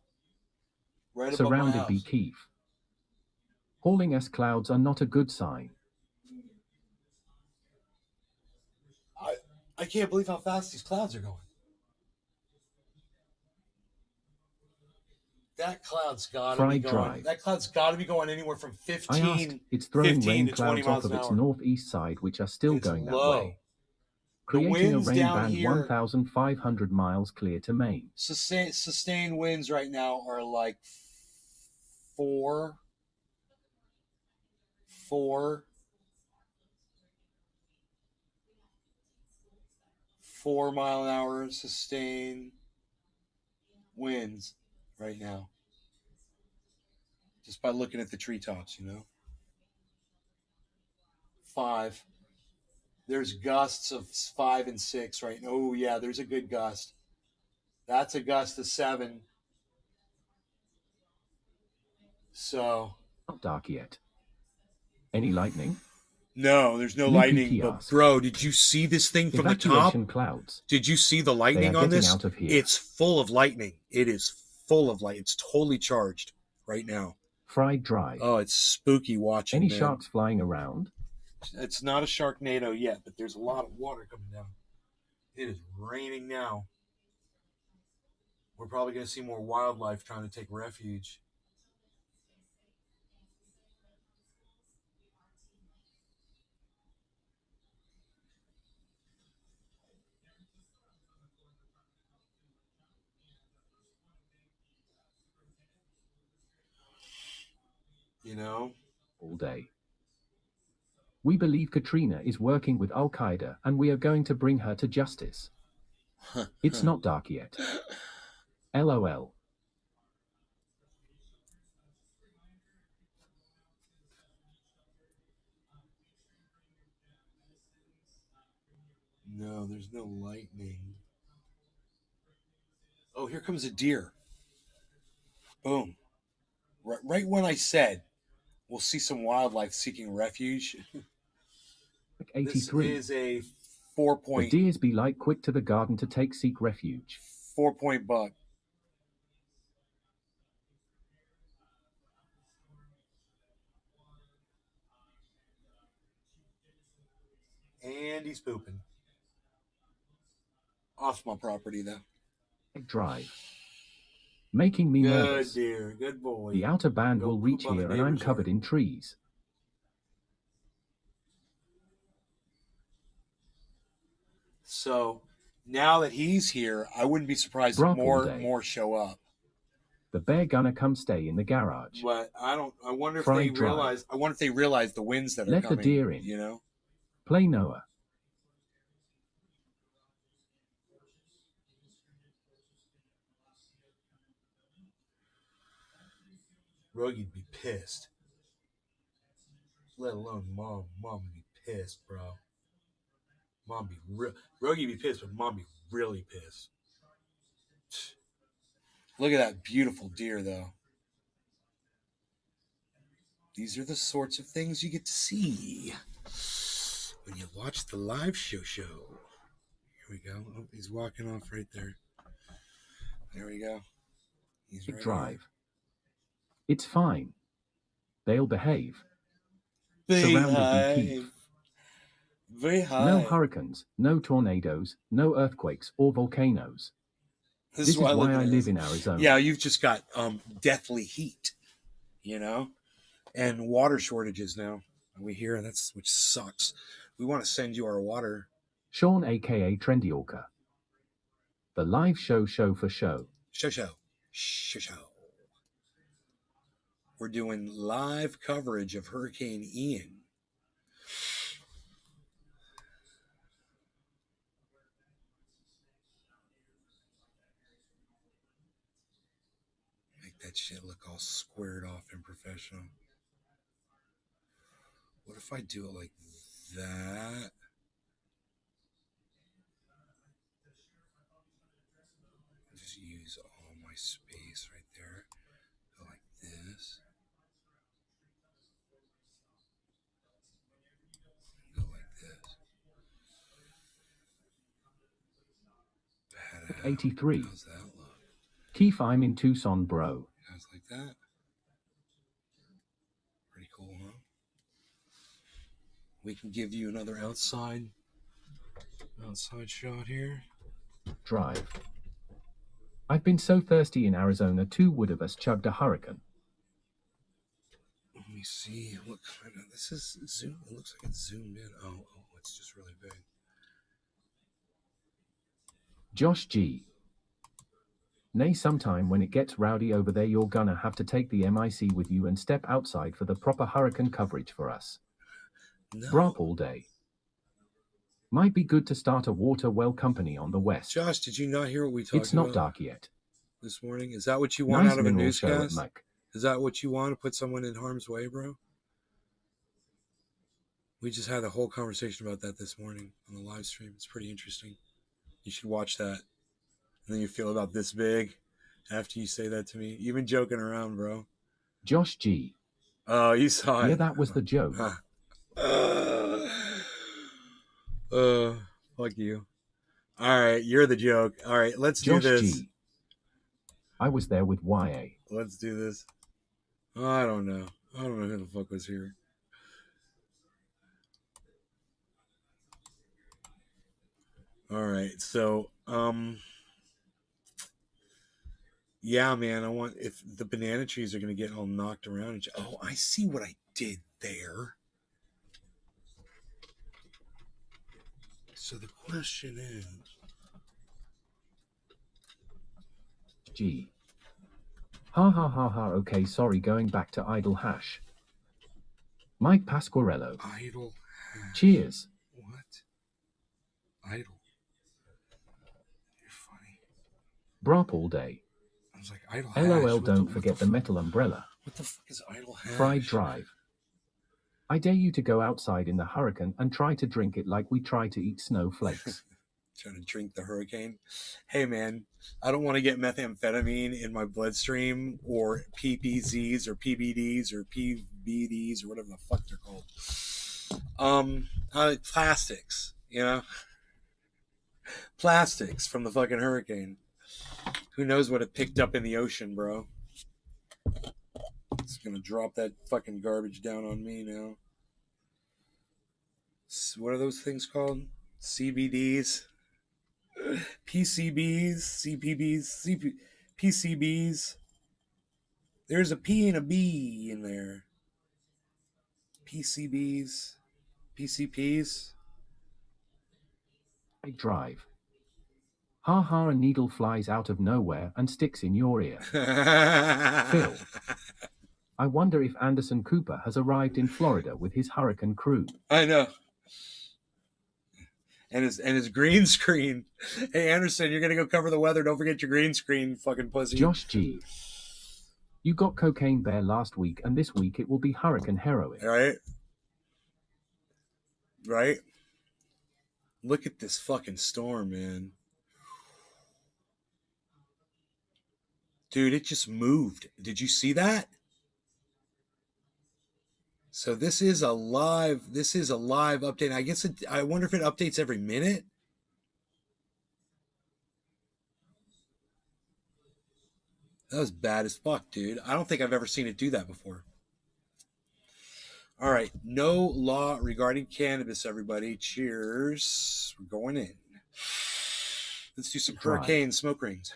Right above my Surrounded by house. Keef. Hauling S clouds are not a good sign. I can't believe how fast these clouds are going. That cloud's got to be Fried going. drive. That cloud's got to be going anywhere from I asked, 15, it's throwing 15 rain to 20 clouds off miles of an its hour. northeast side, which are still It's going that low. way. The Creating a winds rain down band here, 1,500 miles clear to Maine. sustained winds right now are like 4 mile an hour sustained winds right now. Just by looking at the treetops, you know. 5. There's gusts of 5 and 6 right now. Oh yeah, there's a good gust. That's a gust of 7. So Not dark yet. Any lightning? no, there's no Loopy lightning. T But asks, bro, did you see this thing from the top? evacuation clouds. Did you see the They lightning are on getting this? out of here. It's full of lightning. It is full of light. It's totally charged right now. Fried drive. Oh, it's spooky watching. Any man. sharks flying around? It's not a Sharknado yet, but there's a lot of water coming down. It is raining now. We're probably going to see more wildlife trying to take refuge. You know? All day. We believe Katrina is working with Al Qaeda and we are going to bring her to justice. It's not dark yet. LOL. No, there's no lightning. Oh, here comes a deer. Boom. Right when I said we'll see some wildlife seeking refuge. 83. This is a 4-point. The deers be like quick to the garden to seek refuge. 4-point buck. And he's pooping. Off my property, though. Drive. Making me nervous. Good dear, good boy. The outer band will reach here and I'm covered in trees. So now that he's here, I wouldn't be surprised if more show up. The bear gonna come stay in the garage. But I wonder if they realize. I wonder if they realize the winds that are coming. Let the deer in. You know. Play Noah. Rogy'd be pissed. Let alone mom. Mom would be pissed, bro. Mom be Rogy'd be pissed, but mom be really pissed. Look at that beautiful deer, though. These are the sorts of things you get to see when you watch the live show. Here we go. Oh, he's walking off right there. There we go. He's right Drive. here. It's fine. They'll behave. Behave. No hurricanes, no tornadoes, no earthquakes or volcanoes. This is why I live in Arizona. Yeah, you've just got deathly heat, you know, and water shortages now. We hear which sucks. We want to send you our water. Sean, aka Trendy Orca. The live show for show. Show. We're doing live coverage of Hurricane Ian. Make that shit look all squared off and professional. What if I do it like that? Just use all my space right there. Go like this. Go like this. Pat out. 83. How's that look? Keith, I'm in Tucson, bro. Guys like that. Pretty cool, huh? We can give you another outside shot here. Drive. I've been so thirsty in Arizona, 2 would of us chugged a hurricane. Let me see what kind of. This is zoom. It looks like it's zoomed in. Oh, it's just really big. Josh G. Nay, sometime when it gets rowdy over there, you're gonna have to take the MIC with you and step outside for the proper hurricane coverage for us. No. Brop all day. Might be good to start a water well company on the west. Josh, did you not hear what we talked about? It's not dark yet. This morning? Is that what you want out of a newscast? Is that what you want, to put someone in harm's way, bro? We just had a whole conversation about that this morning on the live stream. It's pretty interesting. You should watch that. And then you feel about this big after you say that to me. You've been joking around, bro. Josh G. Oh, you saw it. Yeah, that was the joke. Fuck you. All right, you're the joke. All right, let's Josh do this. G. I was there with YA. Let's do this. I don't know. I don't know who the fuck was here. All right, so yeah, man, I want, if the banana trees are gonna get all knocked around. Oh, I see what I did there. So the question is, G. Ha ha ha ha. Okay, sorry, going back to idle hash. Mike Pasquarello. Idle. Cheers. What? Idle. You're funny. Brop all day. I was like, idle LOL, hash. don't forget the metal umbrella. What the fuck is idle hash? Fried drive. I dare you to go outside in the hurricane and try to drink it like we try to eat snowflakes. Trying to drink the hurricane. Hey man, I don't want to get methamphetamine in my bloodstream or PPZs or PBDs or PBDs or whatever the fuck they're called. Plastics, you know? Plastics from the fucking hurricane. Who knows what it picked up in the ocean, bro? It's gonna drop that fucking garbage down on me now. What are those things called? CBDs? PCBs, CPBs, PCBs. There's a P and a B in there. PCBs, PCPs. Drive. Ha ha, a needle flies out of nowhere and sticks in your ear. Phil. I wonder if Anderson Cooper has arrived in Florida with his hurricane crew. I know. And his green screen. Hey, Anderson, you're going to go cover the weather. Don't forget your green screen, fucking pussy. Josh G. You got Cocaine Bear last week, and this week it will be Hurricane Heroin. Right? Right? Look at this fucking storm, man. Dude, it just moved. Did you see that? So this is a live update. I guess I wonder if it updates every minute. That was bad as fuck, dude. I don't think I've ever seen it do that before. All right. No law regarding cannabis, everybody. Cheers. We're going in. Let's do some hurricane smoke rings.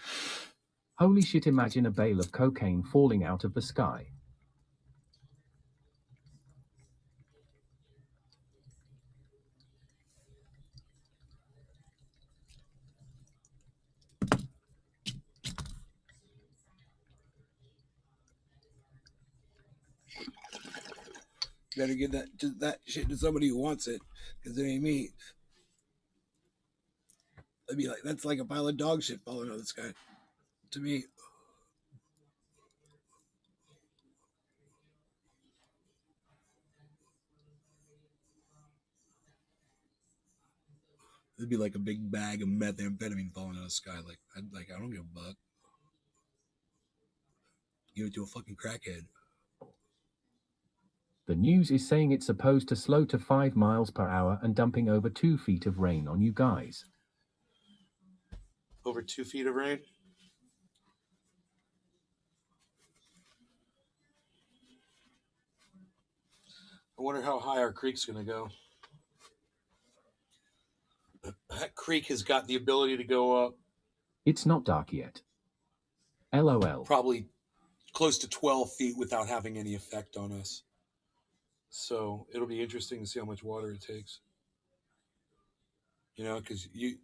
Holy shit, imagine a bale of cocaine falling out of the sky. Better give that shit to somebody who wants it, because it ain't me. I'd be like, that's like a pile of dog shit falling out of the sky to me. It'd be like a big bag of methamphetamine falling out of the sky. I don't give a fuck. Give it to a fucking crackhead. The news is saying it's supposed to slow to 5 miles per hour and dumping over 2 feet of rain on you guys. Over 2 feet of rain? I wonder how high our creek's going to go. That creek has got the ability to go up. It's not dark yet. LOL. Probably close to 12 feet without having any effect on us. So it'll be interesting to see how much water it takes. You know, because you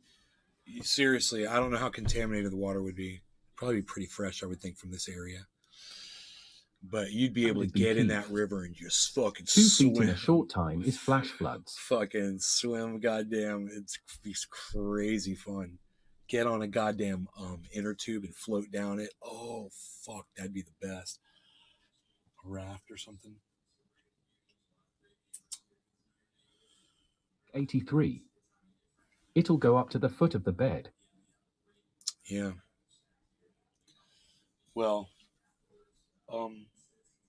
seriously, I don't know how contaminated the water would be. Probably be pretty fresh, I would think, from this area. But you'd be able to get in that river and just fucking 2 swim. feet in a short time is flash floods. Fucking swim, goddamn. It's crazy fun. Get on a goddamn inner tube and float down it. Oh, fuck, that'd be the best. A raft or something. 83. It'll go up to the foot of the bed. Yeah. Well,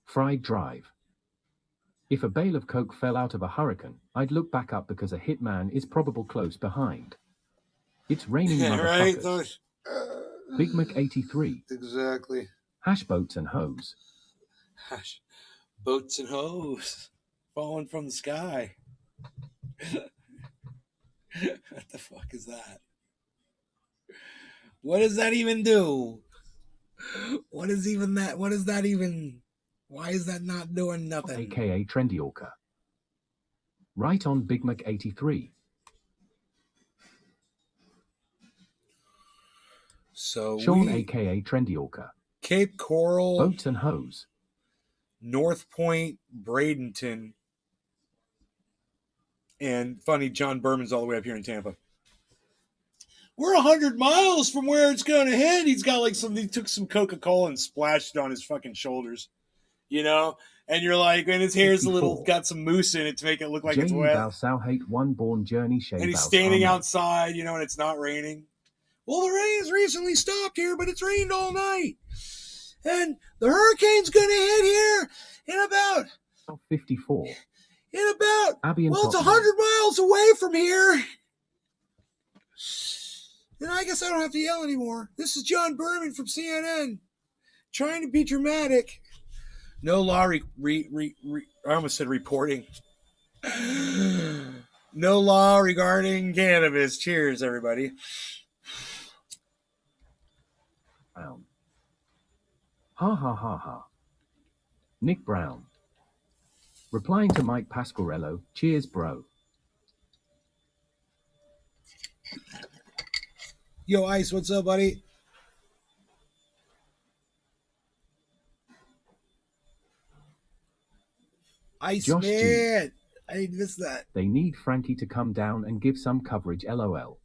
Fried drive. If a bale of coke fell out of a hurricane, I'd look back up because a hitman is probable close behind. It's raining motherfuckers. Right? Big Mac 83. Exactly. Hash boats and hose. Hash boats and hose falling from the sky. What the fuck is that? What does that even do? What is even that? What is that even? Why is that not doing nothing? AKA Trendy Orca. Right on Big Mac 83. So Sean AKA Trendy Orca. Cape Coral. Boats and hose. North Point, Bradenton. And funny, John Berman's all the way up here in Tampa. We're 100 miles from where it's going to hit. He's got like he took some Coca-Cola and splashed it on his fucking shoulders, you know? And you're like, and his hair's 54. got some mousse in it to make it look like it's J.E. wet. Balsau hate one born journey shade. And he's standing outside, you know, and it's not raining. Well, the rain's recently stopped here, but it's rained all night. And the hurricane's going to hit here in about 54. In about, Abby well, it's 100 miles away from here. Then I guess I don't have to yell anymore. This is John Berman from CNN, trying to be dramatic. No law I almost said reporting. No law regarding cannabis. Cheers, everybody. Brown. Ha ha ha ha. Nick Brown. Replying to Mike Pasquarello, cheers, bro. Yo, Ice, what's up, buddy? Ice Josh man. G. I missed that. They need Frankie to come down and give some coverage, lol.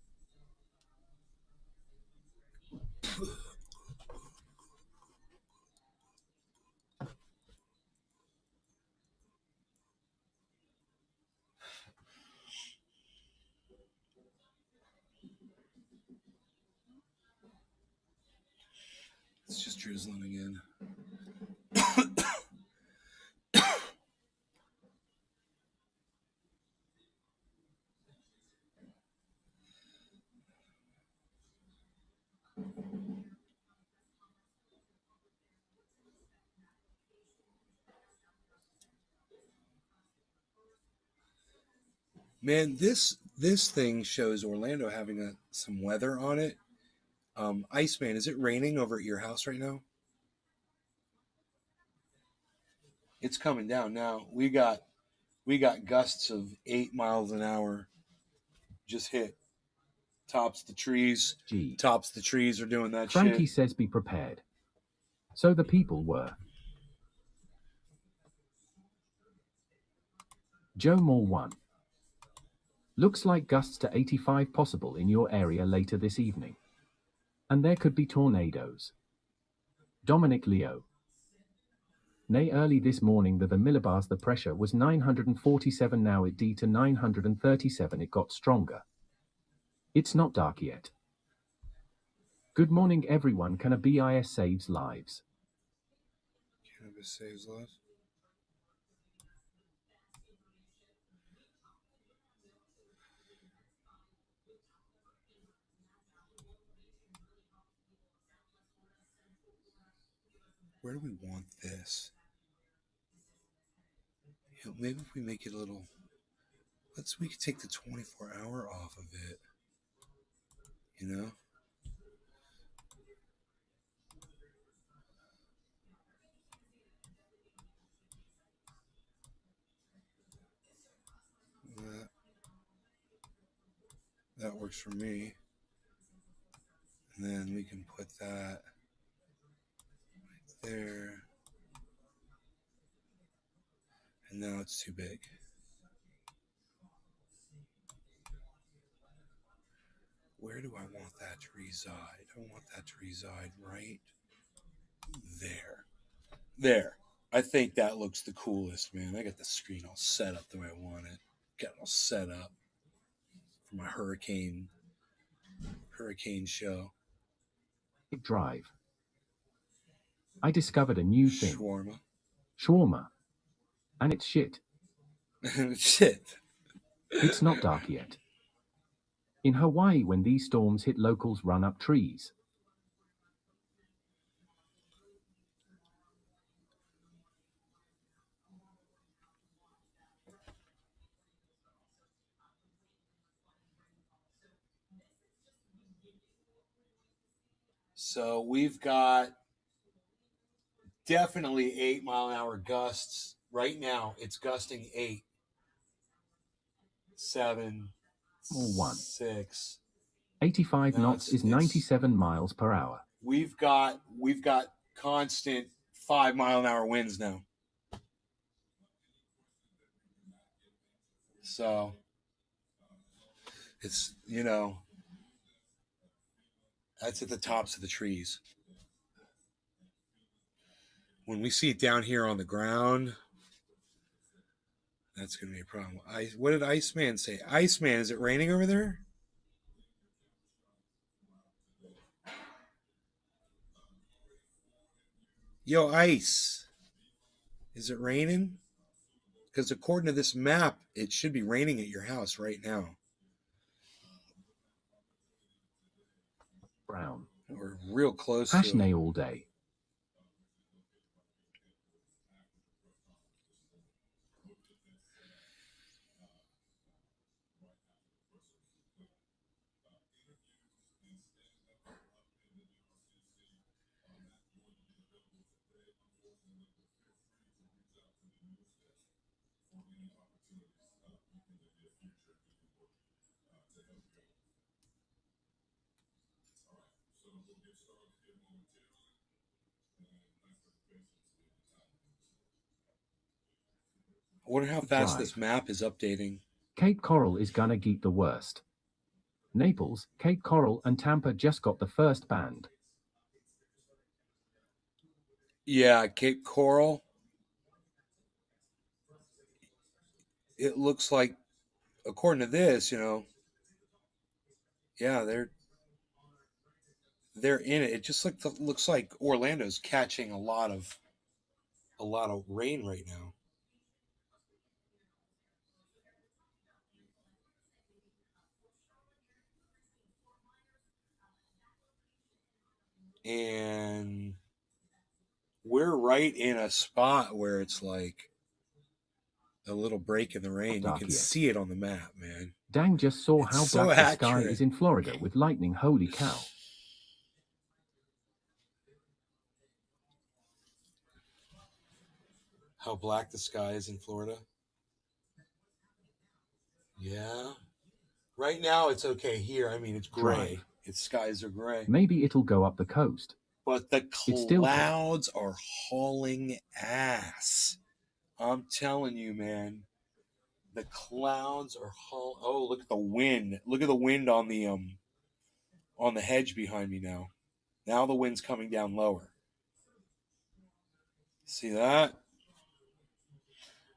It's just drizzling again. Man, this thing shows Orlando having some weather on it. Iceman, is it raining over at your house right now? It's coming down now. We got gusts of 8 miles an hour just hit. Tops the trees. Tops the trees are doing that Frankie shit. says be prepared. So the people were. Joe Moore 1. Looks like gusts to 85 possible in your area later this evening. And there could be tornadoes. Dominic Leo. Nay, early this morning the millibars the pressure was 947, now it D to 937, it got stronger. It's not dark yet. Good morning everyone, cannabis saves lives. Cannabis saves lives? Where do we want this? You know, maybe if we make it a little, we could take the 24-hour off of it. You know? That works for me. And then we can put that right there. And now it's too big. Where do I want that to reside? I want that to reside right there. There. I think that looks the coolest, man. I got the screen all set up the way I want it. Got it all set up for my hurricane show. Drive. I discovered a new thing. Shawarma. And it's shit. Shit. It's not dark yet. In Hawaii, when these storms hit, locals run up trees. So we've got definitely 8 mile an hour gusts. Right now, it's gusting 8, 7, 1. 6. 85 knots is 97 miles per hour. We've got constant 5 mile an hour winds now. So It's, you know, that's at the tops of the trees. When we see it down here on the ground, that's going to be a problem. What did Iceman say? Iceman, is it raining over there? Yo, Ice, is it raining? Because according to this map, it should be raining at your house right now. Brown. We're real close to Passionate it. all day. I wonder how fast Drive. this map is updating. Cape Coral is gonna get the worst. Naples, Cape Coral, and Tampa just got the first banned. Yeah, Cape Coral. It looks like, according to this, you know, yeah, they're in it. It just looks like Orlando's catching a lot of rain right now. And we're right in a spot where it's like a little break in the rain. You can see it on the map, man. Dang just saw It's how so black the sky accurate. is in Florida with lightning. Holy cow. How black the sky is in Florida. Yeah. Right now it's okay here. I mean, it's gray. Its skies are gray. Maybe it'll go up the coast. But the clouds are hauling ass. I'm telling you, man. The clouds are hauling. Oh, look at the wind. Look at the wind on the hedge behind me now. Now the wind's coming down lower. See that?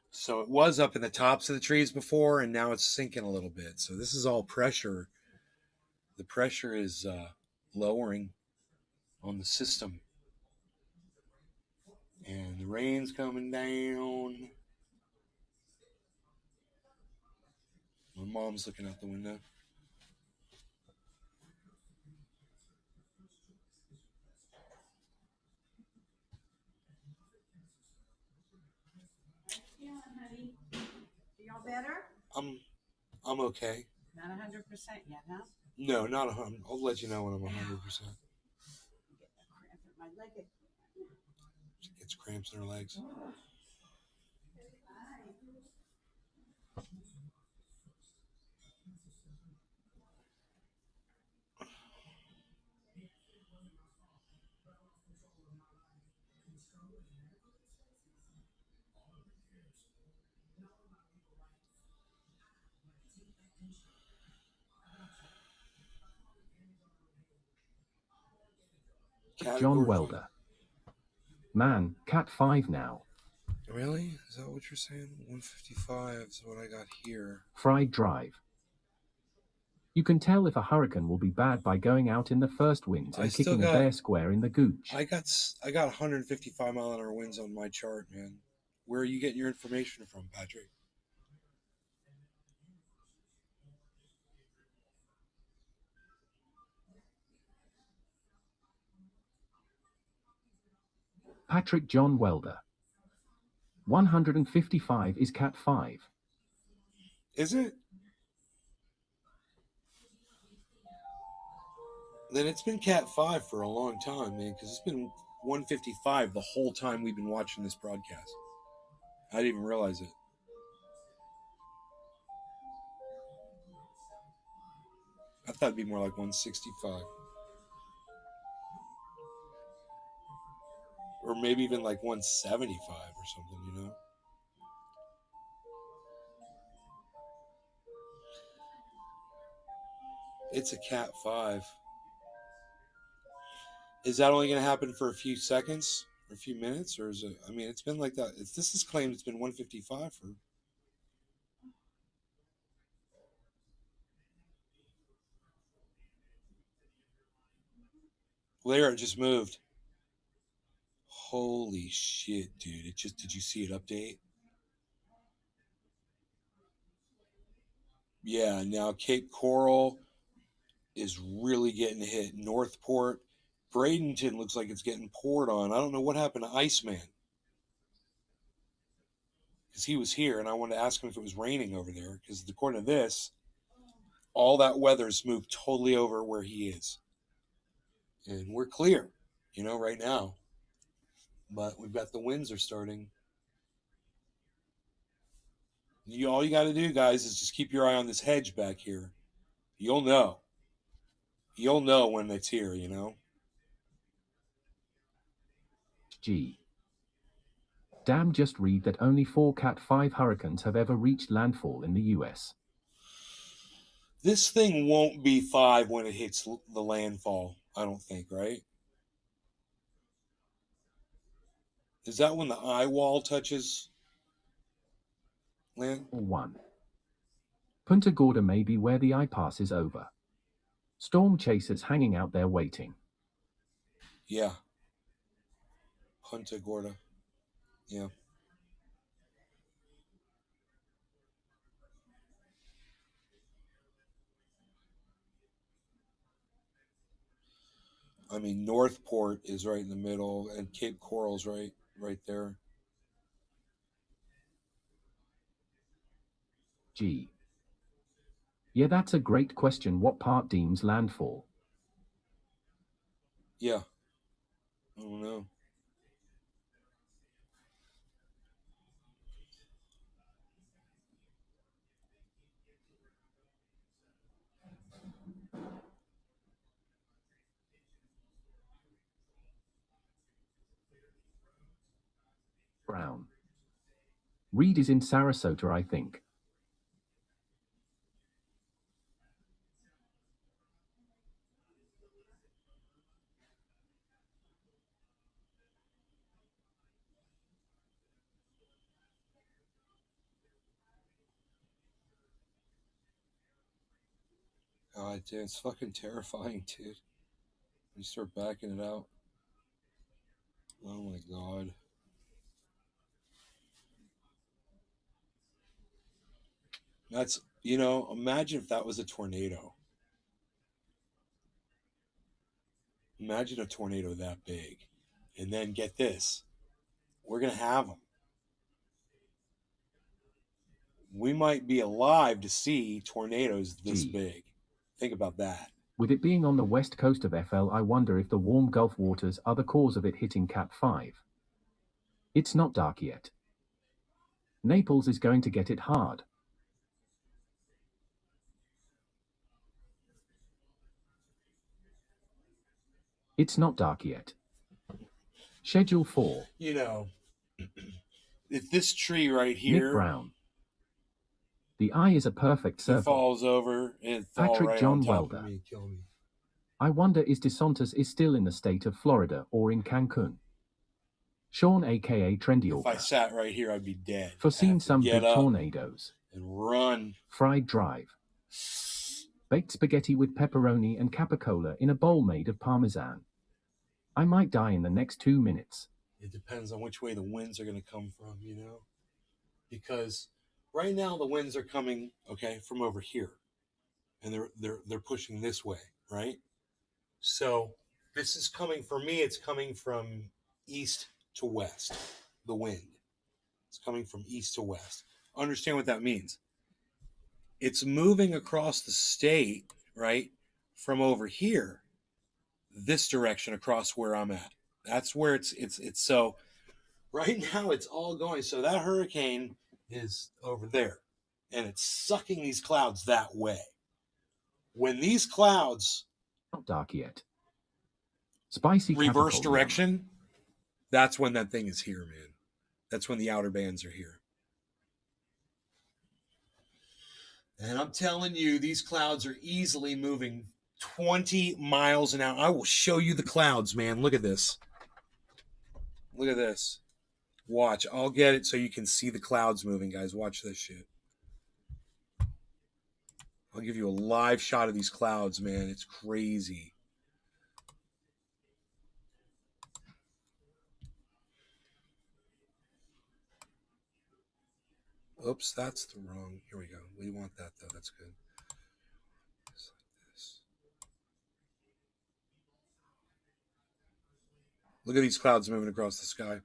So it was up in the tops of the trees before, and now it's sinking a little bit. So this is all pressure. The pressure is lowering on the system. And the rain's coming down. My mom's looking out the window. Yeah, honey. Y'all better? I'm okay. Not 100% yet, huh? No, not 100. I'll let you know when I'm 100%. My leg. She gets cramps in her legs. John Welder. Man, Cat 5 now. Really? Is that what you're saying? 155 is what I got here. Fried Drive. You can tell if a hurricane will be bad by going out in the first winds and kicking a bear square in the gooch. I got 155 mile an hour winds on my chart, man. Where are you getting your information from, Patrick? Patrick John Welder. 155 is Cat 5. Is it? Then it's been Cat 5 for a long time, man, because it's been 155 the whole time we've been watching this broadcast. I didn't even realize it. I thought it'd be more like 165. Or maybe even like 175 or something, you know? It's a Cat 5. Is that only going to happen for a few seconds or a few minutes? Or is it, I mean, it's been like that. This is claimed it's been 155 for. There, it just moved. Holy shit, dude. It just, did you see it update? Yeah, now Cape Coral is really getting hit. Northport, Bradenton looks like it's getting poured on. I don't know what happened to Iceman. Because he was here, and I wanted to ask him if it was raining over there. Because according to this, all that weather's moved totally over where he is. And we're clear, you know, right now. But we've got the winds are starting. All you got to do, guys, is just keep your eye on this hedge back here. You'll know. You'll know when it's here, you know. G. Damn, just read that only 4 Cat 5 hurricanes have ever reached landfall in the U.S. This thing won't be 5 when it hits the landfall, I don't think, right? Is that when the eye wall touches land? 1. Punta Gorda may be where the eye pass is over. Storm chasers hanging out there waiting. Yeah. Punta Gorda. Yeah. I mean, Northport is right in the middle, and Cape Coral's right there. G. Yeah, that's a great question. What part deems landfall? Yeah. I don't know. Brown. Reed is in Sarasota, I think. God, dude, it's fucking terrifying, dude. You start backing it out. Oh my God. That's, you know, imagine if that was a tornado. Imagine a tornado that big. And then get this. We're going to have them. We might be alive to see tornadoes this big. Think about that. With it being on the west coast of FL, I wonder if the warm Gulf waters are the cause of it hitting Cat 5. It's not dark yet. Naples is going to get it hard. It's not dark yet. Schedule 4. You know, if this tree right here, Nick Brown. The eye is a perfect circle. It falls over and it's all Patrick right John on top Welder. of me, kill me. I wonder is DeSantis is still in the state of Florida or in Cancun. Sean aka Trendy If I sat right here, I'd be dead. Foreseen some big tornadoes. And run. Fried drive. Baked spaghetti with pepperoni and capicola in a bowl made of parmesan. I might die in the next 2 minutes. It depends on which way the winds are going to come from, you know? Because right now the winds are coming, okay, from over here. And they're pushing this way, right? So this is coming, for me, it's coming from east to west, the wind. It's coming from east to west. Understand what that means. It's moving across the state, right, from over here, this direction across where I'm at. That's where it's so right now it's all going. So that hurricane is over there, and it's sucking these clouds that way. When these clouds not dark yet. Spicy reverse direction, that's when that thing is here, man. That's when the outer bands are here. And I'm telling you, these clouds are easily moving 20 miles an hour. I will show you the clouds, man. Look at this. Look at this. Watch. I'll get it so you can see the clouds moving, guys. Watch this shit. I'll give you a live shot of these clouds, man. It's crazy. Oops, that's the wrong. Here we go. We want that, though. That's good. Just like this. Look at these clouds moving across the sky.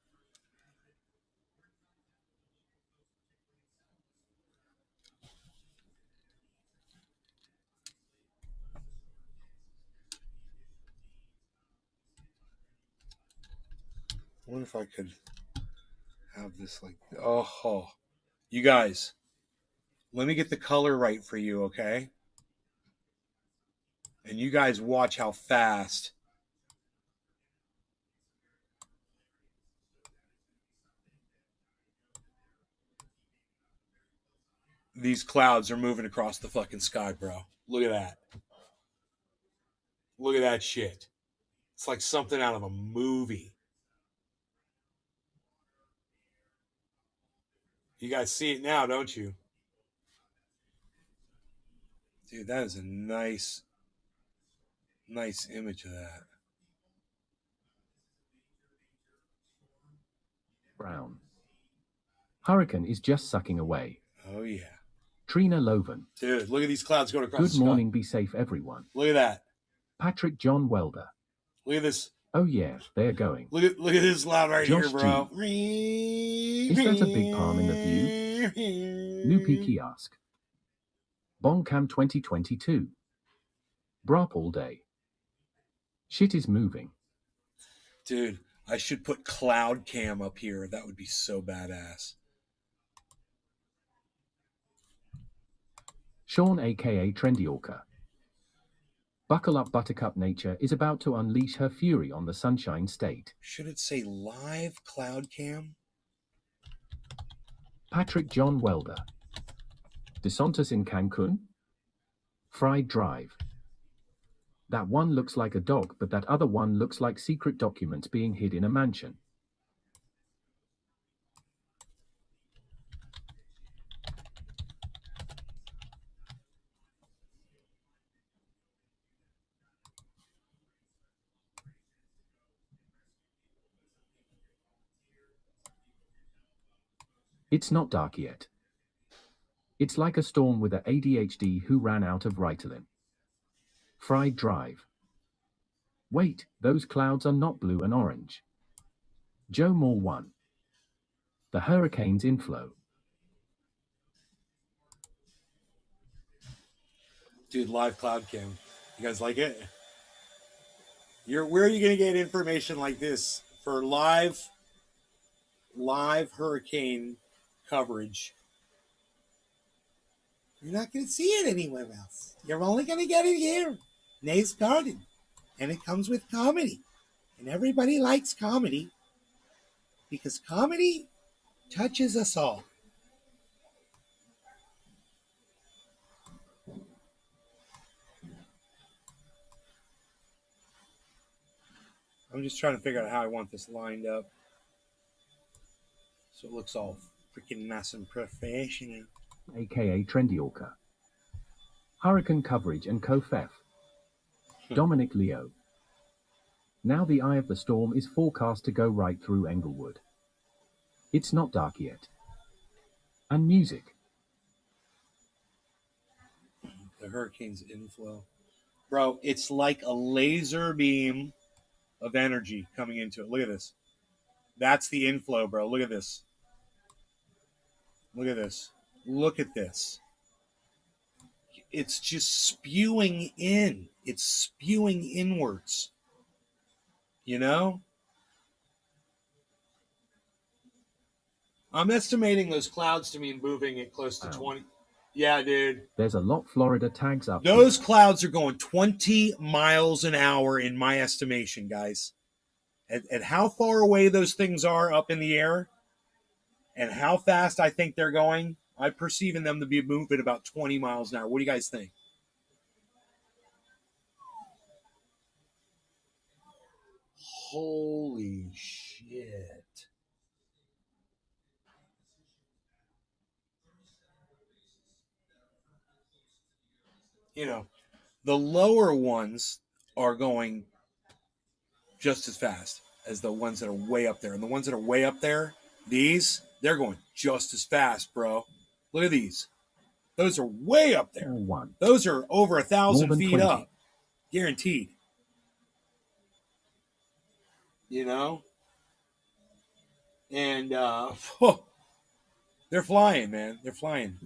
I wonder if I could have this like, oh, you guys, let me get the color right for you, okay? And you guys watch how fast these clouds are moving across the fucking sky, bro. Look at that. Look at that shit. It's like something out of a movie. You guys see it now, don't you? Dude, that is a nice image of that. Brown. Hurricane is just sucking away. Oh, yeah. Trina Loven. Dude, look at these clouds going across the sky. Good morning, be safe, everyone. Look at that. Patrick John Welder. Look at this. Oh, yeah, they're going. Look at this cloud right Josh here, bro. Is that a big palm in the view? New Peaky ask. Boncam 2022. Brop all day. Shit is moving. Dude, I should put cloud cam up here. That would be so badass. Sean aka Trendy Orca. Buckle up, Buttercup. Nature is about to unleash her fury on the Sunshine State. Should it say live cloud cam? Patrick John Welder. DeSantis in Cancun. Fried Drive. That one looks like a dog, but that other one looks like secret documents being hid in a mansion. It's not dark yet. It's like a storm with a ADHD who ran out of Ritalin. Fried Drive. Wait, those clouds are not blue and orange. Joe Moore 1. The hurricane's inflow. Dude, live cloud cam. You guys like it? Where are you going to get information like this for live hurricane coverage? You're not going to see it anywhere else. You're only going to get it here. Nate's Garden. And it comes with comedy. And everybody likes comedy because comedy touches us all. I'm just trying to figure out how I want this lined up so it looks all freaking nice and professional. AKA Trendy Orca. Hurricane coverage and co-fef. Dominic Leo. Now the eye of the storm is forecast to go right through Englewood. It's not dark yet. And music. The hurricane's inflow. Bro, it's like a laser beam of energy coming into it. Look at this. That's the inflow, bro. Look at this. Look at this. Look at this. It's just spewing in. It's spewing inwards. You know? I'm estimating those clouds to be moving at close to 20. Yeah, dude. There's a lot Florida tags up. Those clouds are going 20 miles an hour in my estimation, guys. At how far away those things are up in the air and how fast I think they're going, I perceive in them to be moving about 20 miles an hour. What do you guys think? Holy shit. You know, the lower ones are going just as fast as the ones that are way up there. And the ones that are way up there, they're going just as fast, bro. Look at these. Those are way up there. Those are over 1,000 feet 20. up. Guaranteed. You know? And they're flying, man. They're flying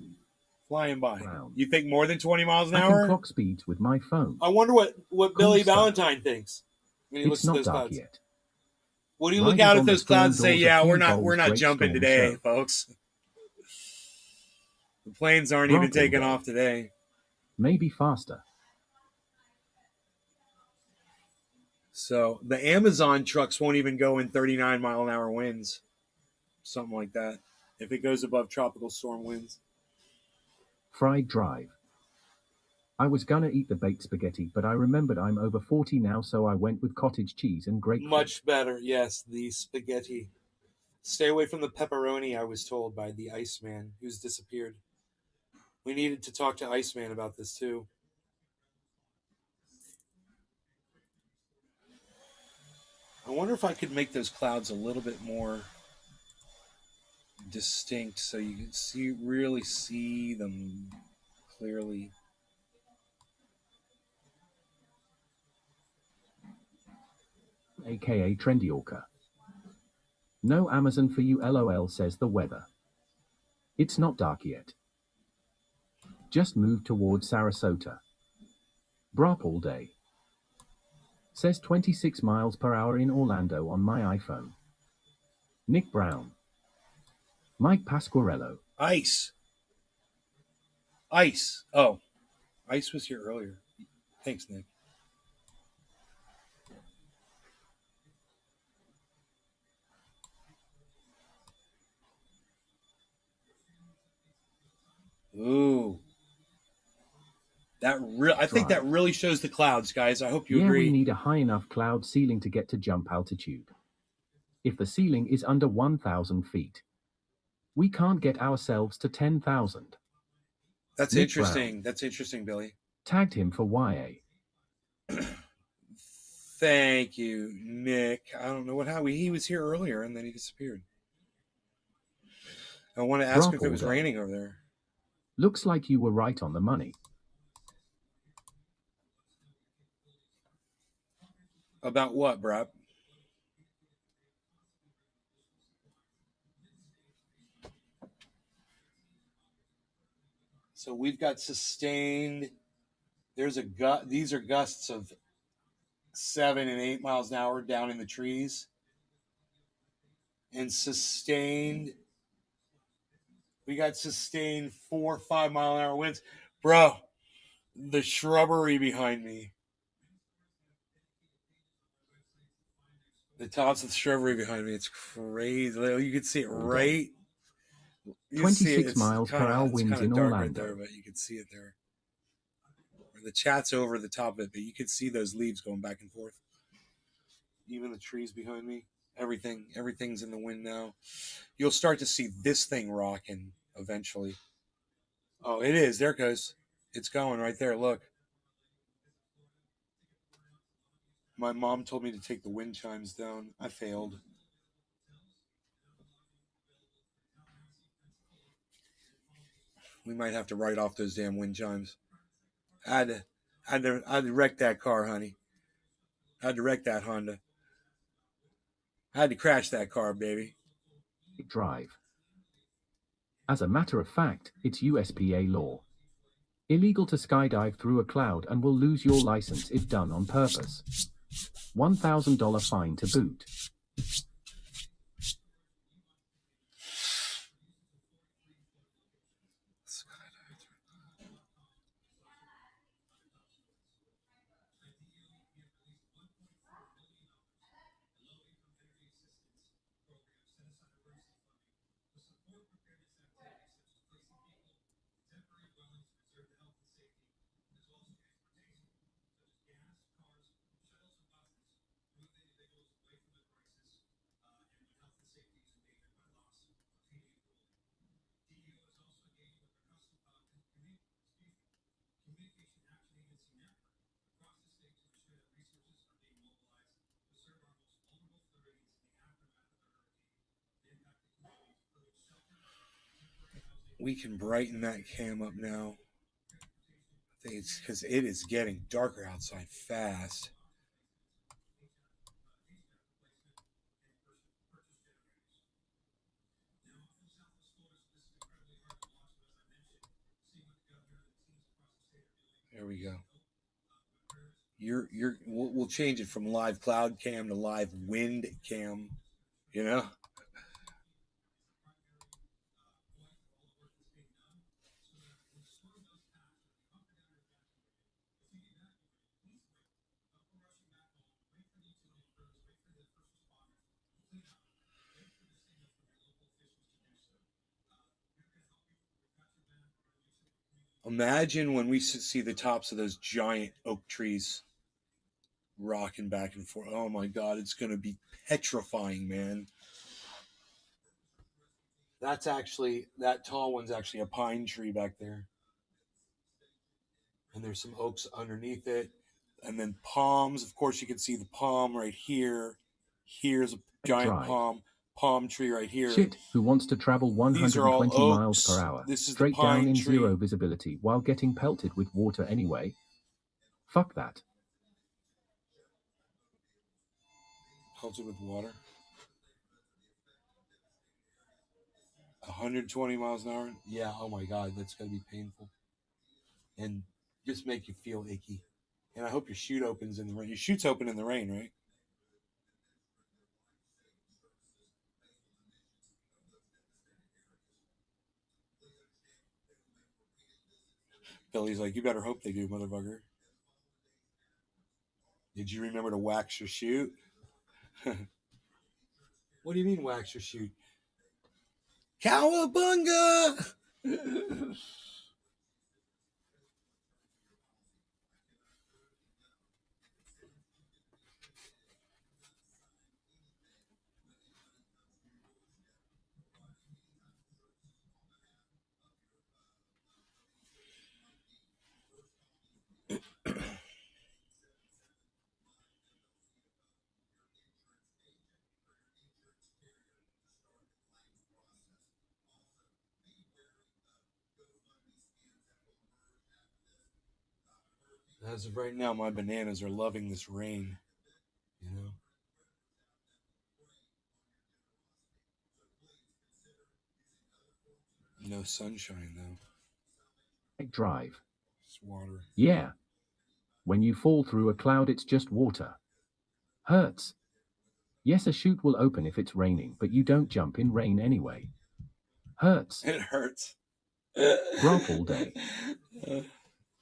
by. Brown. You think more than 20 miles an I hour? can clock speeds with my phone. I wonder what Billy Valentine thinks when he looks It's at not those dark clouds. yet. What do you look Riders out on at the those storm clouds and say, doors yeah, of we're Hugh not Bowles' Great jumping Storm today, Show. folks. The planes aren't even taking off today. Maybe faster. So the Amazon trucks won't even go in 39 mile an hour winds. Something like that. If it goes above tropical storm winds. Fried Drive. I was gonna eat the baked spaghetti, but I remembered I'm over 40 now, so I went with cottage cheese and grapefruit. Much better, yes, the spaghetti. Stay away from the pepperoni, I was told by the Iceman, who's disappeared. We needed to talk to Iceman about this too. I wonder if I could make those clouds a little bit more distinct so you can really see them clearly. AKA Trendy Orca. No Amazon for you, LOL, says the weather. It's not dark yet. Just moved towards Sarasota. Brop all day. Says 26 miles per hour in Orlando on my iPhone. Nick Brown. Mike Pasquarello. Ice. Oh, Ice was here earlier. Thanks, Nick. Ooh. I think that really shows the clouds, guys. I hope you agree. We need a high enough cloud ceiling to get to jump altitude. If the ceiling is under 1,000 feet, we can't get ourselves to 10,000. That's Nick interesting. Brown. That's interesting, Billy. Tagged him for YA. Thank you, Nick. I don't know how he was here earlier and then he disappeared. I want to ask him if it was raining over there. Looks like you were right on the money. About what, Brad? So we've got sustained. These are gusts of 7 and 8 miles an hour down in the trees. And sustained. We got sustained 4 or 5 mile an hour winds. Bro, the shrubbery behind me. The tops of the shrubbery behind me. It's crazy. You can see it right. 26 miles per hour winds in Orlando. Right there, but you can see it there. The chat's over the top of it, but you can see those leaves going back and forth. Even the trees behind me. Everything's in the wind now. You'll start to see this thing rocking eventually. Oh, it is. There it goes. It's going right there. Look. My mom told me to take the wind chimes down. I failed. We might have to write off those damn wind chimes. I had to wreck that car, honey. I had to wreck that Honda. I had to crash that car, baby. Drive. As a matter of fact, it's USPA law. Illegal to skydive through a cloud and will lose your license if done on purpose. $1,000 fine to boot. we can brighten that cam up now. I think it's because it is getting darker outside fast. There we go. We'll change it from live cloud cam to live wind cam, you know? Imagine when we see the tops of those giant oak trees rocking back and forth. Oh my God, it's going to be petrifying, man. That's actually, that tall one's actually a pine tree back there. And there's some oaks underneath it. And then palms. Of course, you can see the palm right here. Here's a giant palm tree right here. Shit, who wants to travel 120 miles per hour straight down in zero visibility while getting pelted with water anyway? Fuck that. Pelted with water? 120 miles an hour? Yeah, oh my God, that's going to be painful. And just make you feel icky. And I hope your chute opens in the rain. Your chute's open in the rain, right? Billy's like, you better hope they do, motherfucker. Did you remember to wax your chute? What do you mean wax your chute? Cowabunga! As of right now, my bananas are loving this rain, you know? No sunshine, though. Drive. It's water. Yeah. When you fall through a cloud, it's just water. Hurts. Yes, a chute will open if it's raining, but you don't jump in rain anyway. Hurts. It hurts. Grump all day.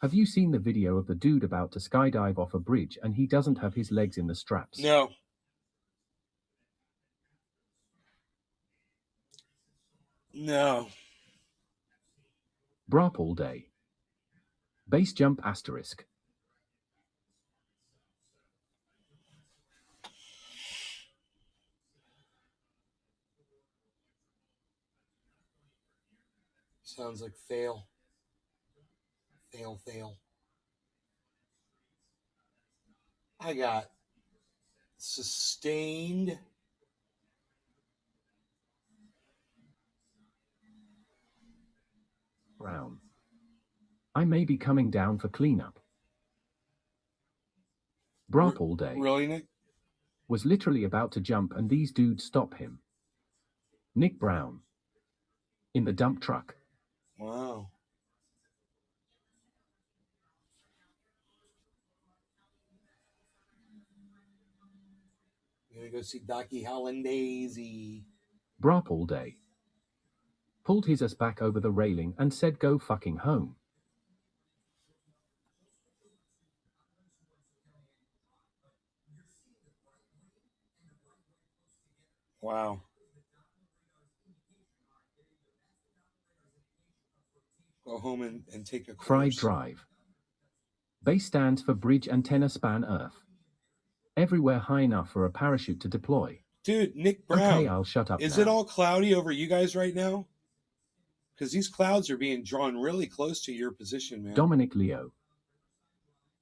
Have you seen the video of the dude about to skydive off a bridge and he doesn't have his legs in the straps? No. No. Brop all day. Base jump asterisk. Sounds like fail. Fail, fail. I got sustained. Brown. I may be coming down for cleanup. Brop all day. Really, Nick? Was literally about to jump and these dudes stop him. Nick Brown. In the dump truck. Wow. Gonna go see Docky Hollandaise. Brop all day. Pulled his ass back over the railing and said go fucking home. Wow. Go home and take a course. Fried drive. Base stands for bridge antenna span earth. Everywhere high enough for a parachute to deploy. Dude, Nick Brown. Okay, I'll shut up Is now. it all cloudy over you guys right now? Because these clouds are being drawn really close to your position, man. Dominic Leo.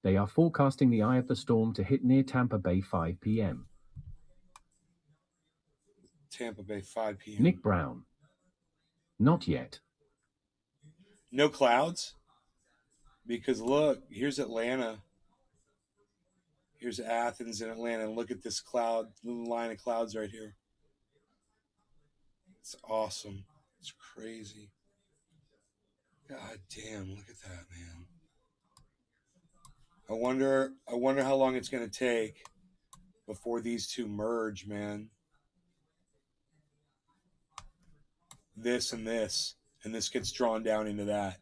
They are forecasting the eye of the storm to hit near Tampa Bay 5 p.m. Tampa Bay 5 p.m. Nick Brown. Not yet. No clouds? Because look, here's Atlanta. Here's Athens and Atlanta. And look at this cloud, little line of clouds right here. It's awesome. It's crazy. God damn, look at that, man. I wonder how long it's going to take before these two merge, man. This and this gets drawn down into that.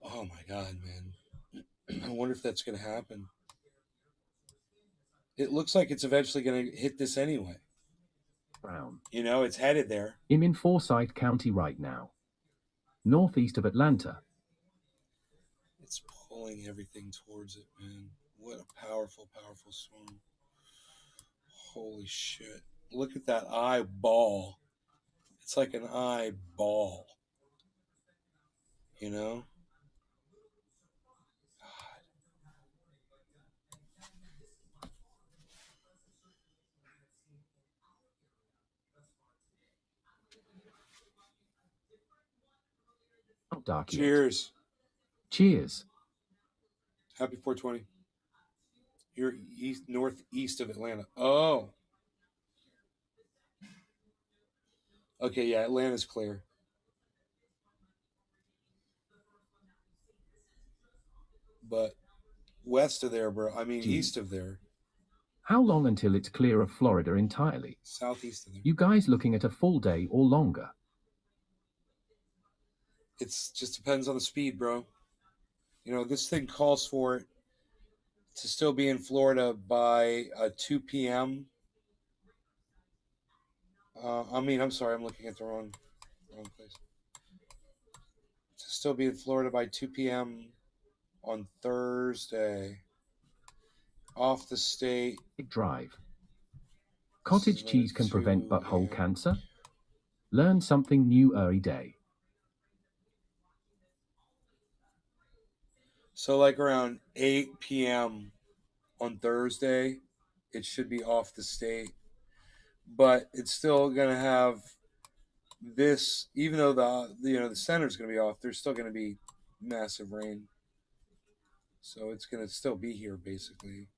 Oh my God, man. I wonder if that's going to happen. It looks like it's eventually going to hit this anyway. Brown. You know, it's headed there. I'm in Forsyth County right now, northeast of Atlanta. It's pulling everything towards it, man. What a powerful, powerful storm. Holy shit. Look at that eyeball. It's like an eyeball. You know? Not dark yet. Cheers. Cheers. Happy 420. You're northeast of Atlanta. Oh. Okay, yeah, Atlanta's clear. But west of there, bro. I mean, east of there. How long until it's clear of Florida entirely? Southeast of there. You guys looking at a full day or longer? It's just depends on the speed, bro. You know, this thing calls for it to still be in Florida by 2 p.m. I'm sorry, I'm looking at the wrong place. To still be in Florida by 2 p.m. on Thursday. Off the state. Drive. Cottage cheese can prevent butthole cancer? Learn something new every day. So like around 8 p.m. on Thursday, it should be off the state. But it's still going to have this, even though the center's going to be off, there's still going to be massive rain. So it's going to still be here, basically.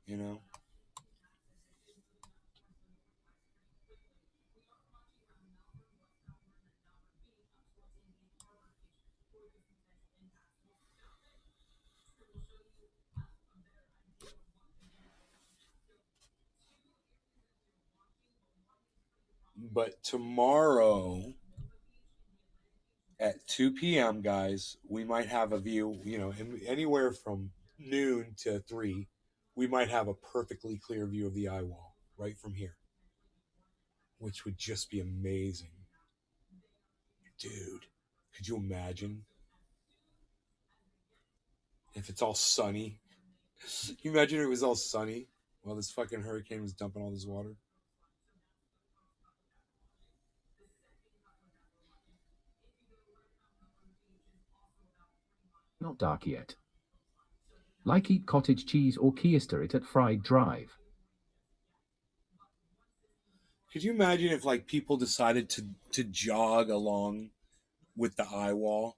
You know? But tomorrow at 2 p.m., guys, we might have a view, you know, anywhere from noon to 3, we might have a perfectly clear view of the eye wall right from here, which would just be amazing. Dude, could you imagine if it's all sunny? Can you imagine if it was all sunny while this fucking hurricane was dumping all this water? Not dark yet. Like eat cottage cheese or keister it at Fried Drive. Could you imagine if like people decided to jog along with the eye wall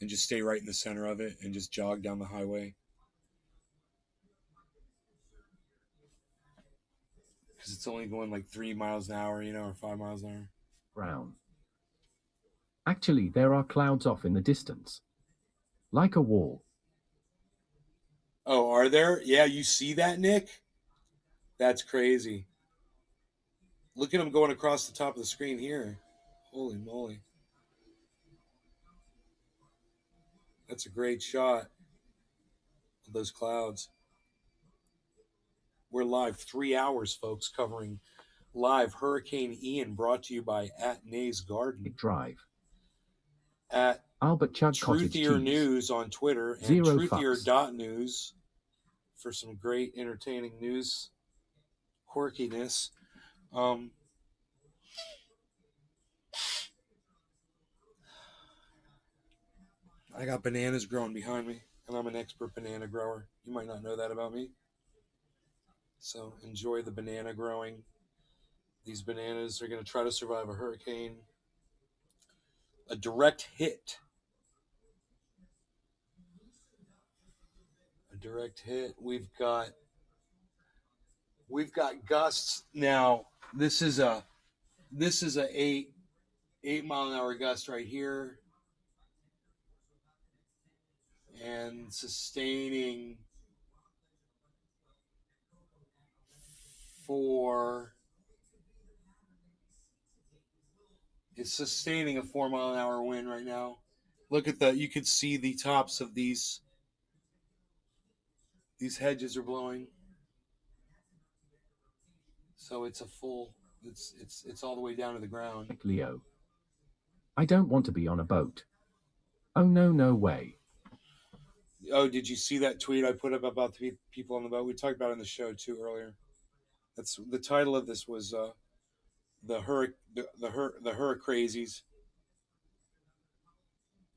and just stay right in the center of it and just jog down the highway? Because it's only going like 3 miles an hour, you know, or 5 miles an hour. Brown. Actually, there are clouds off in the distance. Like a wall. Oh, are there? Yeah, you see that, Nick? That's crazy. Look at them going across the top of the screen here. Holy moly. That's a great shot of those clouds. We're live 3 hours, folks, covering live Hurricane Ian, brought to you by At Nay's Garden. Drive. At Albert Chug Cottage Truthier Cheese. News on Twitter and Zero Truthier.news for some great entertaining news quirkiness. I got bananas growing behind me, and I'm an expert banana grower. You might not know that about me. So enjoy the banana growing. These bananas are going to try to survive a hurricane. a direct hit. A direct hit. We've got gusts now. This is a 8-mile-an-hour gust right here, and sustaining for is sustaining a 4-mile-an-hour wind right now. Look at you can see the tops of these hedges are blowing. So it's a full, it's all the way down to the ground. Leo. I don't want to be on a boat. Oh no, no way. Oh, did you see that tweet I put up about the people on the boat? We talked about it in the show too earlier. That's the title of this was the Hurricrazies.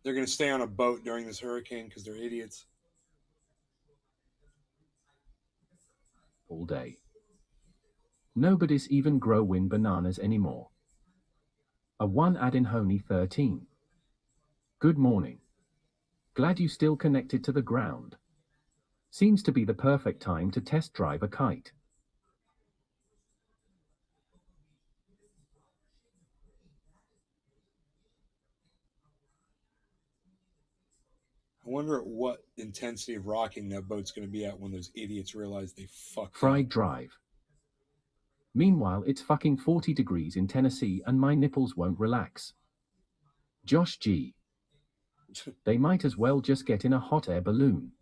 They're going to stay on a boat during this hurricane because they're idiots. All day. Nobody's even growing bananas anymore. A one add-in honey 13. Good morning. Glad you still connected to the ground. Seems to be the perfect time to test drive a kite. I wonder at what intensity of rocking that boat's going to be at when those idiots realize they fucked Fried up. drive. Meanwhile, it's fucking 40 degrees in Tennessee and my nipples won't relax. Josh G. They might as well just get in a hot air balloon.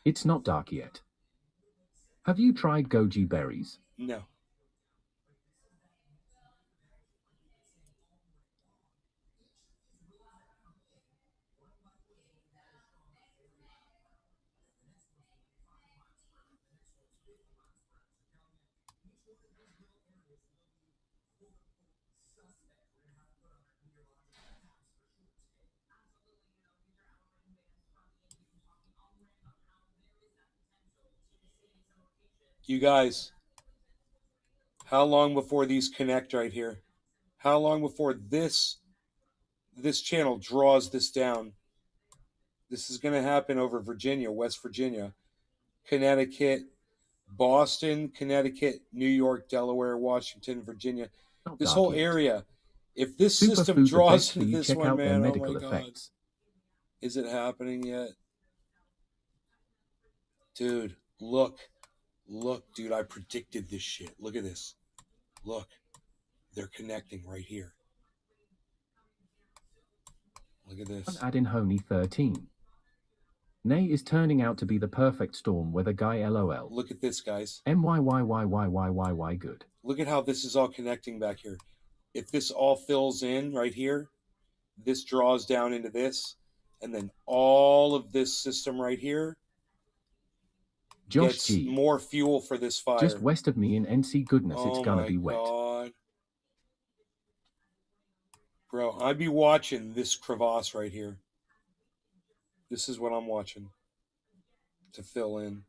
It's not dark yet. Have you tried goji berries? No. You guys, how long before these connect right here? How long before this channel draws this down? This is going to happen over Virginia, West Virginia, Connecticut, Boston, Connecticut, New York, Delaware, Washington, Virginia. This whole area. If this system draws into this one, man, oh my God. Is it happening yet? Dude, look, dude, I predicted this shit. Look at this. Look, they're connecting right here. Look at this. Add in honey 13. Nay is turning out to be the perfect storm weather guy LOL. Look at this, guys. MYYYYYYY good. Look at how this is all connecting back here. If this all fills in right here, this draws down into this, and then all of this system right here Josh gets G. more fuel for this fire. Just west of me in NC goodness, it's gonna be wet. God. Bro, I'd be watching this crevasse right here. This is what I'm watching to fill in.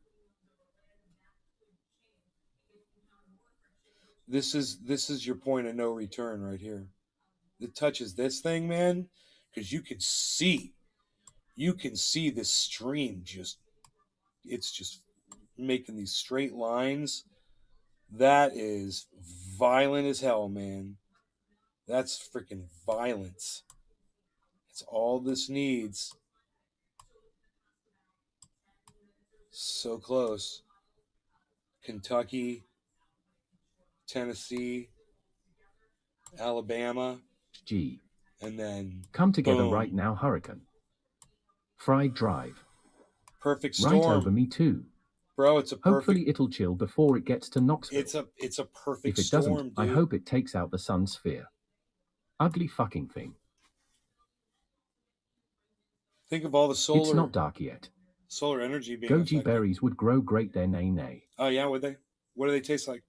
This is your point of no return right here. It touches this thing, man, because you can see this stream it's just making these straight lines. That is violent as hell, man. That's freaking violence. It's all this needs. So close. Kentucky, Tennessee, Alabama. G. And then come together boom. Right now, hurricane. Fried drive. Perfect storm. Right over me too. Bro, it's a perfect... Hopefully it'll chill before it gets to Knoxville. It's a perfect If it storm, doesn't, dude. I hope it takes out the sun sphere. Ugly fucking thing. Think of all the solar... It's not dark yet. Solar energy being goji affected. berries would grow great there, nay nay. Oh yeah, would they? What do they taste like?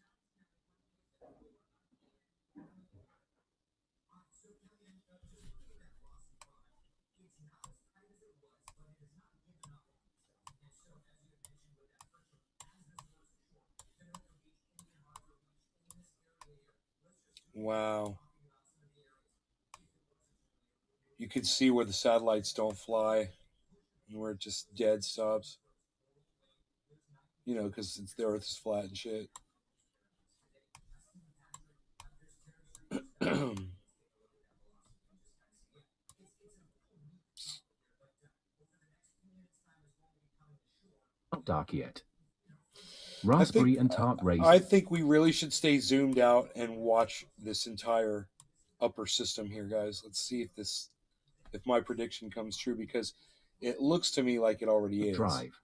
Wow. You can see where the satellites don't fly and where it just dead stops. You know, because the Earth is flat and shit. Not dark yet. Raspberry and tart raisin. I think we really should stay zoomed out and watch this entire upper system here, guys. Let's see if my prediction comes true, because it looks to me like it already is. Drive.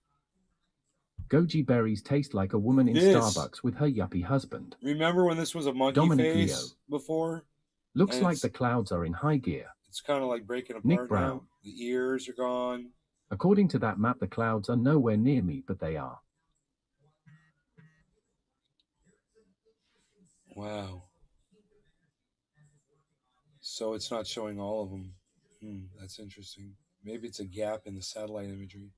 Goji berries taste like a woman in Starbucks with her yuppie husband. Remember when this was a monkey Dominic face before? Looks like the clouds are in high gear. It's kind of like breaking apart Nick Brown. now. The ears are gone. According to that map, the clouds are nowhere near me, but they are. Wow. So it's not showing all of them. That's interesting. Maybe it's a gap in the satellite imagery.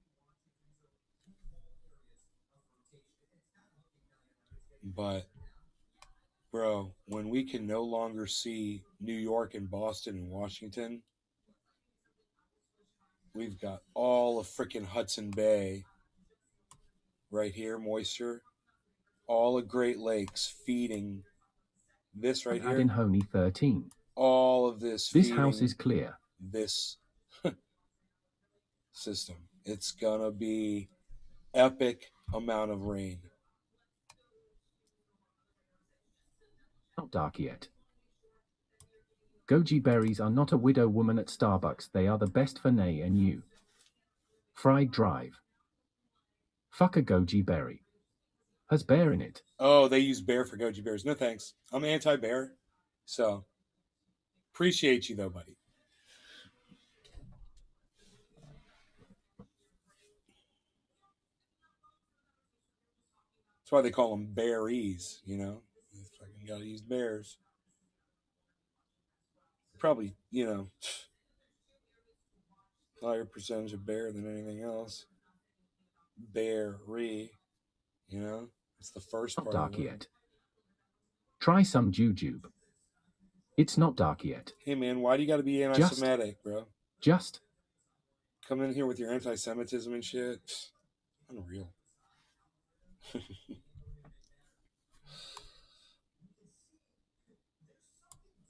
But, bro, when we can no longer see New York and Boston and Washington, we've got all of frickin' Hudson Bay right here, moisture. All of Great Lakes feeding this right here. In Honey 13. All of this. This house is clear. This system. It's gonna be epic amount of rain. Not dark yet. Goji berries are not a widow woman at Starbucks. They are the best for Nay and you. Fried Drive. Fuck a goji berry. Has bear in it. Oh, they use bear for goji berries. No thanks. I'm anti-bear. So, appreciate you though, buddy. That's why they call them berries, you know? You fucking gotta use bears. Probably, you know, higher percentage of bear than anything else. Berry, you know? It's the first part. Not dark yet. Try some jujube. It's not dark yet. Hey man, why do you gotta be anti-Semitic, bro? Just come in here with your anti-Semitism and shit. Unreal.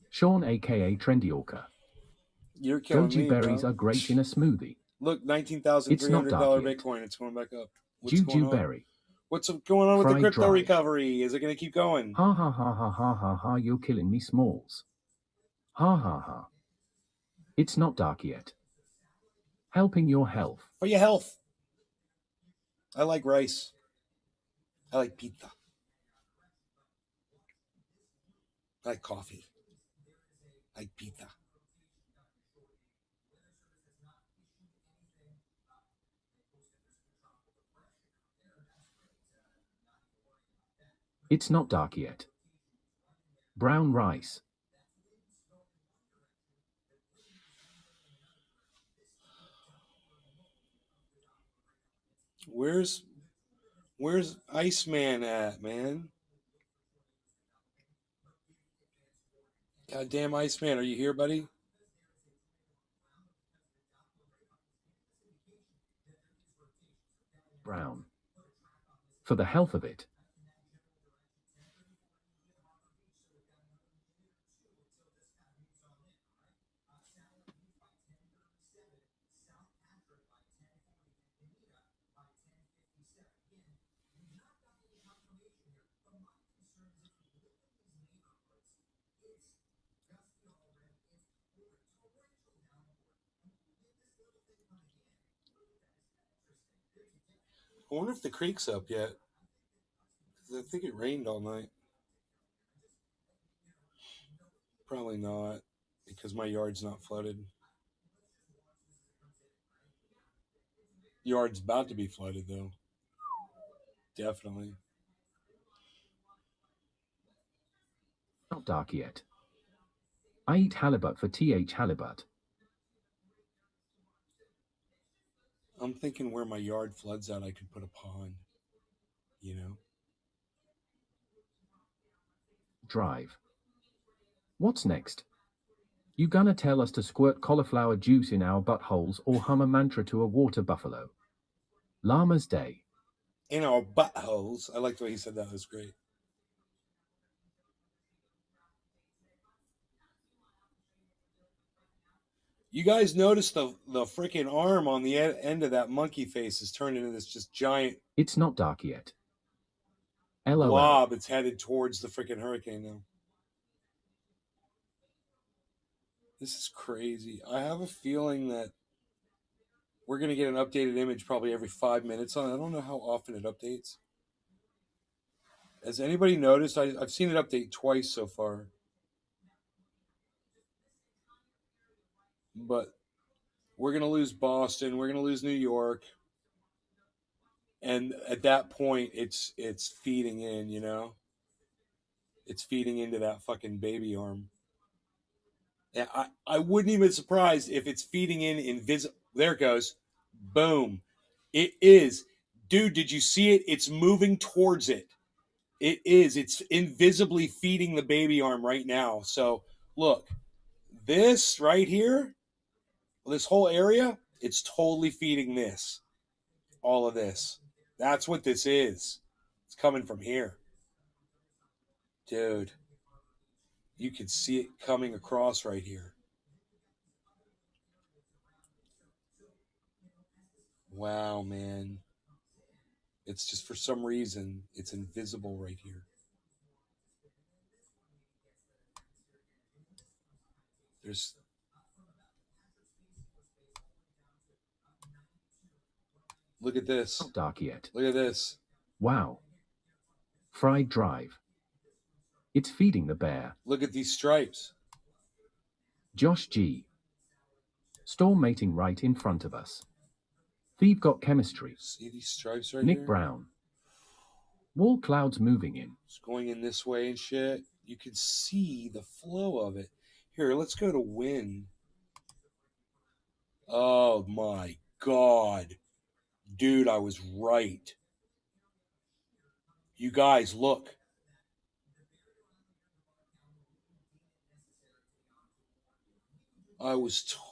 Sean, aka Trendy Orca. You're killing Goji me, berries bro. are great in a smoothie. Look, $19,300 Bitcoin. It's going back up. What's going on? Berry. What's going on with the crypto Drive. recovery? Is it going to keep going? Ha ha ha ha ha ha ha! You're killing me, Smalls. Ha ha ha. It's not dark yet. Helping your health. For your health. I like rice. I like pizza. I like coffee. I like pizza. It's not dark yet. Brown rice. Where's Iceman at, man? Goddamn Iceman, are you here, buddy? Brown. For the health of it. I wonder if the creek's up yet. Because I think it rained all night. Probably not, because my yard's not flooded. Yard's about to be flooded, though. Definitely. Not dark yet. I eat halibut for TH halibut. I'm thinking where my yard floods out, I could put a pond. You know? Drive. What's next? You gonna tell us to squirt cauliflower juice in our buttholes or hum a mantra to a water buffalo? Llama's Day. In our buttholes. I like the way he said that. That was great. You guys notice the freaking arm on the end of that monkey face is turned into this just giant. It's not dark yet. LOL. Blob. It's headed towards the freaking hurricane now. This is crazy. I have a feeling that we're going to get an updated image probably every 5 minutes on it. I don't know how often it updates. Has anybody noticed? I've seen it update twice so far. But we're going to lose Boston. We're going to lose New York. And at that point, it's feeding in, you know? It's feeding into that fucking baby arm. And I wouldn't even be surprised if it's feeding in invisible. There it goes. Boom. It is. Dude, did you see it? It's moving towards it. It is. It's invisibly feeding the baby arm right now. So, look. This right here, this whole area, it's totally feeding this. All of this. That's what this is. It's coming from here. Dude. You can see it coming across right here. Wow, man. It's just for some reason, it's invisible right here. There's... Look at this. Not dark yet. Look at this. Wow. Fried Drive. It's feeding the bear. Look at these stripes. Josh G. Storm mating right in front of us. Thief got chemistry. See these stripes right Nick here? Brown. Wall clouds moving in. It's going in this way and shit. You can see the flow of it. Here, let's go to wind. Oh my God. Dude, I was right. You guys, look.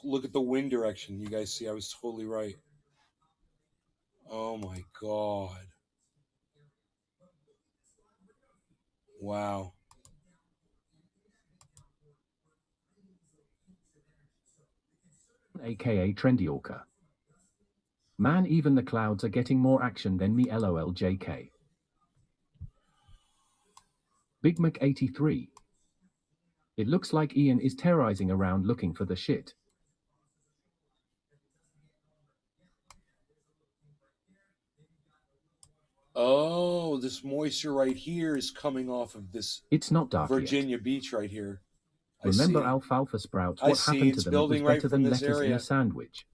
Look at the wind direction. You guys see, I was totally right. Oh my God. Wow. AKA Trendy Orca. Man, even the clouds are getting more action than me, LOL JK. Big Mac 83. It looks like Ian is terrorizing around looking for the shit. Oh, this moisture right here is coming off of this. It's not dark Virginia yet. Beach right here. Remember alfalfa sprouts? What happened to them? It was building better right than from this lettuce in area. a sandwich.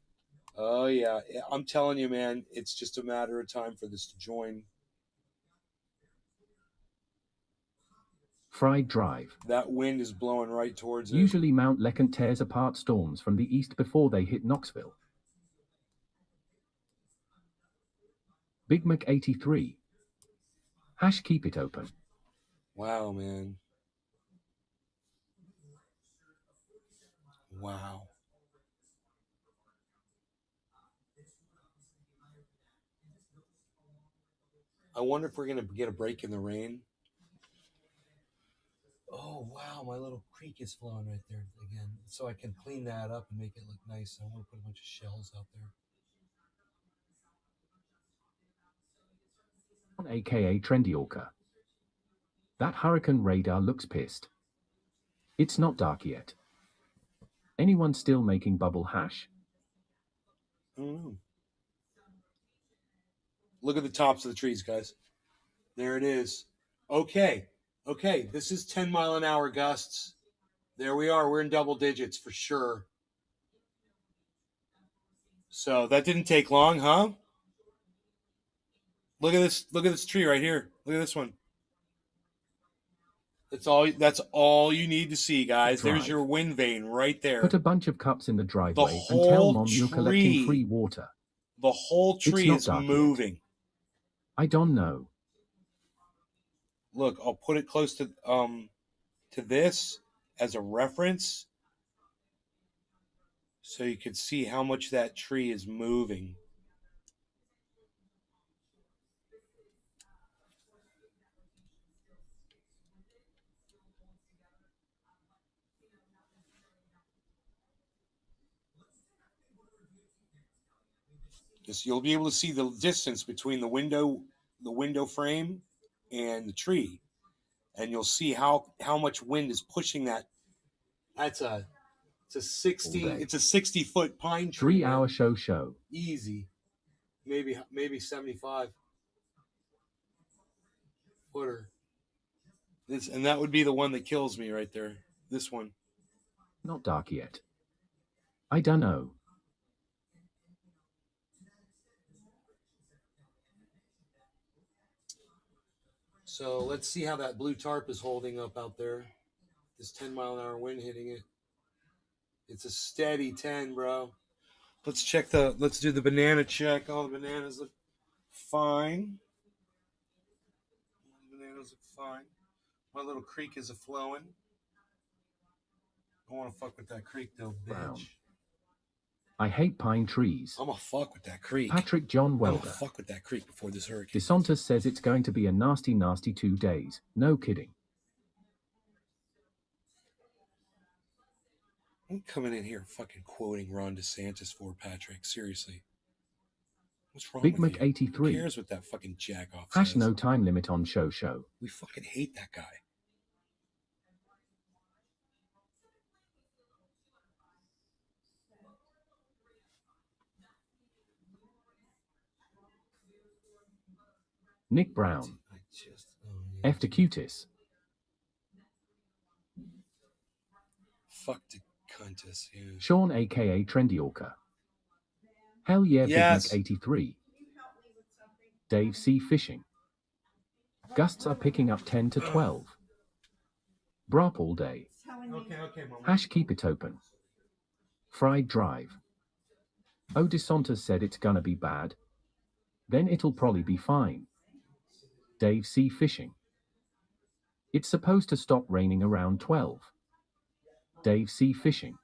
Oh yeah, I'm telling you, man, it's just a matter of time for this to join. Fried Drive. That wind is blowing right towards it. Usually Mount LeConte tears apart storms from the east before they hit Knoxville. Big Mac 83. Hash keep it open. Wow, man. Wow. I wonder if we're going to get a break in the rain. Oh, wow, my little creek is flowing right there again. So I can clean that up and make it look nice. I want to put a bunch of shells out there. AKA Trendy Orca. That hurricane radar looks pissed. It's not dark yet. Anyone still making bubble hash? I don't know. Look at the tops of the trees, guys. There it is. Okay. Okay, this is 10-mile-an-hour gusts. There we are. We're in double digits for sure. So that didn't take long, huh? Look at this. Look at this tree right here. Look at this one. That's all you need to see, guys. Drive. There's your wind vein right there. Put a bunch of cups in the driveway and whole tell Mom you're tree. collecting free water. The whole tree is moving. Yet. I don't know. Look, I'll put it close to this, as a reference so you could see how much that tree is moving. You'll be able to see the distance between the window frame and the tree, and you'll see how much wind is pushing that. It's a 60-foot pine tree. 3-hour show. Easy, maybe 75 footer. And that would be the one that kills me right there. This one. Not dark yet. I don't know. So let's see how that blue tarp is holding up out there. This 10-mile-an-hour wind hitting it. It's a steady 10, bro. Let's do the banana check. All the bananas look fine. My little creek is a-flowing. I want to fuck with that creek, though, bitch. Brown. I hate pine trees. I'm gonna fuck with that creek. Patrick John Welder. I'm gonna fuck with that creek before this hurricane. DeSantis says it's going to be a nasty 2 days. No kidding. I'm coming in here fucking quoting Ron DeSantis for Patrick. Seriously. What's wrong Big with Mac you? 83. Who cares what that fucking jack-off Hash says? no time limit on show. We fucking hate that guy. Nick Brown. After Cutis. Fuck the cuntess, yeah. Sean aka Trendy Orca. Hell yeah, Yes. Big Mac 83. Dave C. Fishing. Gusts are picking up 10 to 12. Brop all day. Okay, Mom. Hash keep it open. Fried drive. Oh, DeSantis said it's gonna be bad. Then it'll probably be fine. Dave C. Fishing. It's supposed to stop raining around 12. Dave C. Fishing.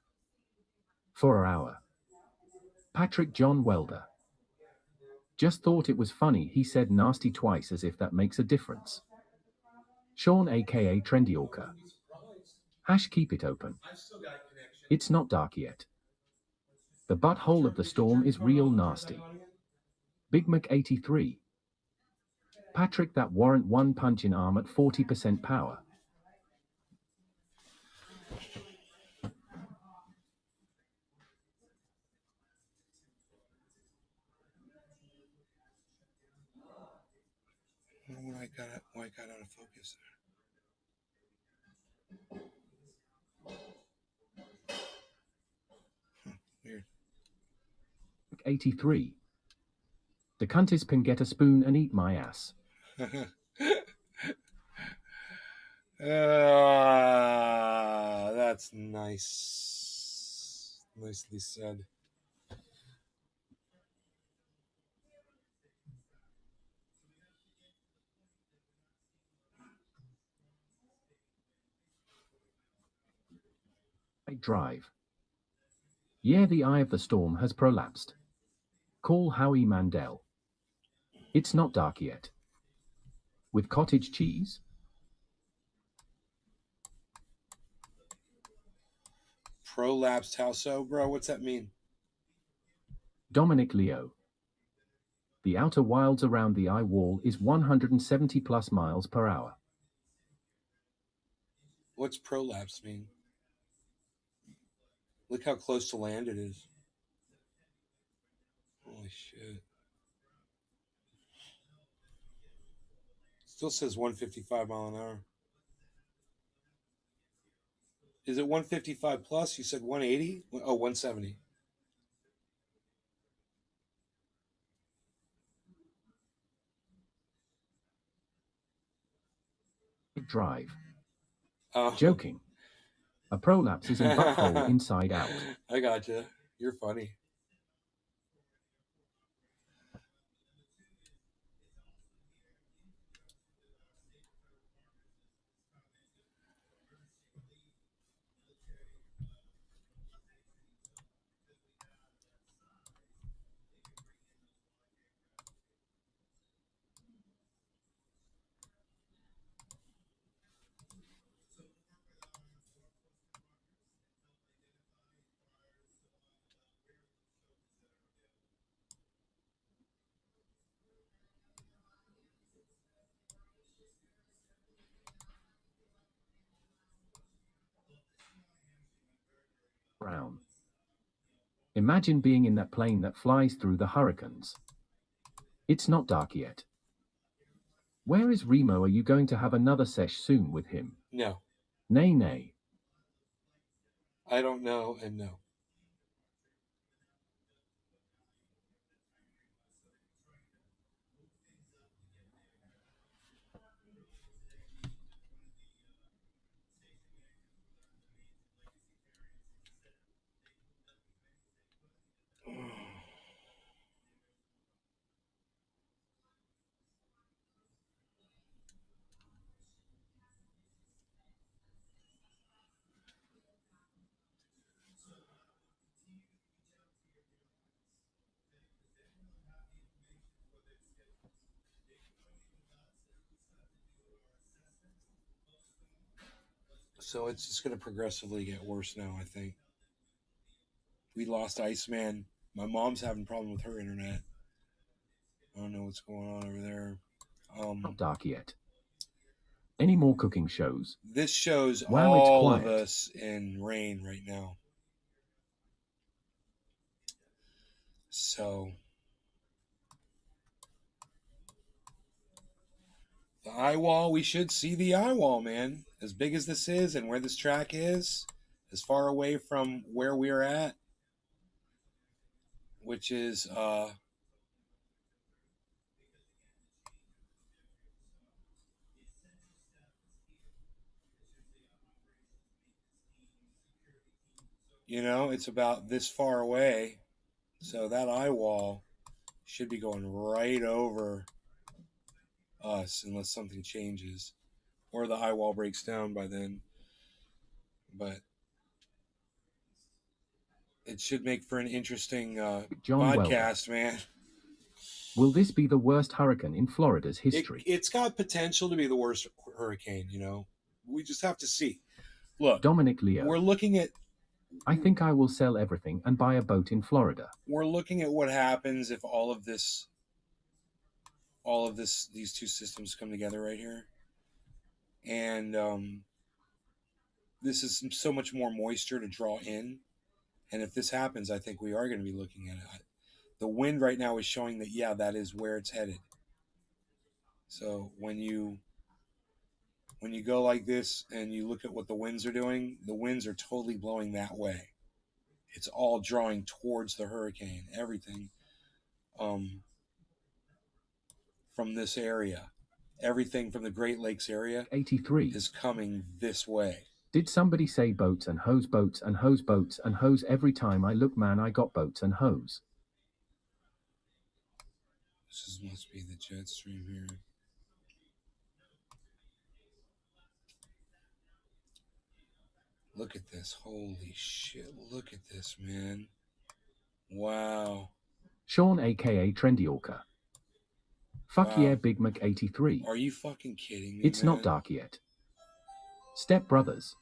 For an hour. Patrick John Welder. Just thought it was funny he said nasty twice as if that makes a difference. Sean aka Trendy Orca. Hash keep it open. It's not dark yet. The butthole of the storm is real nasty. Big Mac 83. Patrick, that warrant one punch in arm at 40% power. Why got out of focus there? Weird. 83. The cuntis can get a spoon and eat my ass. That's nice. Nicely said. Drive. Yeah, the eye of the storm has prolapsed. Call Howie Mandel. It's not dark yet. With cottage cheese? Prolapsed how so, bro? What's that mean? Dominic Leo. The outer wilds around the eye wall is 170 plus miles per hour. What's prolapse mean? Look how close to land it is. Holy shit. Still says 155 mile an hour. Is it 155 plus? You said 180? Oh, 170. Drive. Oh. Joking. A prolapse is a butthole inside out. I gotcha. You're funny. Imagine being in that plane that flies through the hurricanes. It's not dark yet. Where is Remo? Are you going to have another sesh soon with him? No. Nay, nay. I don't know, and no. So it's just going to progressively get worse now, I think. We lost Iceman. My mom's having a problem with her internet. I don't know what's going on over there. Not dark yet. Any more cooking shows? This shows Wow, all it's of quiet. us in rain right now. So the eye wall, we should see the eye wall, man. As big as this is and where this track is, as far away from where we're at, which is you know, it's about this far away. So that eye wall should be going right over us unless something changes or the eye wall breaks down by then. But it should make for an interesting John podcast, Welder. man. Will this be the worst hurricane in Florida's history? It's got potential to be the worst hurricane, you know. We just have to see. Look, Dominic Leo. we're looking at... I think I will sell everything and buy a boat in Florida. We're looking at what happens if all of this, these two systems come together right here. And this is so much more moisture to draw in. And if this happens, I think we are going to be looking at it. The wind right now is showing that, yeah, that is where it's headed. So when you go like this and you look at what the winds are doing, the winds are totally blowing that way. It's all drawing towards the hurricane, everything from this area. Everything from the Great Lakes area 83 is coming this way. Did somebody say boats and hose, boats and hose, boats and hose? Every time I look, man, I got boats and hose. This must be the jet stream here. Look at this. Holy shit. Look at this, man. Wow. Sean, a.k.a. Trendy Orca. Fuck Wow. yeah, Big Mac 83. Are you fucking kidding me, It's man? not dark yet. Step Brothers.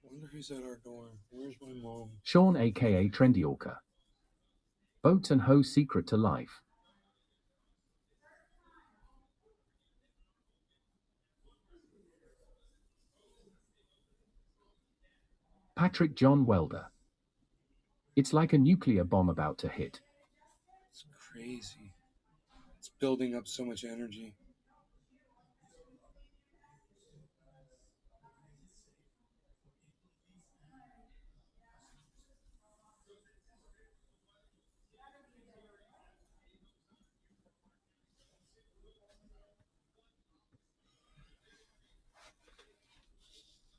I wonder who's at our door. Where's my mom? Sean, a.k.a. Trendy Orca. Boats and hose secret to life. Patrick John Welder. It's like a nuclear bomb about to hit. It's crazy. It's building up so much energy.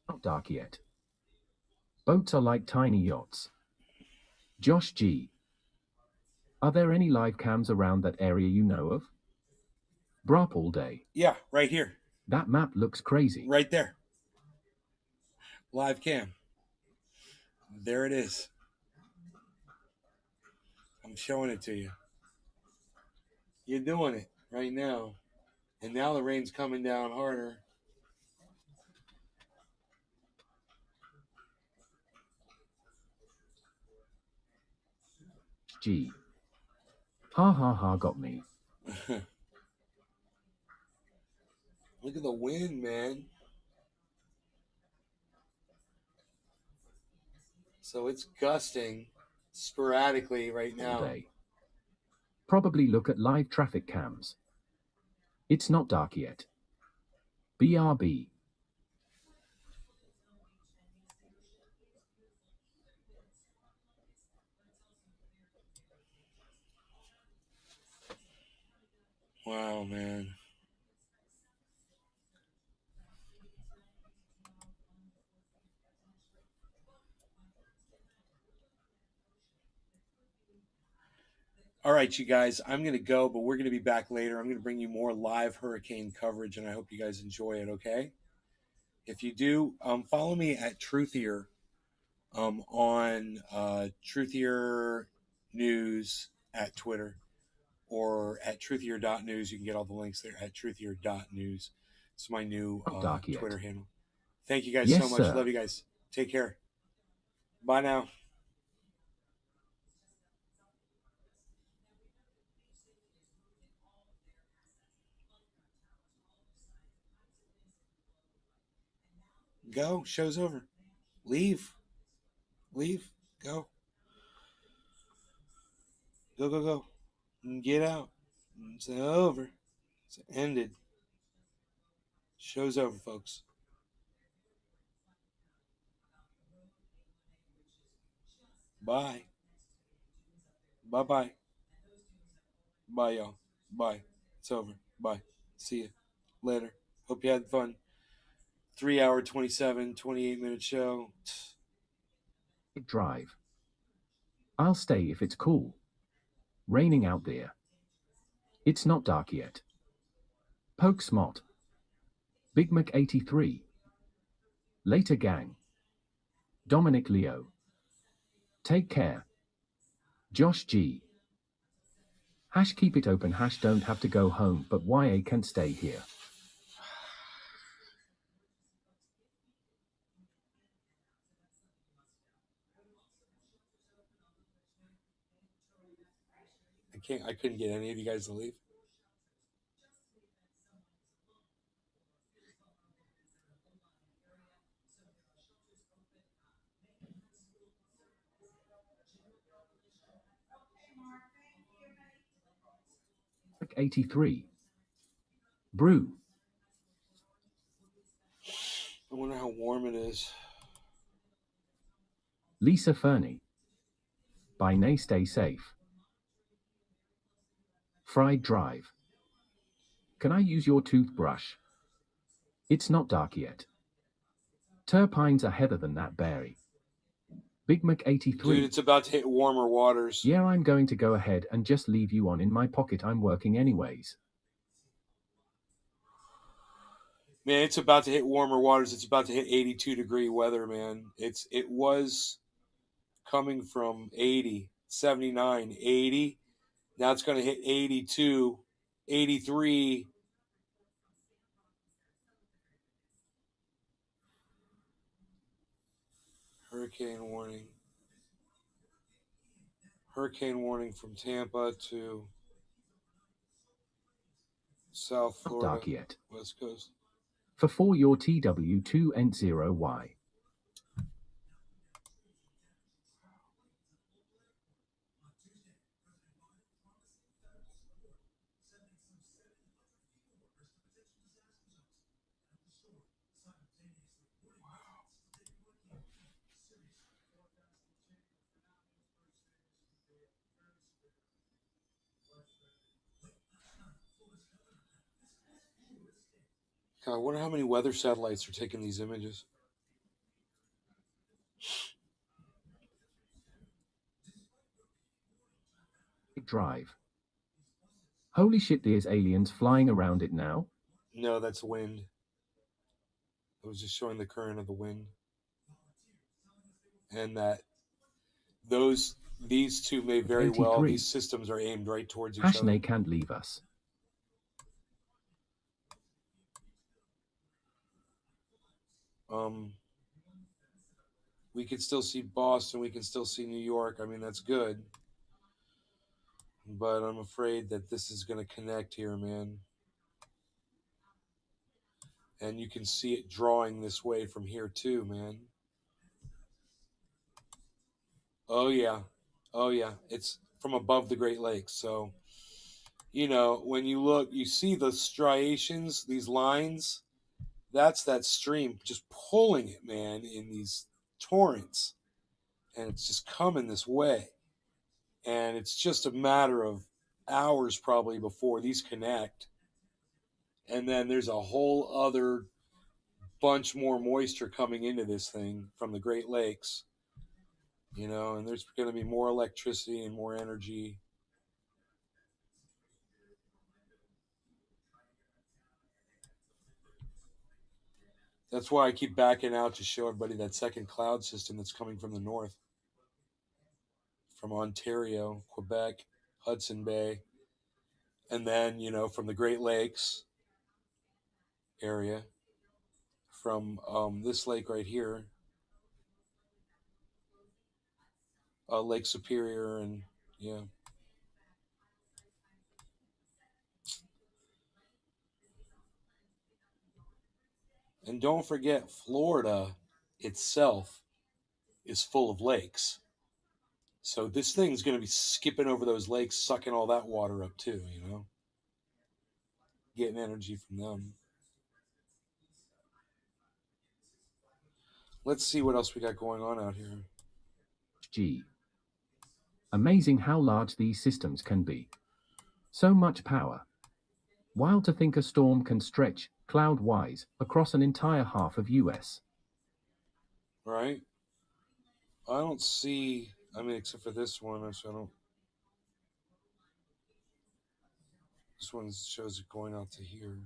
Not dark yet. Boats are like tiny yachts. Josh G. Are there any live cams around that area you know of? Brop all day. Yeah, right here. That map looks crazy. Right there. Live cam. There it is. I'm showing it to you. You're doing it right now. And now the rain's coming down harder. G. Ha ha ha, got me. Look at the wind, man. So it's gusting sporadically right all now. day. Probably look at live traffic cams. It's not dark yet. BRB. Wow, man. All right, you guys, I'm going to go, but we're going to be back later. I'm going to bring you more live hurricane coverage, and I hope you guys enjoy it, okay? If you do, follow me at Truthier on Truthier News at Twitter or at truthier.news. You can get all the links there at truthier.news. It's my new Twitter handle. Thank you guys so much. Sir. Love you guys. Take care. Bye now. Go. Show's over. Leave. Leave. Go. Go, go, go. Get out. It's over. It's ended. Show's over, folks. Bye. Bye-bye. Bye, y'all. Bye. It's over. Bye. See you later. Hope you had fun. 3 hour, 27, 28-minute show. Drive. I'll stay if it's cool. Raining out there. It's not dark yet. Poke Smot. Big Mac 83. Later gang. Dominic Leo. Take care. Josh G. Hash keep it open. Hash don't have to go home, but YA can stay here. I couldn't get any of you guys to leave. Like 83. Brew. I wonder how warm it is. Lisa Fernie. By Nay, stay safe. Fried Drive. Can I use your toothbrush? It's not dark yet. Turpines are heather than that berry. Big Mac 83. Dude, it's about to hit warmer waters. Yeah, I'm going to go ahead and just leave you on in my pocket. I'm working anyways. Man, it's about to hit warmer waters. It's about to hit 82-degree weather, man. It was coming from 80, 79, 80. Now it's going to hit 82, 83. Hurricane warning. Hurricane warning from Tampa to South Florida. Dark yet. West Coast. For your TW2N0Y. God, I wonder how many weather satellites are taking these images. Drive. Holy shit, there's aliens flying around it now. No, that's wind. I was just showing the current of the wind. And that these two may very 83. well, these systems are aimed right towards each Hash other. they can't leave us. We can still see Boston. We can still see New York. I mean, that's good. But I'm afraid that this is going to connect here, man. And you can see it drawing this way from here too, man. Oh yeah. Oh yeah. It's from above the Great Lakes. So, you know, when you look, you see the striations, these lines. That's that stream just pulling it, man, in these torrents. And it's just coming this way. And it's just a matter of hours probably before these connect. And then there's a whole other bunch more moisture coming into this thing from the Great Lakes, you know, and there's going to be more electricity and more energy. That's why I keep backing out to show everybody that second cloud system that's coming from the north, from Ontario, Quebec, Hudson Bay, and then, you know, from the Great Lakes area, from this lake right here, Lake Superior, and yeah. And don't forget, Florida itself is full of lakes. So this thing's going to be skipping over those lakes, sucking all that water up too, you know, getting energy from them. Let's see what else we got going on out here. Gee. Amazing how large these systems can be. So much power. Wild to think a storm can stretch, cloud-wise, across an entire half of US. Right? I don't see, I mean, except for this one, I don't. This one shows it going out to here.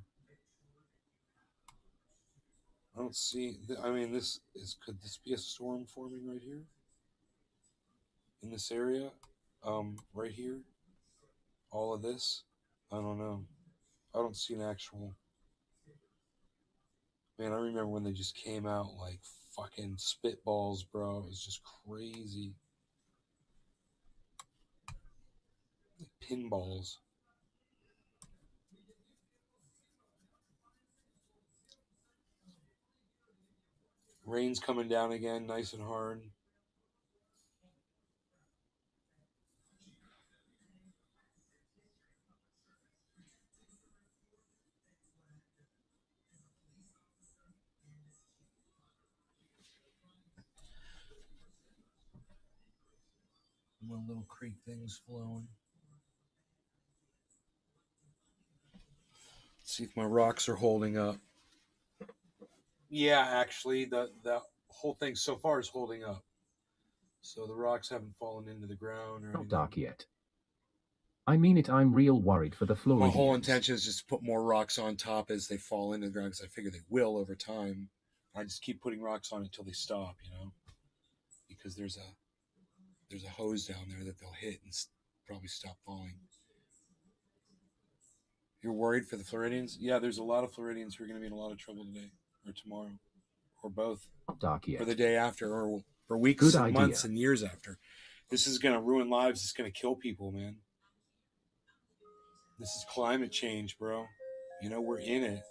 I don't see, I mean, could this be a storm forming right here? In this area? Right here? All of this? I don't know. I don't see an actual. Man, I remember when they just came out like fucking spitballs, bro. It was just crazy. Like pinballs. Rain's coming down again, nice and hard. My little creek thing's flowing. Let's see if my rocks are holding up. Yeah, actually, the whole thing so far is holding up. So the rocks haven't fallen into the ground or anything. Not dark yet. I mean it, I'm real worried for the Floridians. My whole intention is just to put more rocks on top as they fall into the ground, because I figure they will over time. I just keep putting rocks on until they stop, you know, because there's a hose down there that they'll hit and probably stop falling. You're worried for the Floridians? Yeah, there's a lot of Floridians who are going to be in a lot of trouble today or tomorrow or both. Not dark yet. Or the day after or for weeks Good and idea. months and years after. This is going to ruin lives. It's going to kill people, man. This is climate change, bro. You know, we're in it.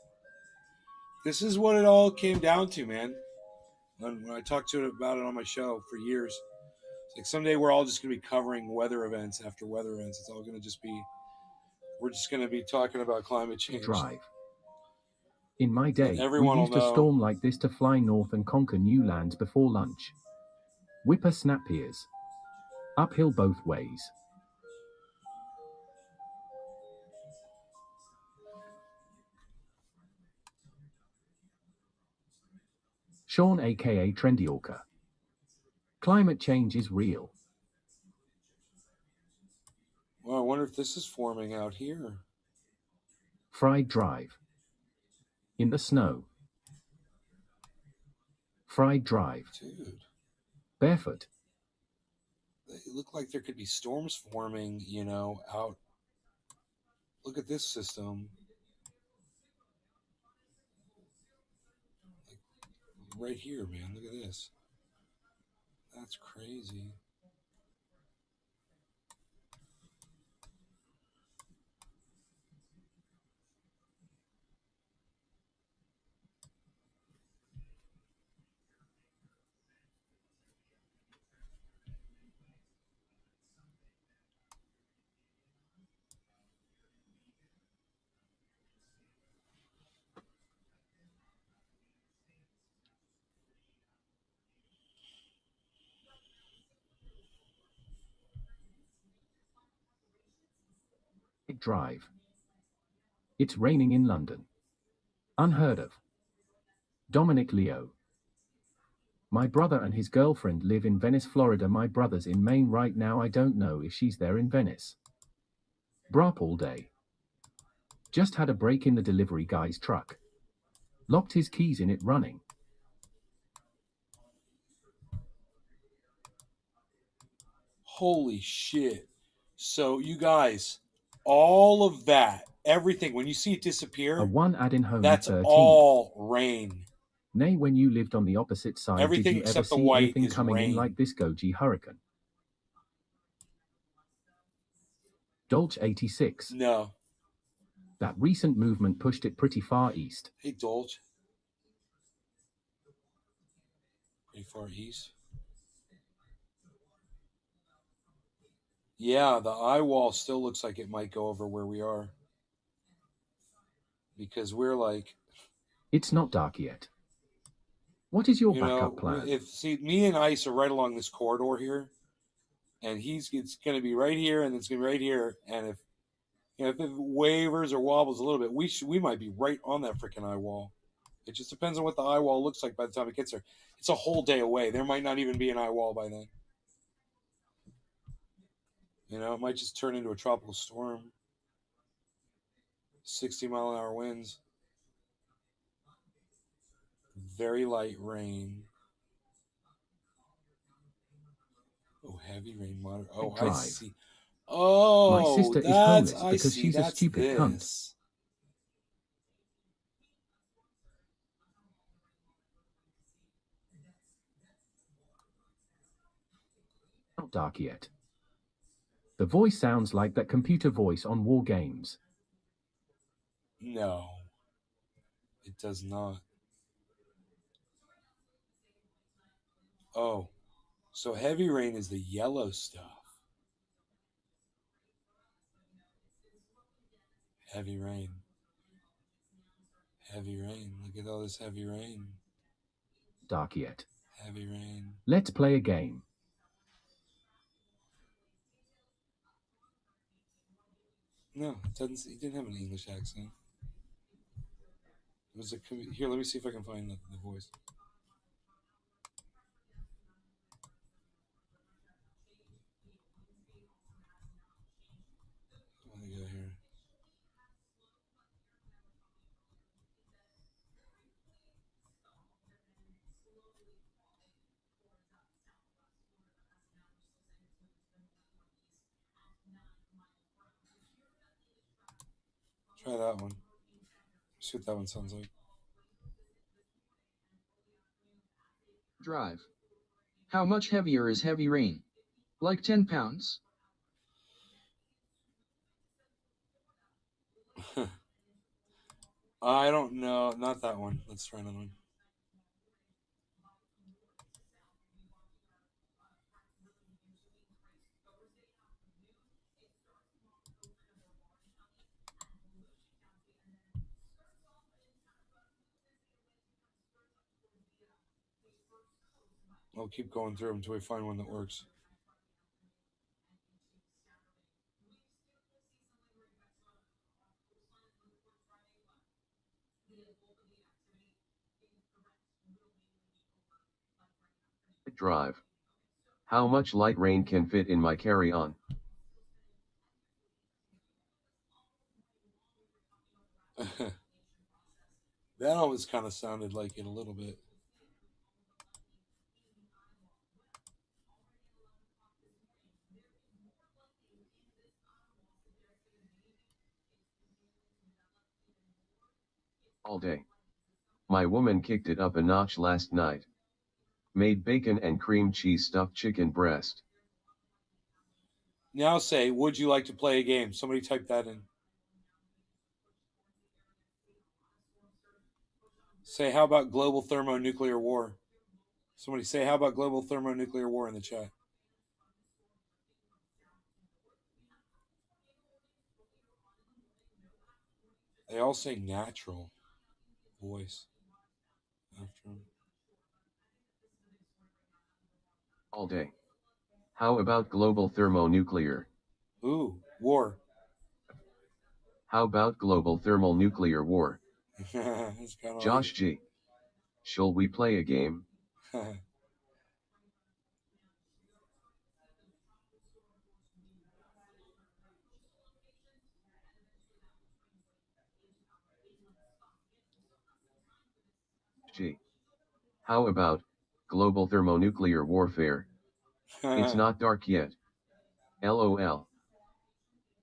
This is what it all came down to, man. When I talked to it about it on my show for years, it's like someday we're all just going to be covering weather events after weather events. It's all going to just be, we're just going to be talking about climate change. Drive. In my day, we used a know. storm like this to fly north and conquer new lands before lunch. Whippersnap ears. Uphill both ways. Sean aka Trendyolka. Climate change is real. Well, I wonder if this is forming out here. Fried Drive. In the snow. Fried Drive. Dude. Barefoot. They look like there could be storms forming, you know, out. Look at this system. Like, right here, man. Look at this. That's crazy. drive. It's raining in London. Unheard of. Dominic Leo. My brother and his girlfriend live in Venice, Florida. My brother's in Maine right now. I don't know if she's there in Venice. Brop all day. Just had a break in the delivery guy's truck. Locked his keys in it running. Holy shit. So you guys, all of that, everything, when you see it disappear, A one ad in home that's 13. all rain. Nay, when you lived on the opposite side, Everything did you ever except the see white anything is coming in rain. like this Goji hurricane? Dolch 86. No. That recent movement pushed it pretty far east. Hey, Dolch. Pretty far east. Yeah, the eye wall still looks like it might go over where we are. Because we're like... It's not dark yet. What is your You backup know, plan? see, me and Ice are right along this corridor here, and it's going to be right here, and it's going to be right here, and if if it wavers or wobbles a little bit, we might be right on that freaking eye wall. It just depends on what the eye wall looks like by the time it gets there. It's a whole day away. There might not even be an eye wall by then. You know, it might just turn into a tropical storm. 60-mile-an-hour winds. Very light rain. Oh, heavy rain, moderate. Oh, I Drive. see. Oh, My sister is that's, homeless I because see, she's a that's stupid cunt. this. Not dark yet. The voice sounds like that computer voice on War Games. No, it does not. Oh, so heavy rain is the yellow stuff. Heavy rain. Heavy rain. Look at all this heavy rain. Dark yet. Heavy rain. Let's play a game. No, it doesn't. He didn't have an English accent. It was a here. Let me see if I can find the voice. What do I got here? Try that one. See what that one sounds like. Drive. How much heavier is heavy rain? Like 10 pounds? I don't know. Not that one. Let's try another one. I'll keep going through them until we find one that works. Drive. How much light rain can fit in my carry-on? That always kind of sounded like it a little bit. All day. My woman kicked it up a notch last night. Made bacon and cream cheese stuffed chicken breast. Now say, would you like to play a game? Somebody type that in. Say, how about global thermonuclear war? Somebody say, how about global thermonuclear war in the chat? They all say natural voice after them. All day. How about global thermonuclear? Ooh, war. How about global thermonuclear war? It's kind of Josh G. Shall we play a game? like G. How about global thermonuclear warfare? It's not dark yet. LOL.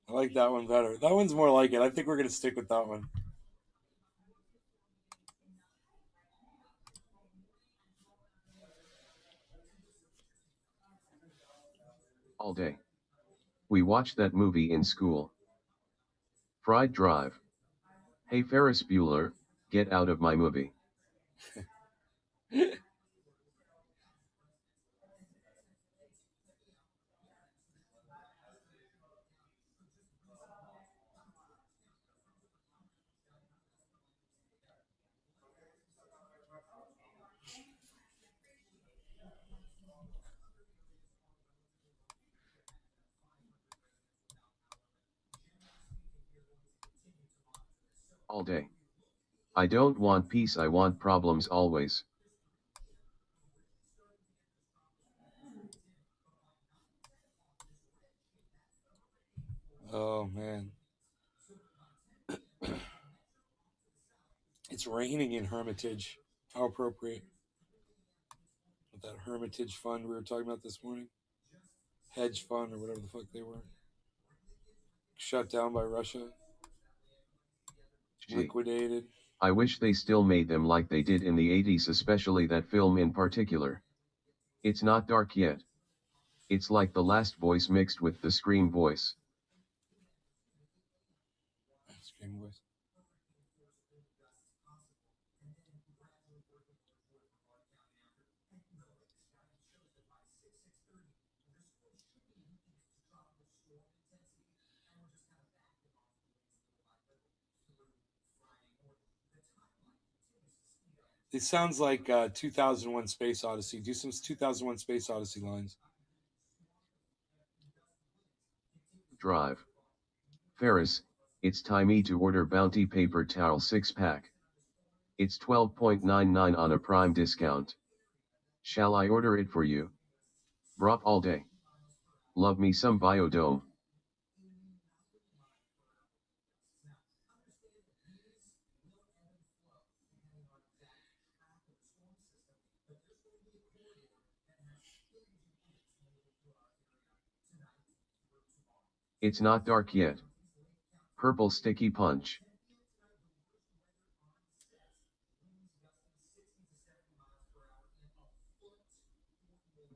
I like that one better. That one's more like it. I think we're going to stick with that one. All day. We watched that movie in school. Fried Drive. Hey Ferris Bueller, get out of my movie. All day. I don't want peace, I want problems always. Oh, man. It's raining in Hermitage. How appropriate. With that Hermitage fund we were talking about this morning. Hedge fund or whatever the fuck they were. Shut down by Russia. Gee. Liquidated. I wish they still made them like they did in the 80s, especially that film in particular. It's not dark yet. It's like the last voice mixed with the Scream voice. Scream voice. It sounds like 2001 Space Odyssey. Do some 2001 Space Odyssey lines. Drive. Ferris, it's timey to order Bounty paper towel 6-pack. It's $12.99 on a Prime discount. Shall I order it for you? Brought all day. Love me some Biodome. It's not dark yet. Purple sticky punch.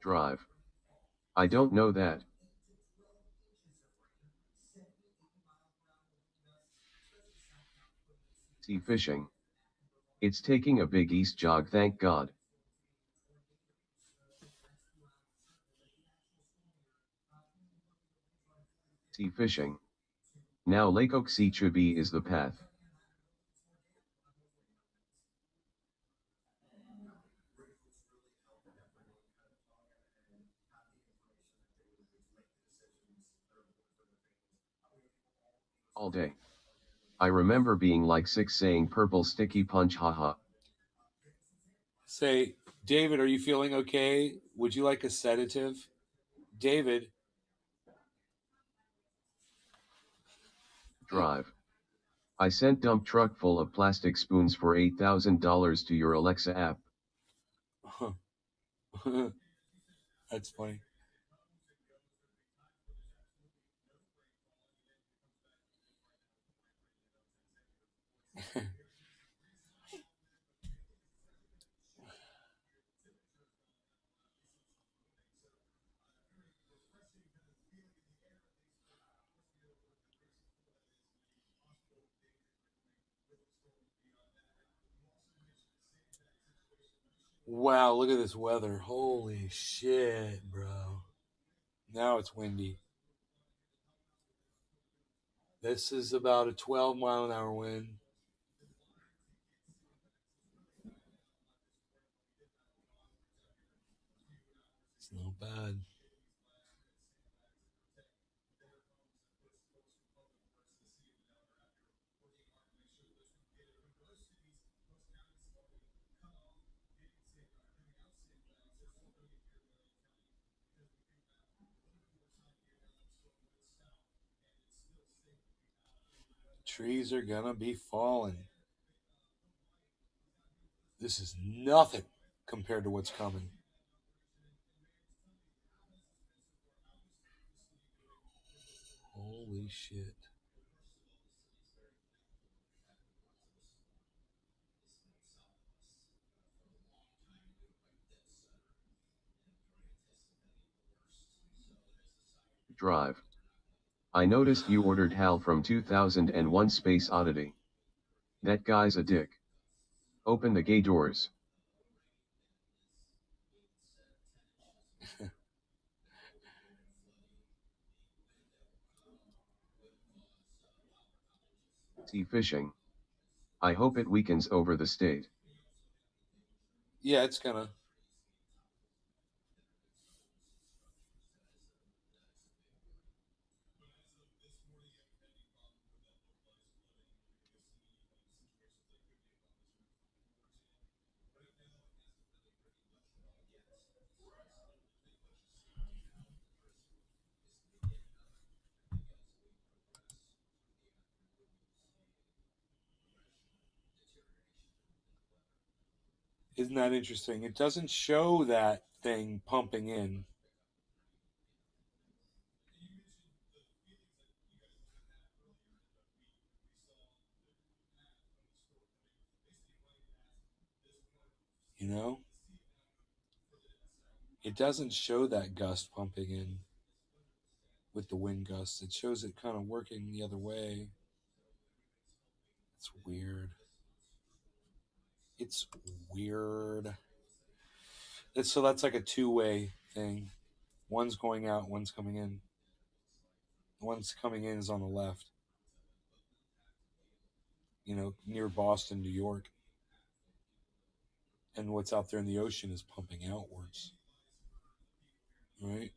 Drive. I don't know that. Sea fishing. It's taking a big east jog, thank God. Sea fishing. Now Lake Okeechobee is the path. All day. I remember being like 6 saying purple sticky punch, haha. Say, David, are you feeling okay? Would you like a sedative? David. Drive. I sent dump truck full of plastic spoons for $8,000 to your Alexa app. That's funny. Wow, look at this weather. Holy shit, bro. Now it's windy. This is about a 12-mile-an-hour wind. It's not bad. Trees are gonna be falling. This is nothing compared to what's coming. Holy shit. Drive. I noticed you ordered HAL from 2001 Space Oddity. That guy's a dick. Open the gay doors. Sea fishing. I hope it weakens over the state. Yeah, it's gonna. Isn't that interesting? It doesn't show that thing pumping in. You know? It doesn't show that gust pumping in with the wind gusts. It shows it kind of working the other way. It's weird. It's weird. So that's like a two-way thing. One's going out, one's coming in. The one's coming in is on the left. You know, near Boston, New York. And what's out there in the ocean is pumping outwards. Right?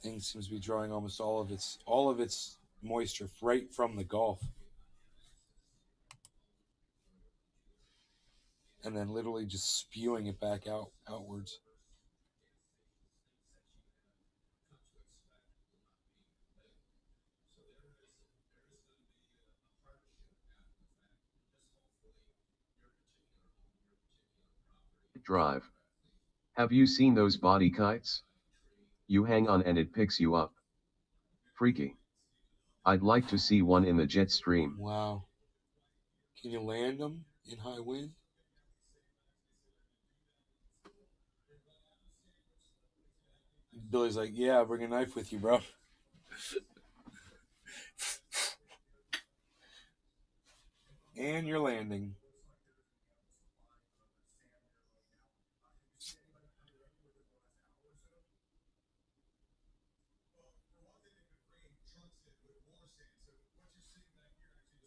Thing seems to be drawing almost all of its moisture right from the Gulf. And then literally just spewing it back outwards. Drive. Have you seen those body kites? You hang on and it picks you up. Freaky. I'd like to see one in the jet stream. Wow. Can you land them in high wind? Billy's like, yeah, bring a knife with you, bro. And you're landing.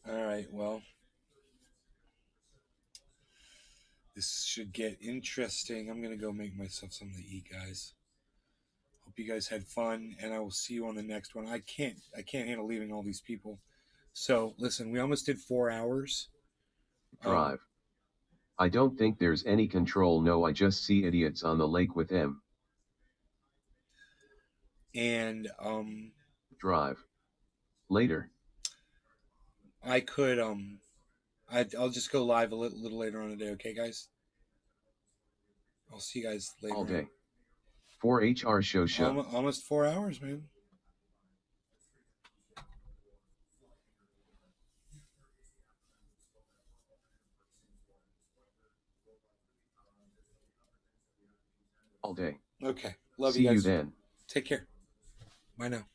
All right, well, this should get interesting. I'm going to go make myself something to eat, guys. Hope you guys had fun, and I will see you on the next one. I can't handle leaving all these people. So, listen, we almost did 4 hours. Drive. I don't think there's any control. No, I just see idiots on the lake with him. And, Drive. Later. I could, I'll just go live a little later on today, okay, guys? I'll see you guys later. All day. 4HR show. Almost 4 hours, man. All day. Okay. Love See you guys. you then. Take care. Bye now.